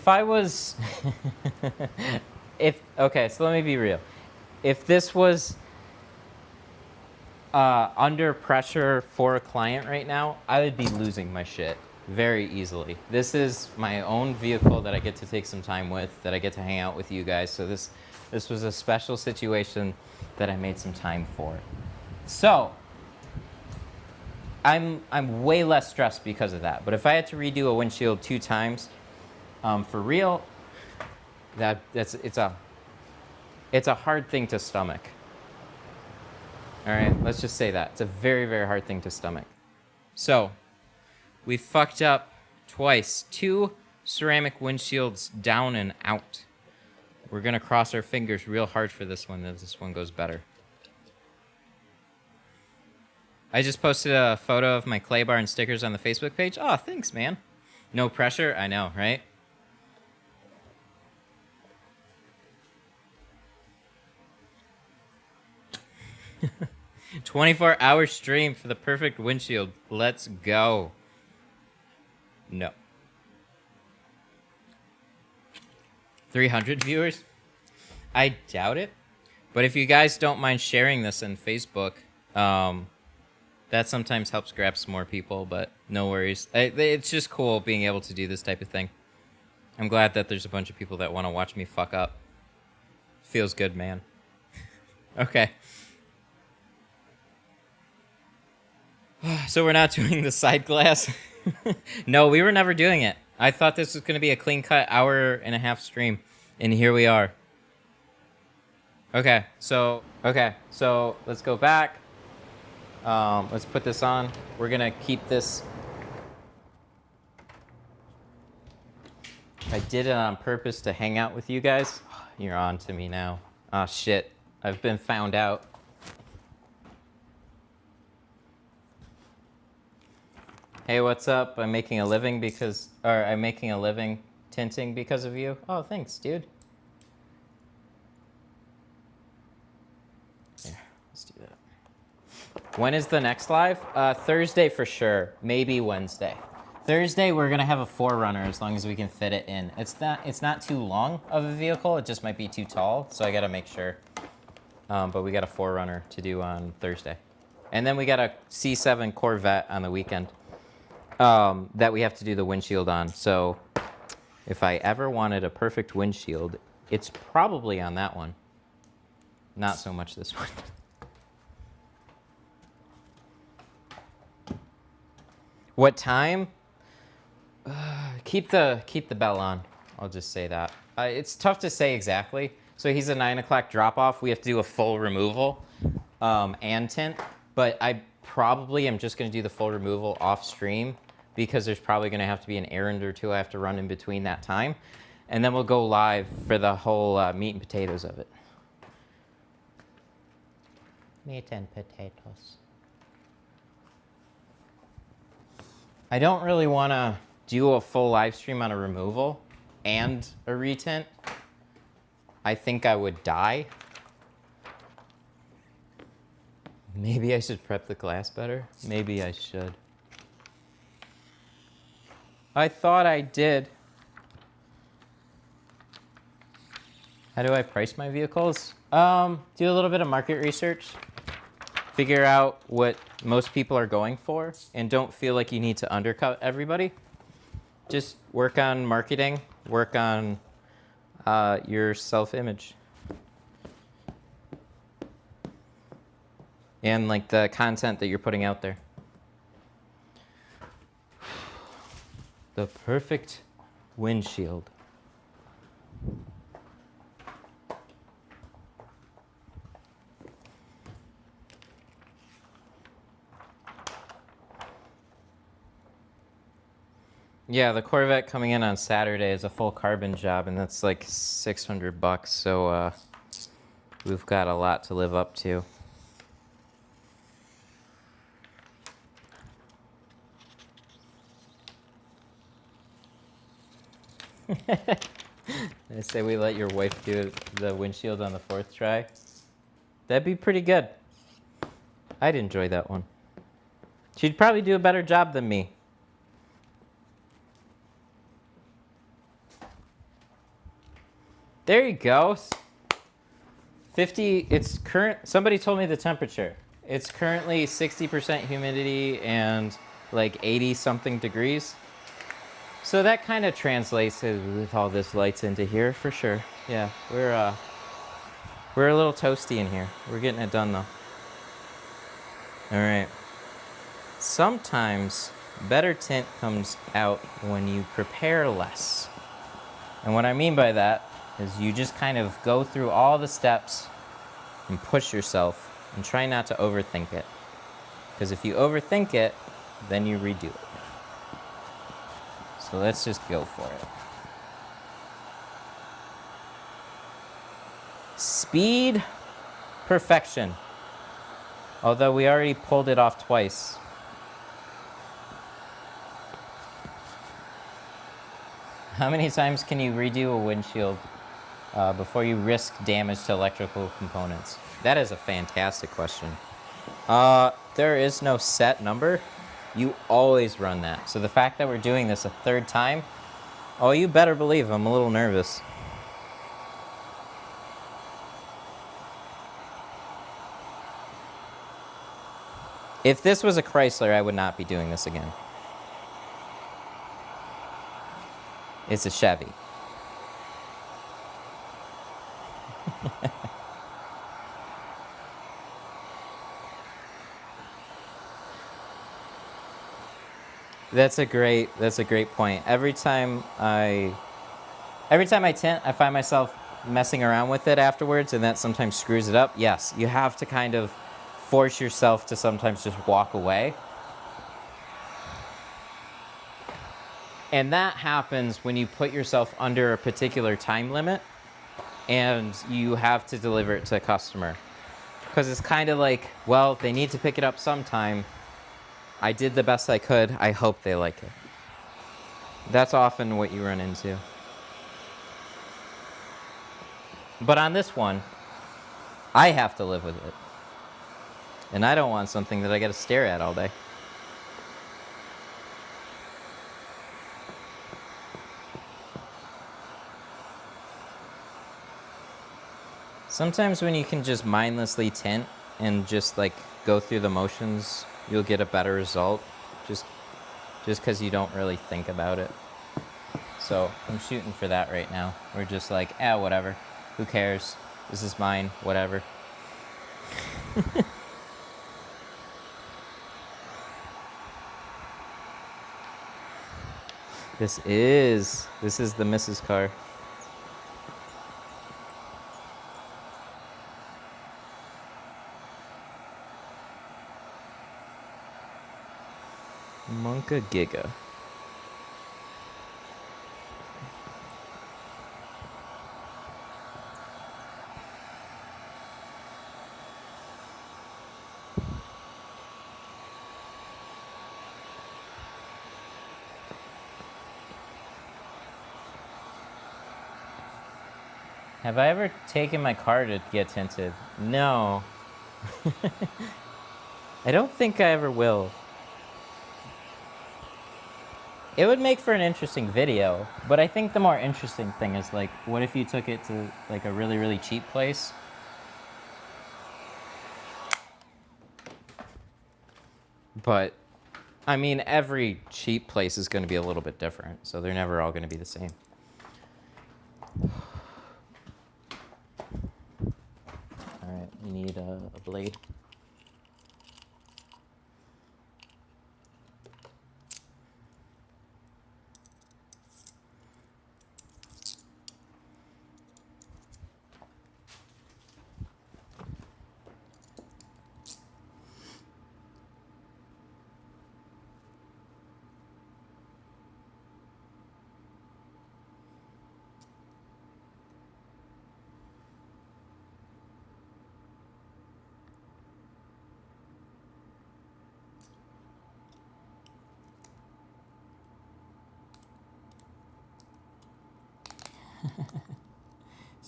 I was okay, so let me be real. If this was under pressure for a client right now, I would be losing my shit very easily. This is my own vehicle that I get to take some time with, that I get to hang out with you guys. So this was a special situation that I made some time for. So I'm way less stressed because of that. But if I had to redo a windshield 2 times, for real, it's a hard thing to stomach. All right, let's just say that. It's a very, very hard thing to stomach. So, we fucked up twice. 2 ceramic windshields down and out. We're gonna cross our fingers real hard for this one, that this one goes better. I just posted a photo of my clay bar and stickers on the Facebook page. Oh, thanks, man. No pressure, I know, right? "24-hour stream for the perfect windshield. Let's go." No. 300 viewers? I doubt it. But if you guys don't mind sharing this on Facebook, that sometimes helps grab some more people, but no worries. It's just cool being able to do this type of thing. I'm glad that there's a bunch of people that want to watch me fuck up. Feels good, man. Okay. So we're not doing the side glass? No, we were never doing it. I thought this was going to be a clean-cut hour-and-a-half stream, and here we are. Okay, so let's go back. Let's put this on. We're going to keep this. I did it on purpose to hang out with you guys. You're on to me now. Ah, shit. I've been found out. Hey, what's up? I'm making a living tinting because of you. Oh, thanks, dude. Here, let's do that. When is the next live? Thursday for sure. Maybe Wednesday. Thursday we're gonna have a 4Runner as long as we can fit it in. It's not too long of a vehicle. It just might be too tall, so I gotta make sure. But we got a 4Runner to do on Thursday, and then we got a C7 Corvette on the weekend. That we have to do the windshield on. So if I ever wanted a perfect windshield, it's probably on that one. Not so much this one. What time? Keep the bell on. I'll just say that. It's tough to say exactly. So he's a 9 o'clock drop off. We have to do a full removal and tint. But I probably am just going to do the full removal off stream, because there's probably going to have to be an errand or two I have to run in between that time. And then we'll go live for the whole meat and potatoes of it. Meat and potatoes. I don't really want to do a full live stream on a removal and a retint. I think I would die. Maybe I should prep the glass better. Maybe I should. I thought I did. How do I price my vehicles? Do a little bit of market research. Figure out what most people are going for, and don't feel like you need to undercut everybody. Just work on marketing, work on your self-image. And like the content that you're putting out there. The perfect windshield. Yeah, the Corvette coming in on Saturday is a full carbon job, and that's like $600. So we've got a lot to live up to. I say we let your wife do the windshield on the 4th try. That'd be pretty good. I'd enjoy that one. She'd probably do a better job than me. There you go. 50, it's current, somebody told me the temperature. It's currently 60% humidity and like 80 something degrees. So that kind of translates with all this lights into here for sure. Yeah, we're a little toasty in here. We're getting it done though. All right. Sometimes better tint comes out when you prepare less. And what I mean by that is you just kind of go through all the steps and push yourself and try not to overthink it. Because if you overthink it, then you redo it. So let's just go for it. Speed, perfection. Although we already pulled it off twice. How many times can you redo a windshield before you risk damage to electrical components? That is a fantastic question. There is no set number. You always run that. So the fact that we're doing this a third time, oh, you better believe I'm a little nervous. If this was a Chrysler, I would not be doing this again. It's a Chevy. That's a great point. Every time I tint, I find myself messing around with it afterwards, and that sometimes screws it up. Yes, you have to kind of force yourself to sometimes just walk away. And that happens when you put yourself under a particular time limit and you have to deliver it to a customer. Because it's kind of like, well, they need to pick it up sometime. I did the best I could. I hope they like it. That's often what you run into. But on this one, I have to live with it. And I don't want something that I got to stare at all day. Sometimes when you can just mindlessly tint and just like go through the motions, you'll get a better result just because you don't really think about it. So I'm shooting for that right now. We're just like, whatever. Who cares? This is mine. Whatever. This is the Mrs. car. Monka Giga. Have I ever taken my car to get tinted? No. I don't think I ever will. It would make for an interesting video, but I think the more interesting thing is like, what if you took it to like a really, really cheap place? But, I mean, every cheap place is going to be a little bit different, so they're never all going to be the same. All right, we need a blade.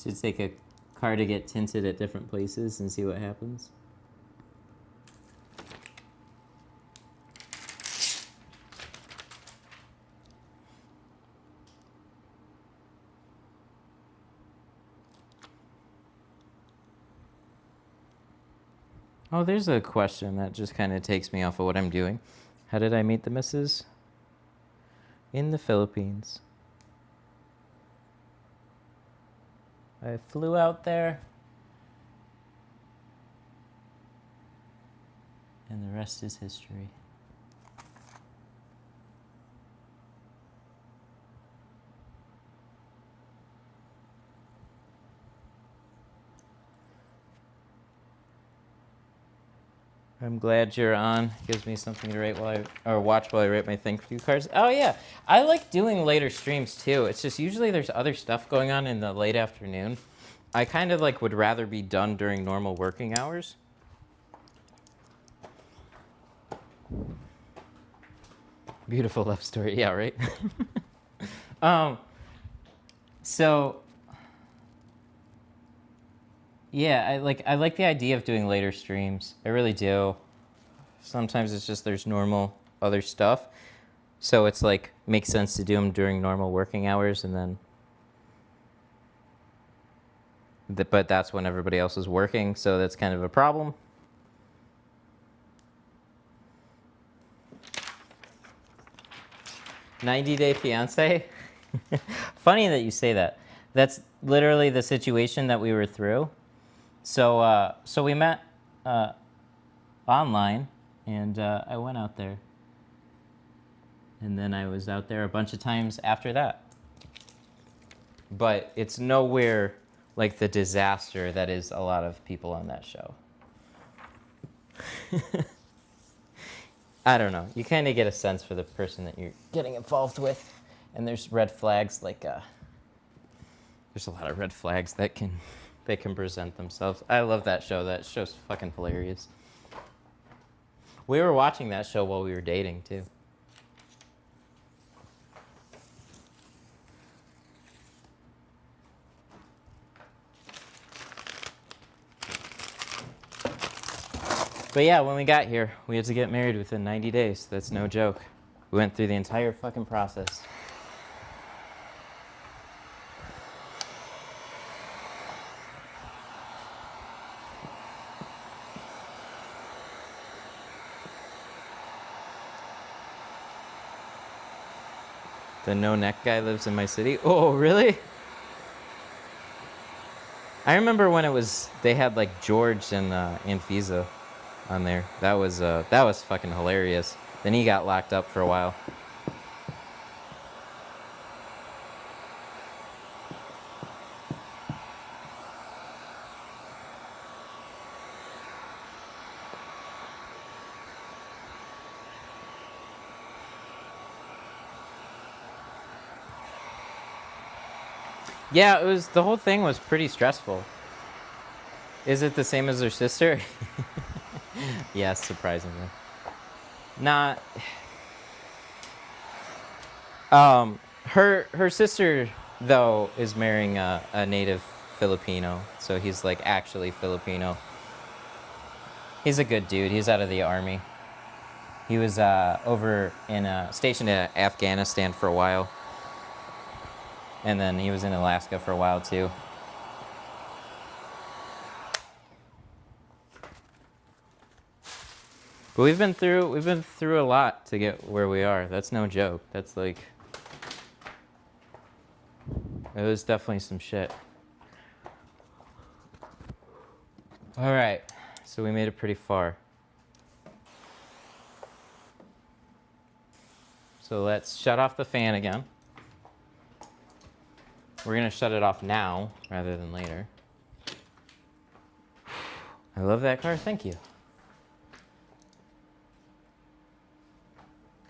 Should take a car to get tinted at different places and see what happens. Oh, there's a question that just kind of takes me off of what I'm doing. How did I meet the missus? In the Philippines. I flew out there. And the rest is history. I'm glad you're on. Gives me something to write while or watch while I write my thank you cards. Oh yeah, I like doing later streams too. It's just usually there's other stuff going on in the late afternoon. I kind of like would rather be done during normal working hours. Beautiful love story, yeah, right? So yeah, I like the idea of doing later streams. I really do. Sometimes it's just there's normal other stuff. So it's like makes sense to do them during normal working hours and then but that's when everybody else is working, so that's kind of a problem. "90-Day Fiance"? Funny that you say that. That's literally the situation that we were through. So so we met online, and I went out there. And then I was out there a bunch of times after that. But it's nowhere like the disaster that is a lot of people on that show. I don't know. You kind of get a sense for the person that you're getting involved with. And there's red flags, like there's a lot of red flags that can present themselves. I love that show. That show's fucking hilarious. We were watching that show while we were dating too. But yeah, when we got here, we had to get married within 90 days. That's no joke. We went through the entire fucking process. The no neck guy lives in my city. Oh, really? I remember when it was they had like George and Anfisa on there. That was fucking hilarious. Then he got locked up for a while. Yeah, the whole thing was pretty stressful. Is it the same as her sister? Yes, surprisingly. Not. Her sister though is marrying a native Filipino, so he's like actually Filipino. He's a good dude. He's out of the army. He was over in stationed in Afghanistan for a while. And then he was in Alaska for a while too. But we've been through a lot to get where we are. That's no joke. That's like it was definitely some shit. All right. So we made it pretty far. So let's shut off the fan again. We're going to shut it off now rather than later. I love that car. Thank you.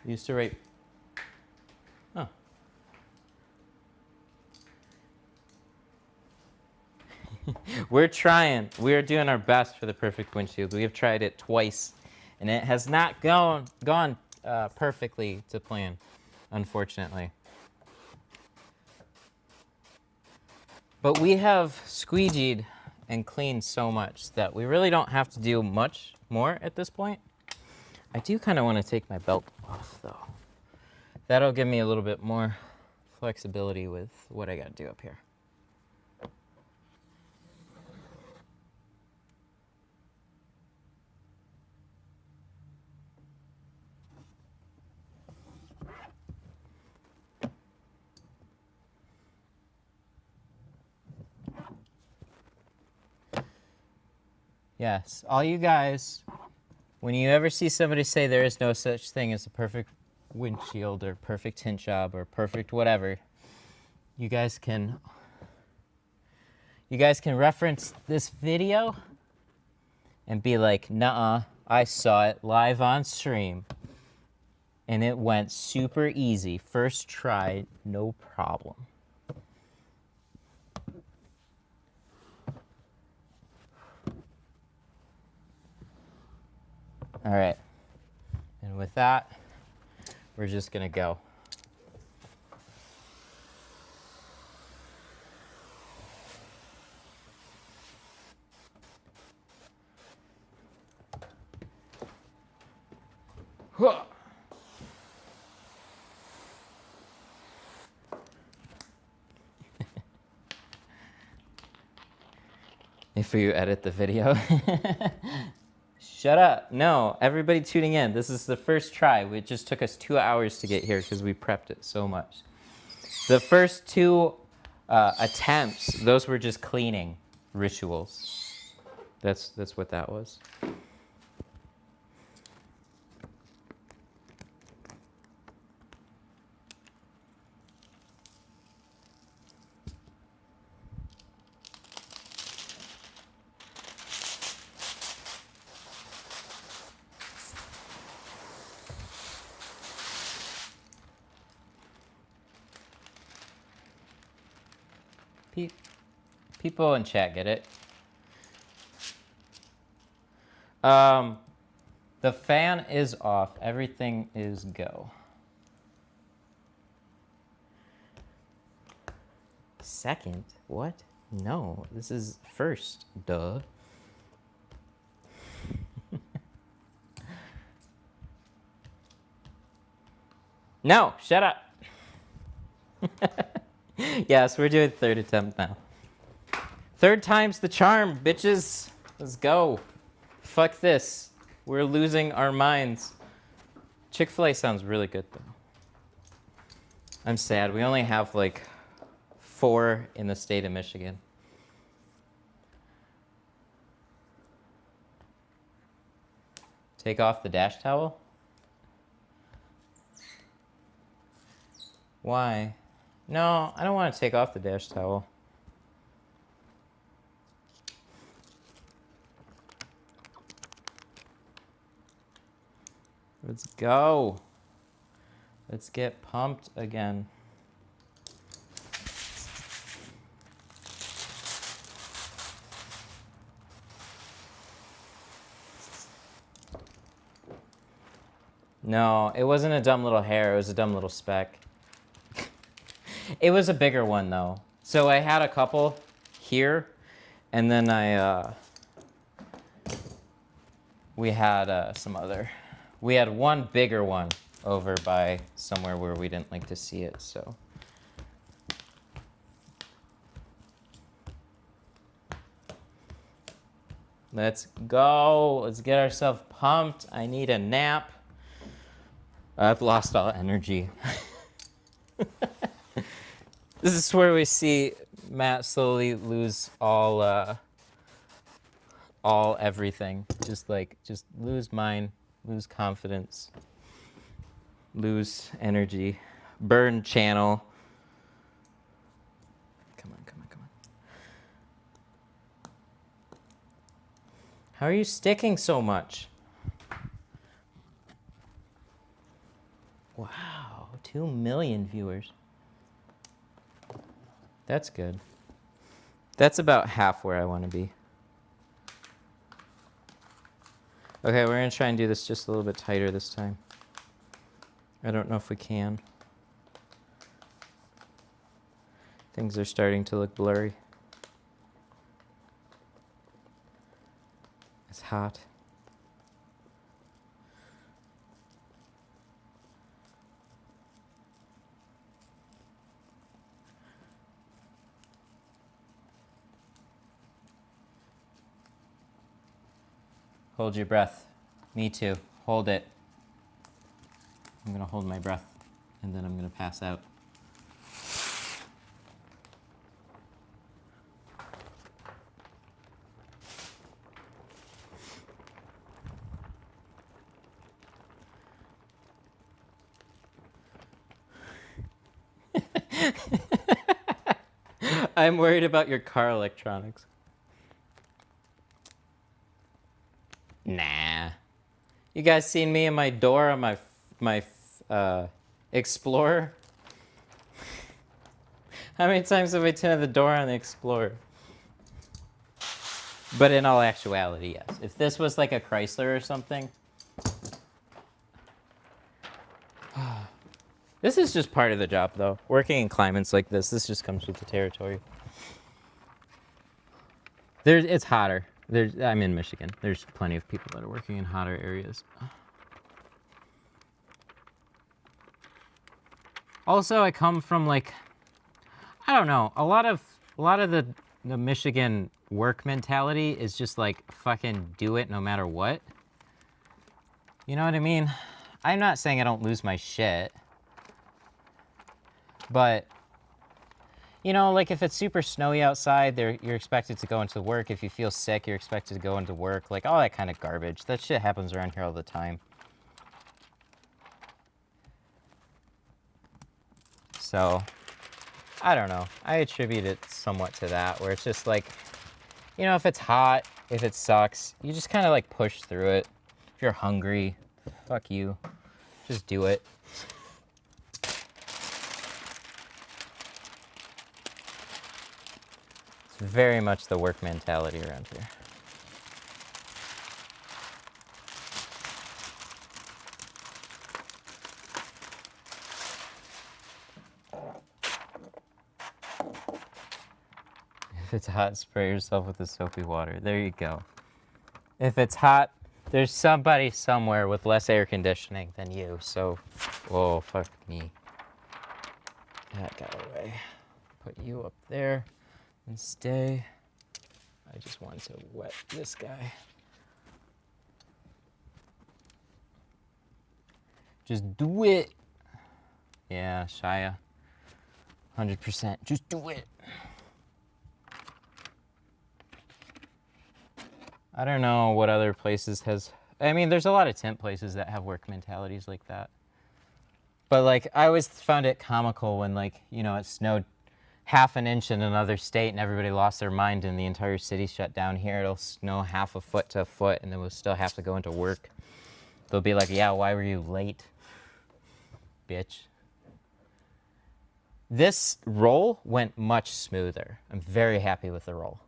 Used to write. Oh. We're trying. We're doing our best for the perfect windshield. We have tried it twice, and it has not gone perfectly to plan, unfortunately. But we have squeegeed and cleaned so much that we really don't have to do much more at this point. I do kind of want to take my belt off, though. That'll give me a little bit more flexibility with what I got to do up here. Yes, all you guys, when you ever see somebody say there is no such thing as a perfect windshield or perfect tint job or perfect whatever, you guys can reference this video and be like, nuh-uh, I saw it live on stream and it went super easy. First try, no problem. All right, and with that, we're just gonna go. If you edit the video. Shut up. No, everybody tuning in. This is the first try. It just took us 2 hours to get here because we prepped it so much. The first two attempts, those were just cleaning rituals. That's what that was. People in chat get it. The fan is off. Everything is go. Second? What? No, this is first. Duh. No, shut up. Yes, we're doing third attempt now. Third time's the charm, bitches. Let's go. Fuck this. We're losing our minds. Chick-fil-A sounds really good, though. I'm sad. We only have like 4 in the state of Michigan. Take off the dash towel? Why? No, I don't want to take off the dash towel. Let's go. Let's get pumped again. No, it wasn't a dumb little hair. It was a dumb little speck. It was a bigger one, though. So I had a couple here, and then we had some other. We had one bigger one over by somewhere where we didn't like to see it, so. Let's go. Let's get ourselves pumped. I need a nap. I've lost all energy. This is where we see Matt slowly lose all everything. Just lose mind, lose confidence, lose energy, burn channel. Come on, come on, come on. How are you sticking so much? Wow, 2 million viewers. That's good. That's about half where I want to be. Okay, we're going to try and do this just a little bit tighter this time. I don't know if we can. Things are starting to look blurry. It's hot. Hold your breath. Me too. Hold it. I'm going to hold my breath, and then I'm going to pass out. I'm worried about your car electronics. Nah. You guys seen me in my door on my Explorer? How many times have I tinted the door on the Explorer? But in all actuality, yes. If this was like a Chrysler or something. This is just part of the job, though. Working in climates like this just comes with the territory. It's hotter. I'm in Michigan. There's plenty of people that are working in hotter areas. Also, I come from like, I don't know, a lot of the Michigan work mentality is just like fucking do it no matter what. You know what I mean? I'm not saying I don't lose my shit. But, you know, like if it's super snowy outside, you're expected to go into work. If you feel sick, you're expected to go into work. Like all that kind of garbage. That shit happens around here all the time. So, I don't know. I attribute it somewhat to that, where it's just like, you know, if it's hot, if it sucks, you just kind of like push through it. If you're hungry, fuck you. Just do it. It's very much the work mentality around here. If it's hot, spray yourself with the soapy water. There you go. If it's hot, there's somebody somewhere with less air conditioning than you, so, whoa, fuck me. That got away. Put you up there and stay. I just wanted to wet this guy. Just do it. Yeah, Shia. 100%. Just do it. I don't know what other places has... I mean, there's a lot of tint places that have work mentalities like that. But, like, I always found it comical when, like, you know, it snowed half an inch in another state and everybody lost their mind and the entire city shut down. Here it'll snow half a foot to a foot and then we'll still have to go into work. They'll be like, yeah, why were you late, bitch? This roll went much smoother. I'm very happy with the roll.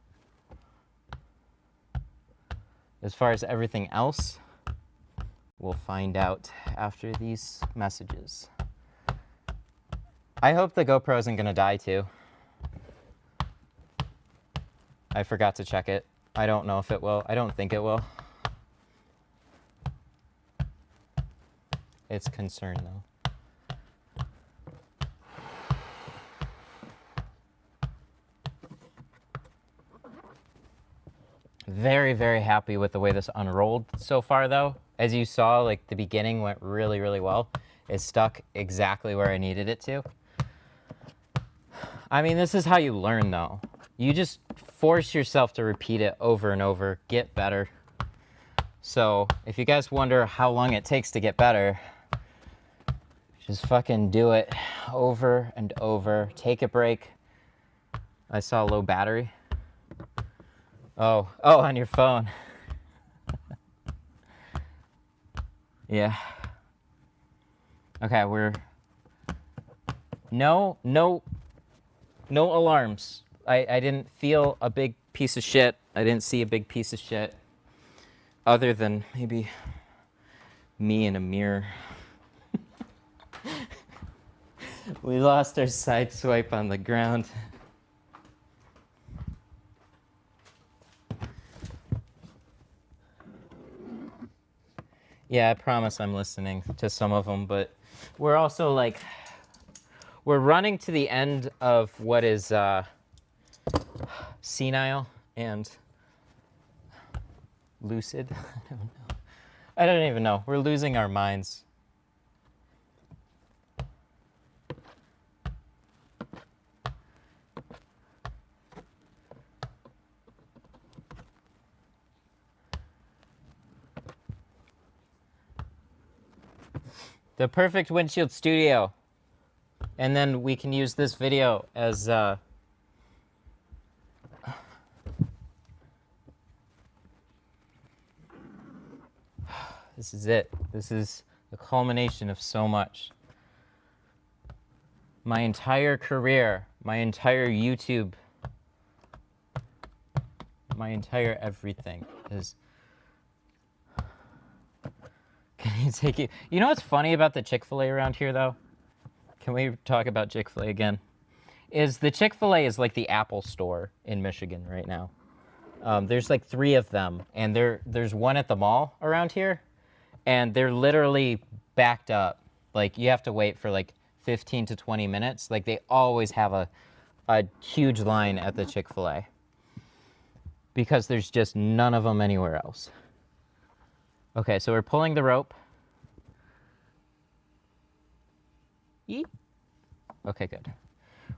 As far as everything else, we'll find out after these messages. I hope the GoPro isn't going to die too. I forgot to check it. I don't know if it will. I don't think it will. It's concern though. Very, very happy with the way this unrolled so far though. As you saw, like the beginning went really, really well. It stuck exactly where I needed it to. I mean, this is how you learn though. You just force yourself to repeat it over and over, get better. So if you guys wonder how long it takes to get better, just fucking do it over and over. Take a break. I saw low battery. Oh, on your phone. Yeah. Okay, no alarms. I didn't feel a big piece of shit. I didn't see a big piece of shit other than maybe me in a mirror. We lost our side swipe on the ground. Yeah, I promise I'm listening to some of them, but we're also like, we're running to the end of what is senile and lucid. I don't even know. We're losing our minds. The perfect windshield studio. And then we can use this video as this is it. This is the culmination of so much. My entire career, my entire YouTube, my entire everything is. Can you take it? You know what's funny about the Chick-fil-A around here, though? Can we talk about Chick-fil-A again? Is the Chick-fil-A is like the Apple store in Michigan right now. There's like 3 of them, and there's one at the mall around here, and they're literally backed up. Like, you have to wait for like 15 to 20 minutes. Like, they always have a huge line at the Chick-fil-A because there's just none of them anywhere else. Okay, so we're pulling the rope. Yeet. Okay, good.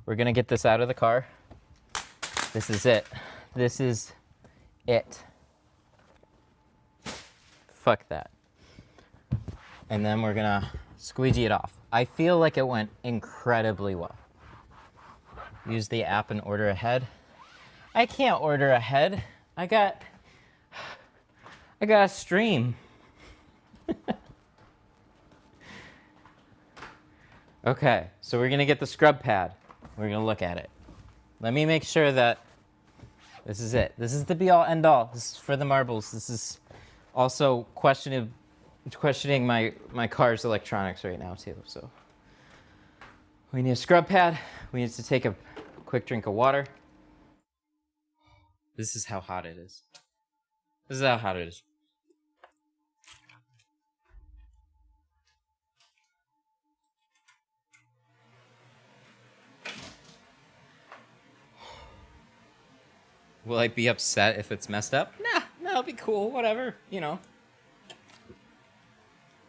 We're gonna get this out of the car. This is it. This is it. Fuck that. And then we're gonna squeegee it off. I feel like it went incredibly well. Use the app and order ahead. I can't order ahead. I got a stream. Okay, so we're gonna get the scrub pad. We're gonna look at it. Let me make sure that this is it. This is the be all end all. This is for the marbles. This is also questioning my car's electronics right now too. So we need a scrub pad. We need to take a quick drink of water. This is how hot it is. This is how hot it is. Will I be upset if it's messed up? Nah, it'll be cool, whatever, you know.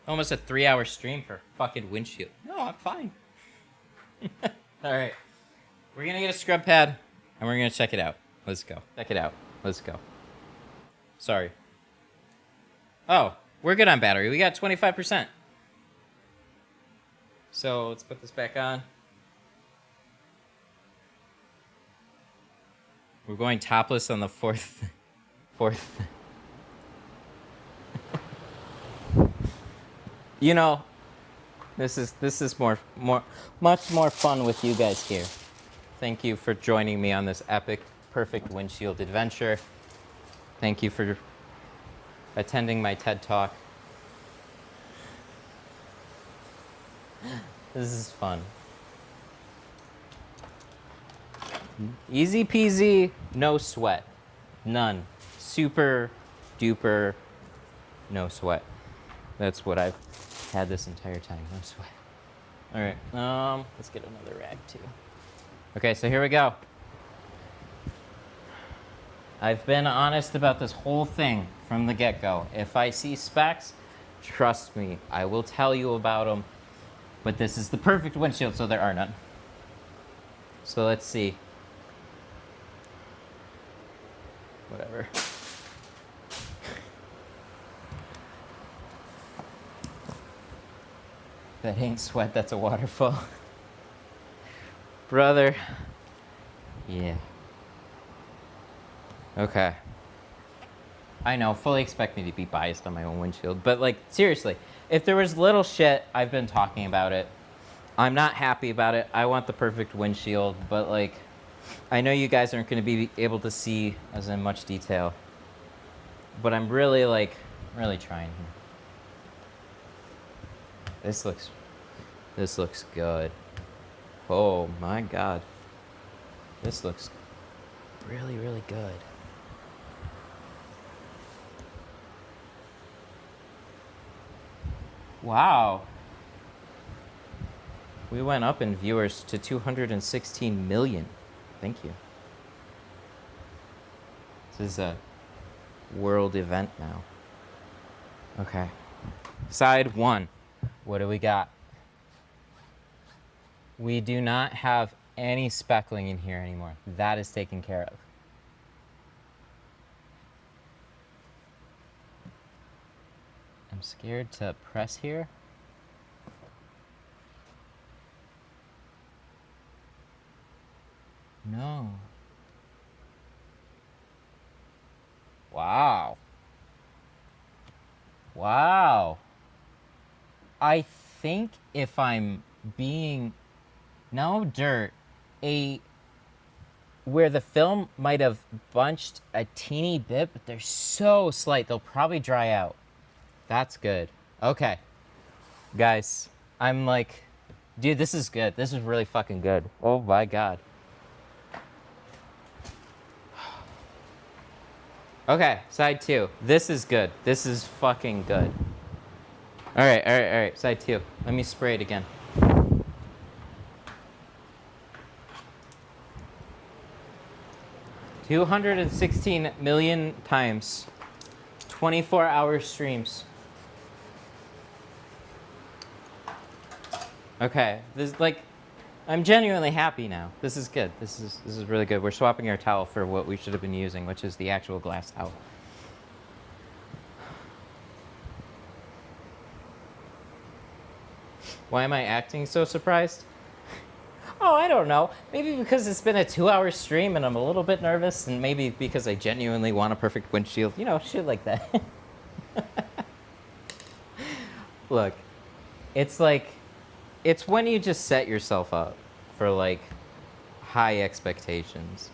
Almost a 3-hour stream for fucking Windshield. No, I'm fine. Alright. We're gonna get a scrub pad, and we're gonna check it out. Let's go. Check it out. Let's go. Sorry. Oh, we're good on battery. We got 25%. So, let's put this back on. We're going topless on the fourth. You know, this is much more fun with you guys here. Thank you for joining me on this epic, perfect windshield adventure. Thank you for attending my TED Talk. This is fun. Easy peasy, no sweat. None. Super duper, no sweat. That's what I've had this entire time, no sweat. All right, let's get another rag too. Okay, so here we go. I've been honest about this whole thing from the get-go. If I see specs, trust me, I will tell you about them. But this is the perfect windshield, so there are none. So let's see. Whatever. That ain't sweat, that's a waterfall. Brother. Yeah. Okay. I know, fully expect me to be biased on my own windshield, but like, seriously, if there was little shit, I've been talking about it. I'm not happy about it. I want the perfect windshield, but like, I know you guys aren't going to be able to see as in much detail, but I'm really trying here. This looks good. Oh my God. This looks really, really good. Wow. We went up in viewers to 216 million. Thank you. This is a world event now. Okay. Side 1. What do we got? We do not have any speckling in here anymore. That is taken care of. I'm scared to press here. no. Wow. Wow. I think if I'm being... No dirt. Where the film might have bunched a teeny bit, but they're so slight, they'll probably dry out. That's good. Okay. Guys, I'm like... Dude, this is good. This is really fucking good. Oh my god. Okay, side 2. This is good. This is fucking good. Alright. Side 2. Let me spray it again. 216 million times. 24-hour streams. Okay, this like, I'm genuinely happy now. This is good. This is really good. We're swapping our towel for what we should have been using, which is the actual glass towel. Why am I acting so surprised? Oh, I don't know. Maybe because it's been a 2-hour stream and I'm a little bit nervous, and maybe because I genuinely want a perfect windshield. You know, shit like that. Look, it's like, it's when you just set yourself up for like high expectations.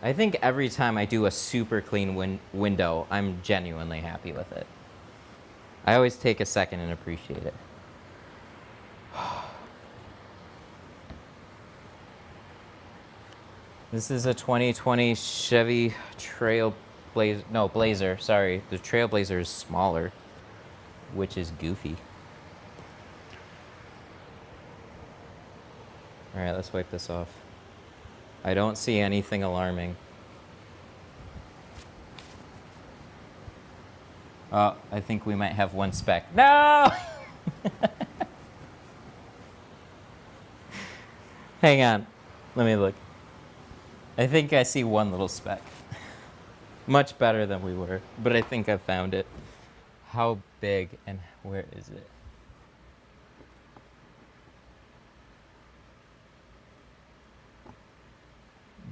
I think every time I do a super clean window, I'm genuinely happy with it. I always take a second and appreciate it. This is a 2020 Chevy Blazer, sorry. The Trailblazer is smaller, which is goofy. All right, let's wipe this off. I don't see anything alarming. Oh, I think we might have one speck. No! Hang on, let me look. I think I see one little speck. Much better than we were, but I think I found it. How big and where is it?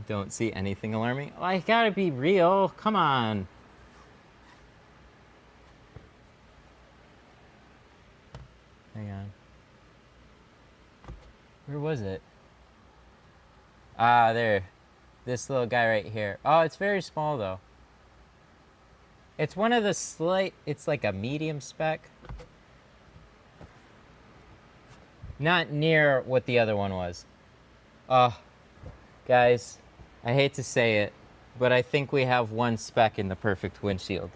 Don't see anything alarming. Oh, I gotta be real. Come on. Hang on. Where was it? Ah, there. This little guy right here. Oh, it's very small though. It's one of the slight, it's like a medium speck. Not near what the other one was. Guys, I hate to say it, but I think we have one speck in the perfect windshield.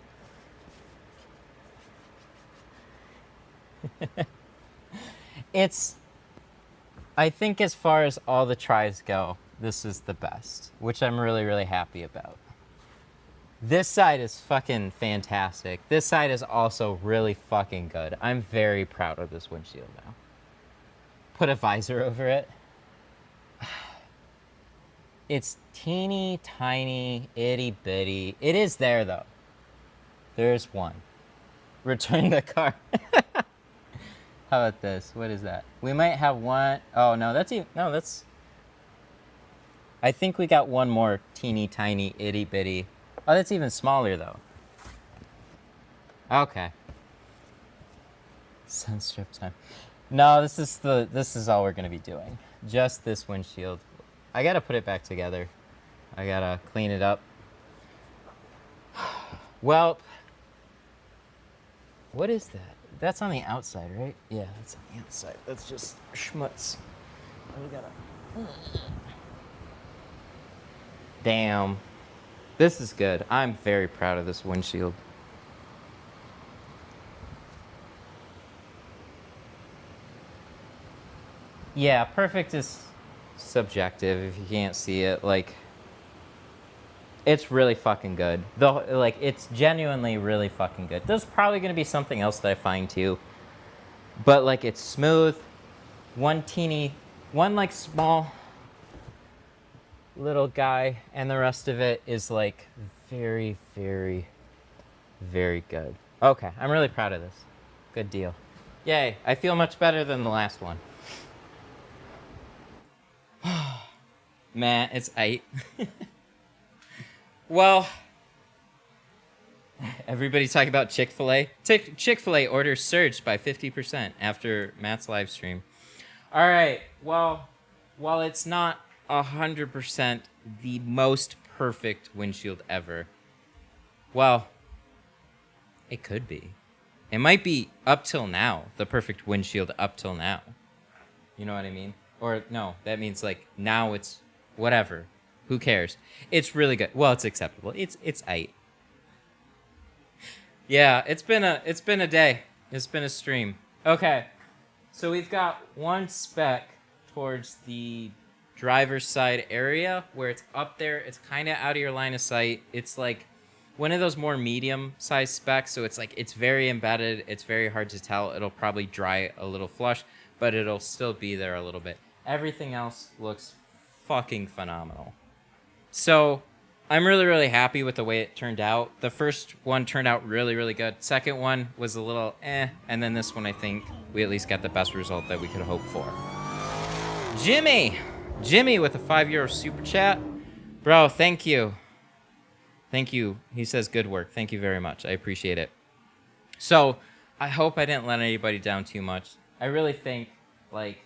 I think as far as all the tries go, this is the best, which I'm really, really happy about. This side is fucking fantastic. This side is also really fucking good. I'm very proud of this windshield now. Put a visor over it. It's teeny tiny, itty bitty. It is there though. There's one. Return the car. How about this? What is that? We might have one. Oh no, that's. I think we got one more teeny tiny, itty bitty. Oh, that's even smaller though. Okay. Sunstrip time. No, this is all we're gonna be doing. Just this windshield. I gotta put it back together. I gotta clean it up. Well, what is that? That's on the outside, right? Yeah, that's on the outside. That's just schmutz. We gotta... Damn. This is good. I'm very proud of this windshield. Yeah, perfect is subjective if you can't see it. Like, it's really fucking good. Like, it's genuinely really fucking good. There's probably gonna be something else that I find too. But like, it's smooth. One like small little guy, and the rest of it is like very, very, very good. Okay, I'm really proud of this. Good deal. Yay, I feel much better than the last one. Man, it's 8. Well, everybody talking about Chick-fil-A. Chick-fil-A orders surged by 50% after Matt's live stream. All right. Well, while it's not 100% the most perfect windshield ever, well, it could be. It might be up till now, the perfect windshield up till now. You know what I mean? Or no, that means like now it's whatever. Who cares? It's really good. Well, it's acceptable. It's 8. Yeah, it's been a day. It's been a stream. Okay. So we've got one speck towards the driver's side area where it's up there. It's kind of out of your line of sight. It's like one of those more medium-sized specks, so it's like it's very embedded. It's very hard to tell. It'll probably dry a little flush, but it'll still be there a little bit. Everything else looks fucking phenomenal. So I'm really, really happy with the way it turned out. The first one turned out really, really good. Second one was a little and then this one, I think we at least got the best result that we could hope for. Jimmy with a €5 super chat. Bro, thank you. Thank you. He says good work. Thank you very much. I appreciate it. So I hope I didn't let anybody down too much. I really think like,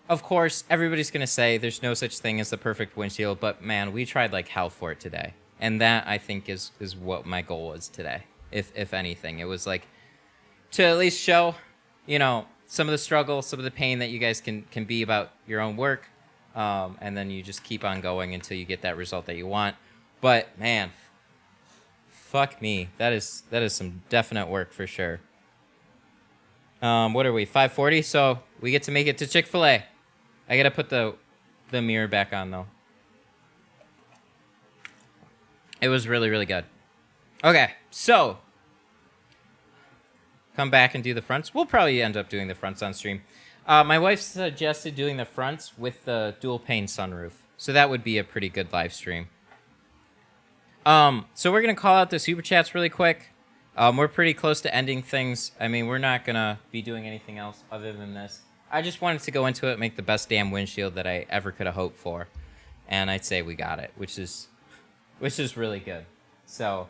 of course, everybody's going to say there's no such thing as the perfect windshield, but man, we tried like hell for it today. And that, I think, is what my goal was today, if anything. It was like to at least show, you know, some of the struggle, some of the pain that you guys can be about your own work, and then you just keep on going until you get that result that you want. But, man, fuck me. That is some definite work for sure. What are we, 5:40? So we get to make it to Chick-fil-A. I gotta put the mirror back on, though. It was really, really good. Okay, so come back and do the fronts. We'll probably end up doing the fronts on stream. My wife suggested doing the fronts with the dual pane sunroof, so that would be a pretty good live stream. So we're gonna call out the super chats really quick. We're pretty close to ending things. I mean, we're not gonna be doing anything else other than this. I just wanted to go into it, make the best damn windshield that I ever could have hoped for, and I'd say we got it, which is really good. So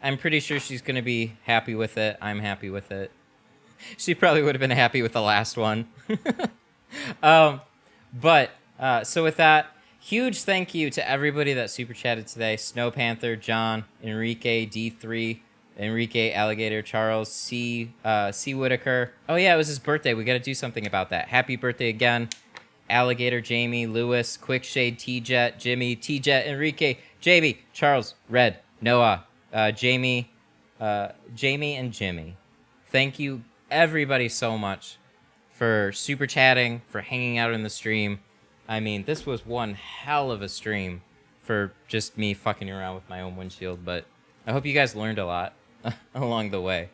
I'm pretty sure she's gonna be happy with it. I'm happy with it. She probably would have been happy with the last one. So with that, huge thank you to everybody that super chatted today. Snow Panther, John, Enrique, D3, Enrique, Alligator, Charles, C. Whitaker. Oh yeah, it was his birthday. We got to do something about that. Happy birthday again. Alligator, Jamie, Lewis, Quickshade, T-Jet, Jimmy, T-Jet, Enrique, JB, Charles, Red, Noah, Jamie, and Jimmy. Thank you everybody so much for super chatting, for hanging out in the stream. I mean, this was one hell of a stream for just me fucking around with my own windshield, but I hope you guys learned a lot along the way.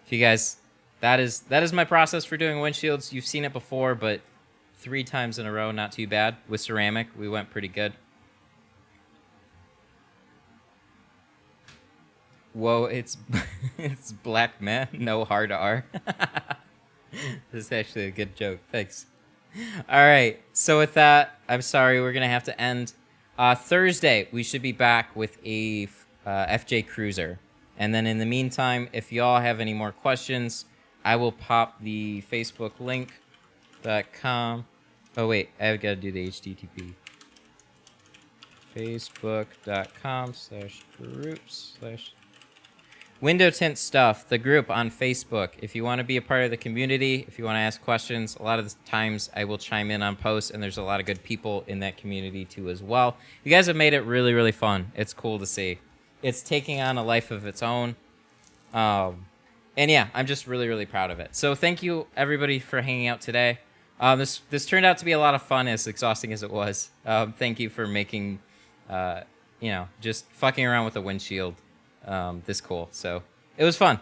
If you guys, that is my process for doing windshields. You've seen it before, but 3 times in a row, not too bad. With ceramic, we went pretty good. Whoa, it's black man, no hard R. This is actually a good joke. Thanks. All right, so with that, I'm sorry, we're going to have to end. Thursday, we should be back with a FJ Cruiser. And then in the meantime, if y'all have any more questions, I will pop the Facebook link.com. Oh, wait, I've got to do the HTTP. Facebook.com/groups/ Window Tint Stuff, the group on Facebook. If you want to be a part of the community, if you want to ask questions, a lot of the times I will chime in on posts, and there's a lot of good people in that community too as well. You guys have made it really, really fun. It's cool to see. It's taking on a life of its own. And yeah, I'm just really, really proud of it. So thank you, everybody, for hanging out today. This turned out to be a lot of fun, as exhausting as it was. Thank you for making, just fucking around with the windshield this cool. So it was fun.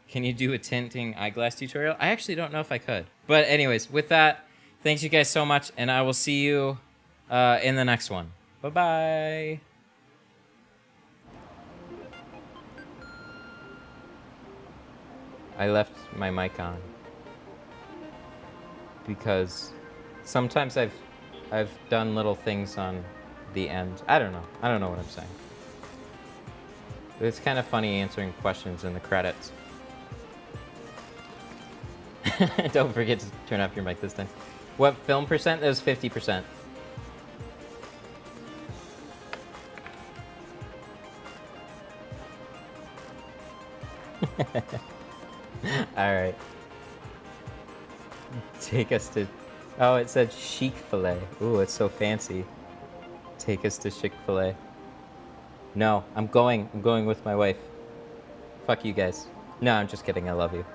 Can you do a tinting eyeglass tutorial? I actually don't know if I could. But anyways, with that, thanks you guys so much, and I will see you in the next one. Bye-bye. I left my mic on. because sometimes I've done little things on the end. I don't know what I'm saying. It's kind of funny answering questions in the credits. Don't forget to turn off your mic this time. What film percent? That was 50%. Alright. Take us to... Oh, it said Chick-fil-A. Ooh, it's so fancy. Take us to Chick-fil-A. No, I'm going with my wife. Fuck you guys. No, I'm just kidding. I love you.